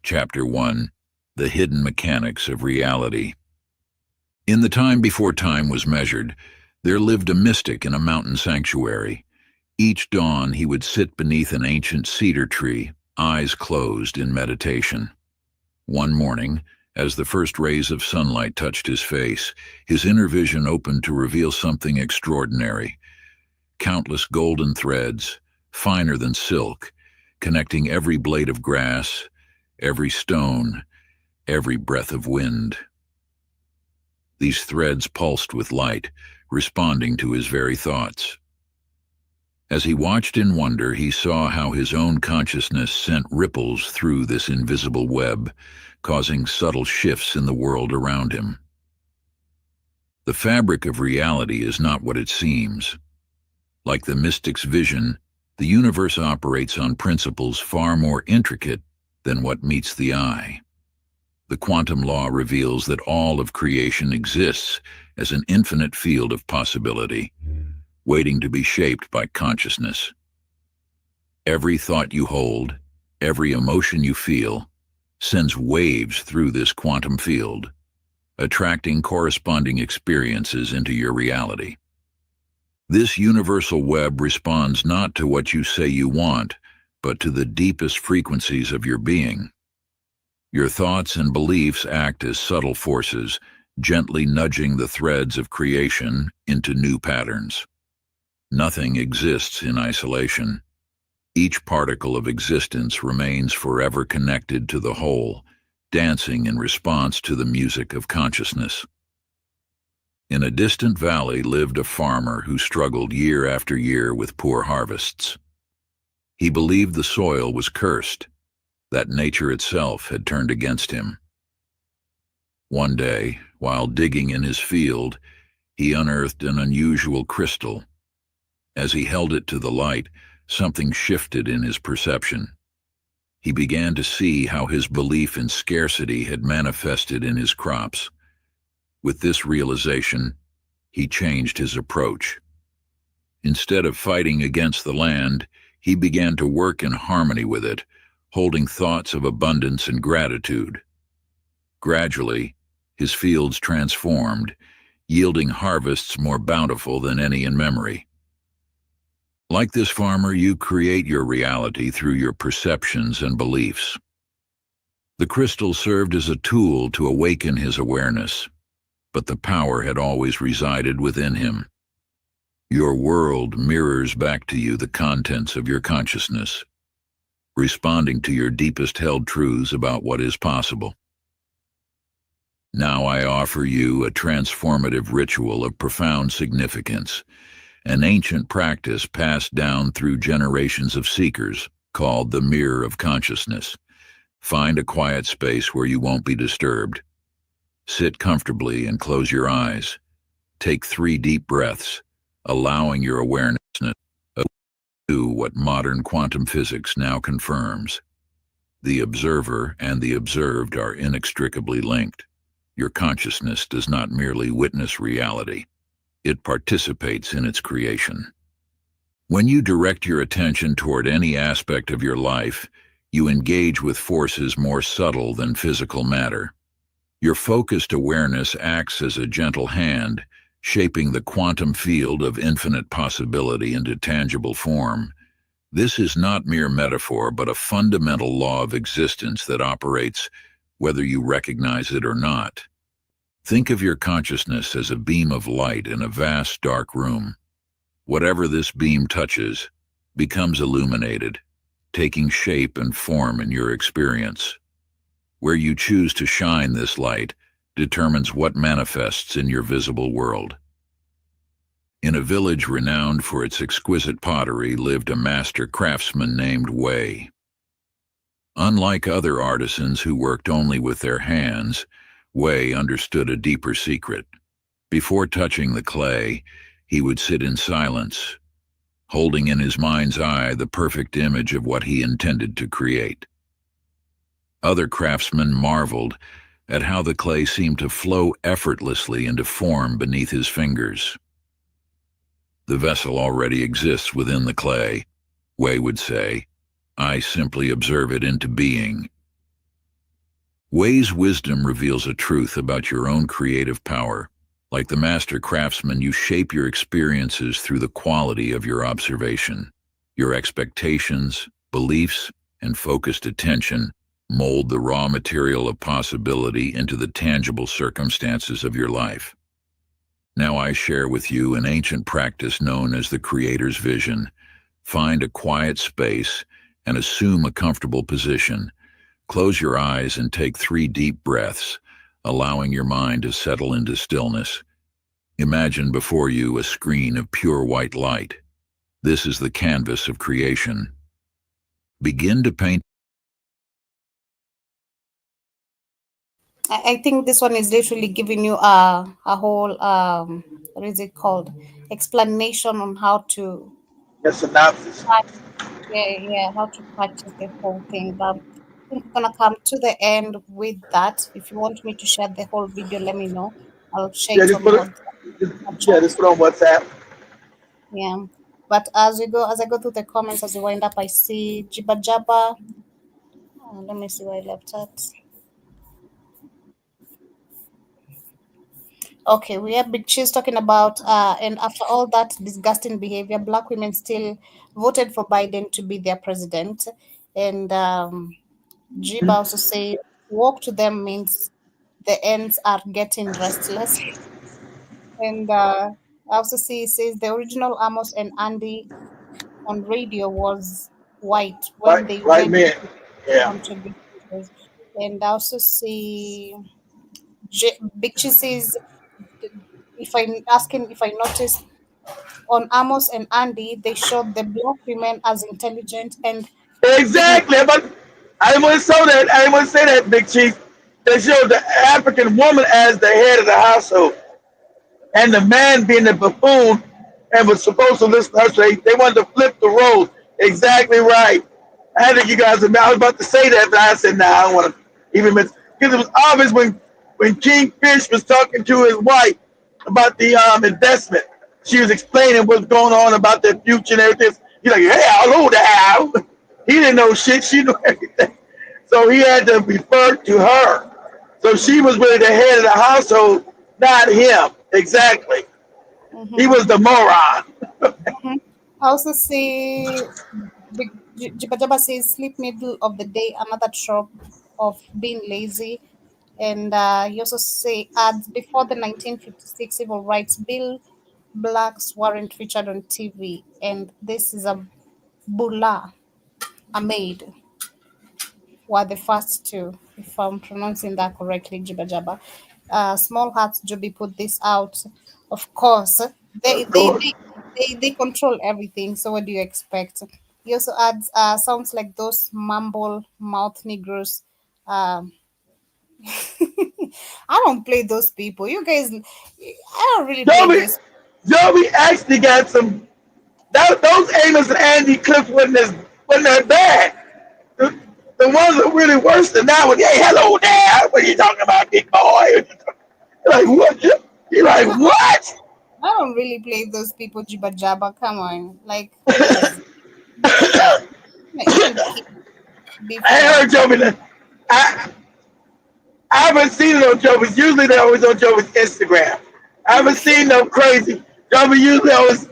Chapter 1, The Hidden Mechanics of Reality. In the time before time was measured, there lived a mystic in a mountain sanctuary. Each dawn he would sit beneath an ancient cedar tree, eyes closed in meditation. One morning, as the first rays of sunlight touched his face, his inner vision opened to reveal something extraordinary. Countless golden threads, finer than silk, connecting every blade of grass, every stone, every breath of wind. These threads pulsed with light, responding to his very thoughts. As he watched in wonder, he saw how his own consciousness sent ripples through this invisible web, causing subtle shifts in the world around him. The fabric of reality is not what it seems. Like the mystic's vision, the universe operates on principles far more intricate than what meets the eye. The quantum law reveals that all of creation exists as an infinite field of possibility, waiting to be shaped by consciousness. Every thought you hold, every emotion you feel, sends waves through this quantum field, attracting corresponding experiences into your reality. This universal web responds not to what you say you want, but to the deepest frequencies of your being. Your thoughts and beliefs act as subtle forces, gently nudging the threads of creation into new patterns. Nothing exists in isolation. Each particle of existence remains forever connected to the whole, dancing in response to the music of consciousness. In a distant valley lived a farmer who struggled year after year with poor harvests. He believed the soil was cursed, that nature itself had turned against him. One day, while digging in his field, he unearthed an unusual crystal. As he held it to the light, something shifted in his perception. He began to see how his belief in scarcity had manifested in his crops. With this realization, he changed his approach. Instead of fighting against the land, he began to work in harmony with it, holding thoughts of abundance and gratitude. Gradually, his fields transformed, yielding harvests more bountiful than any in memory. Like this farmer, you create your reality through your perceptions and beliefs. The crystal served as a tool to awaken his awareness, but the power had always resided within him. Your world mirrors back to you the contents of your consciousness, responding to your deepest held truths about what is possible. Now I offer you a transformative ritual of profound significance, an ancient practice passed down through generations of seekers, called the Mirror of Consciousness. Find a quiet space where you won't be disturbed. Sit comfortably and close your eyes. Take 3 deep breaths, allowing your awareness to do what modern quantum physics now confirms. The observer and the observed are inextricably linked. Your consciousness does not merely witness reality. It participates in its creation. When you direct your attention toward any aspect of your life, you engage with forces more subtle than physical matter. Your focused awareness acts as a gentle hand, shaping the quantum field of infinite possibility into tangible form. This is not mere metaphor, but a fundamental law of existence that operates whether you recognize it or not. Think of your consciousness as a beam of light in a vast dark room. Whatever this beam touches becomes illuminated, taking shape and form in your experience. Where you choose to shine this light determines what manifests in your visible world. In a village renowned for its exquisite pottery lived a master craftsman named Wei. Unlike other artisans who worked only with their hands, Wei understood a deeper secret. Before touching the clay, he would sit in silence, holding in his mind's eye the perfect image of what he intended to create. Other craftsmen marveled at how the clay seemed to flow effortlessly into form beneath his fingers. The vessel already exists within the clay, Wei would say. I simply observe it into being. Wei's wisdom reveals a truth about your own creative power. Like the master craftsman, you shape your experiences through the quality of your observation. Your expectations, beliefs, and focused attention mold the raw material of possibility into the tangible circumstances of your life. Now I share with you an ancient practice known as the Creator's Vision. Find a quiet space and assume a comfortable position. Close your eyes and take 3 deep breaths, allowing your mind to settle into stillness. Imagine before you a screen of pure white light. This is the canvas of creation. Begin to paint. I think this one is literally giving you a whole what is it called, explanation on how to A synopsis. how to practice the whole thing. But I think we're gonna come to the end with that. If you want me to share the whole video, let me know. I'll share Yeah, it just on put WhatsApp. just put on WhatsApp. Yeah. But as I go through the comments, as we wind up, I see Jiba Jabba. Let me see where I left at. Okay, we have Big Cheese talking about, and after all that disgusting behavior, Black women still voted for Biden to be their president. And Jiba also say, walk to them means the ends are getting restless. And I also see it says the original Amos and Andy on radio was white when they White went men. to Yeah. contributors. And I also see Big Cheese says, if I asking if I noticed on Amos and Andy, they showed the Black women as intelligent and Exactly. But I didn't want to say that. I didn't want to say that, Big Chief. They showed the African woman as the head of the household, and the man being the buffoon and was supposed to listen to her. So they wanted to flip the roles. Exactly right. I think you guys. I was about to say that, but I said, "Nah, I don't want to even miss." Because it was obvious when King Fish was talking to his wife about the investment. She was explaining what's going on about their future and everything. He's like, "Hey, hello there." He didn't know shit. She knew everything. So he had to refer to her. So she was really the head of the household, not him. Exactly. He was the moron. I also see Jiba Jabba says sleep middle of the day, another trope of being lazy. And he also adds before the 1956 civil rights bill, blacks weren't featured on TV, and this is a Bula Ahmed were the first two, if I'm pronouncing that correctly, Jiba Jabba. Small Hearts Joby put this out. Of course, they control everything. So what do you expect? He also adds sounds like those mumble mouth Negroes. I don't play those people. You guys, I don't really play this. Joby actually got some. Those Amos and Andy clips wasn't that bad. The ones that really worse than that one. Hey, hello there. What are you talking about, big boy? Like what? You're like what? I don't really play those people, Jiba Jabba. Come on, like. I heard Joby. I haven't seen it on Joby's. Usually they're always on Joby's Instagram. I haven't seen them crazy. Joby usually always,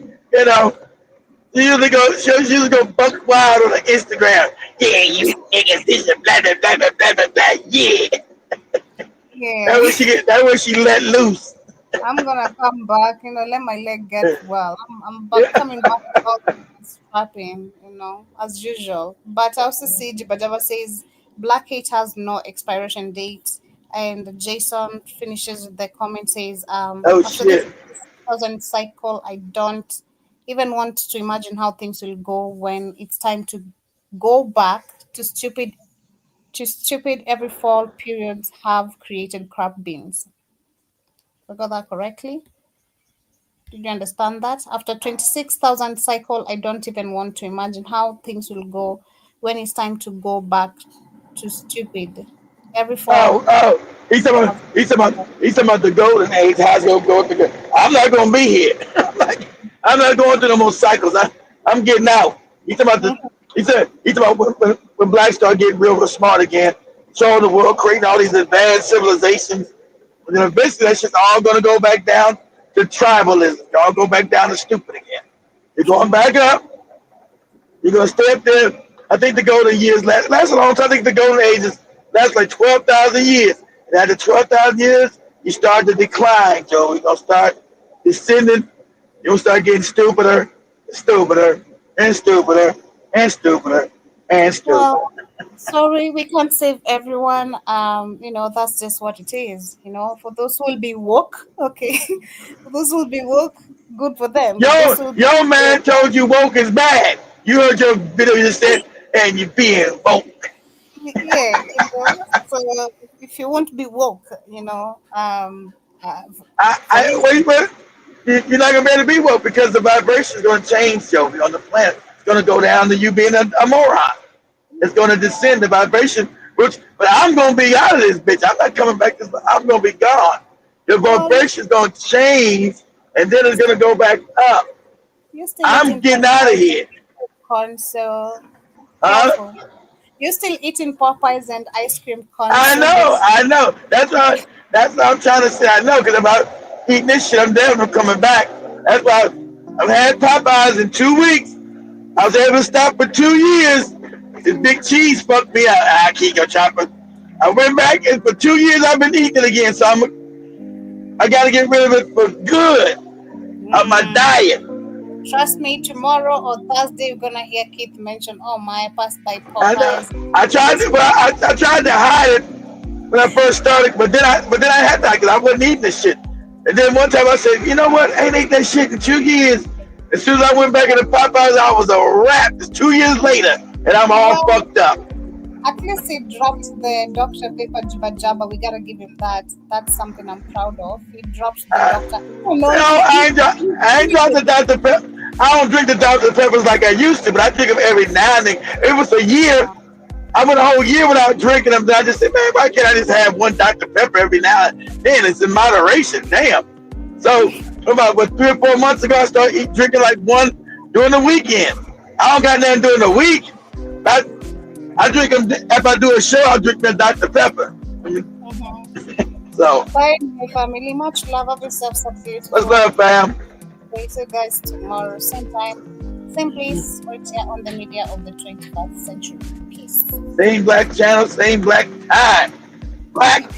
she usually go buck wild on the Instagram. Yeah, you niggas, this is blah blah blah blah blah blah blah. Yeah. Yeah. That way she let loose. I'm gonna come back, let my leg get well. I'm coming back with all this strapping, as usual. But I also see Jiba Jabba says Black Hate has no expiration date. And Jason finishes with the comment says, oh after shit. this 2000 cycle, I don't even want to imagine how things will go when it's time to go back to stupid to stupid every fall periods have created crab beans. I got that correctly? Did you understand that? After 26,000 cycle, I don't even want to imagine how things will go when it's time to go back to stupid. Every fall. He's talking about the golden age. How's it going to go? I'm not going to be here. I'm not going through no more cycles. I'm getting out. He's talking about he's talking about when blacks start getting real smart again, showing the world, creating all these advanced civilizations. And then eventually that's just all going to go back down to tribalism. It's all go back down to stupid again. You're going back up. You're going to stay up there. I think the golden years last a long time. I think the golden ages last like 12,000 years. And after 12,000 years, you start to decline, Joe. You're going to start descending. You're going to start getting stupider, stupider, and stupider, and stupider, and stupider. Well, sorry, we can't save everyone. That's just what it is. For those who will be woke, okay. For those who will be woke, good for them. Yo, man told you woke is bad. You heard your video you said, and you're being woke. Yeah. So if you won't be woke, wait. You're not gonna be able to be woke because the vibration is gonna change, Joe, on the planet. It's gonna go down to you being a moron. It's gonna descend the vibration, but I'm gonna be out of this bitch. I'm not coming back. I'm gonna be gone. The vibration is gonna change, and then it's gonna go back up. I'm getting out of here. Corn, so you're still eating Popeyes and ice cream corn. I know. That's what I'm trying to say. I know, because about eating this shit, I'm never coming back. That's why I've had Popeyes in 2 weeks. I was able to stop for 2 years. This big cheese fucked me out. I can't go chopper. I went back, and for 2 years I've been eating it again. So I got to get rid of it for good of my diet. Trust me, tomorrow or Thursday, you're gonna hear Keith mention, "Oh my, passed by Popeyes." I tried to hide it when I first started, but then I had to, because I wasn't eating this shit. And then one time I said, you know what? I ain't ate that shit in 2 years. As soon as I went back into Popeyes, I was a wrap. It's 2 years later, and I'm all fucked up. At least he dropped the Dr. Pepper Jibba Jabba. We gotta give him that. That's something I'm proud of. He dropped the Dr. I ain't dropped the Dr. Pepper. I don't drink the Dr. Peppers like I used to, but I drink them every now and then. It was a year. I went a whole year without drinking them. Then I just said, man, why can't I just have one Dr. Pepper every now and then? It's in moderation. Damn. So about 3 or 4 months ago, I started drinking like one during the weekend. I don't got nothing during the week. I drink them. If I do a show, I'll drink that Dr. Pepper. So. Bye, my family. Much love of yourself. What's up, fam? See you guys tomorrow, same time, same place, right here on the media of the 21st century. Peace. Same black channel, same black time. Black.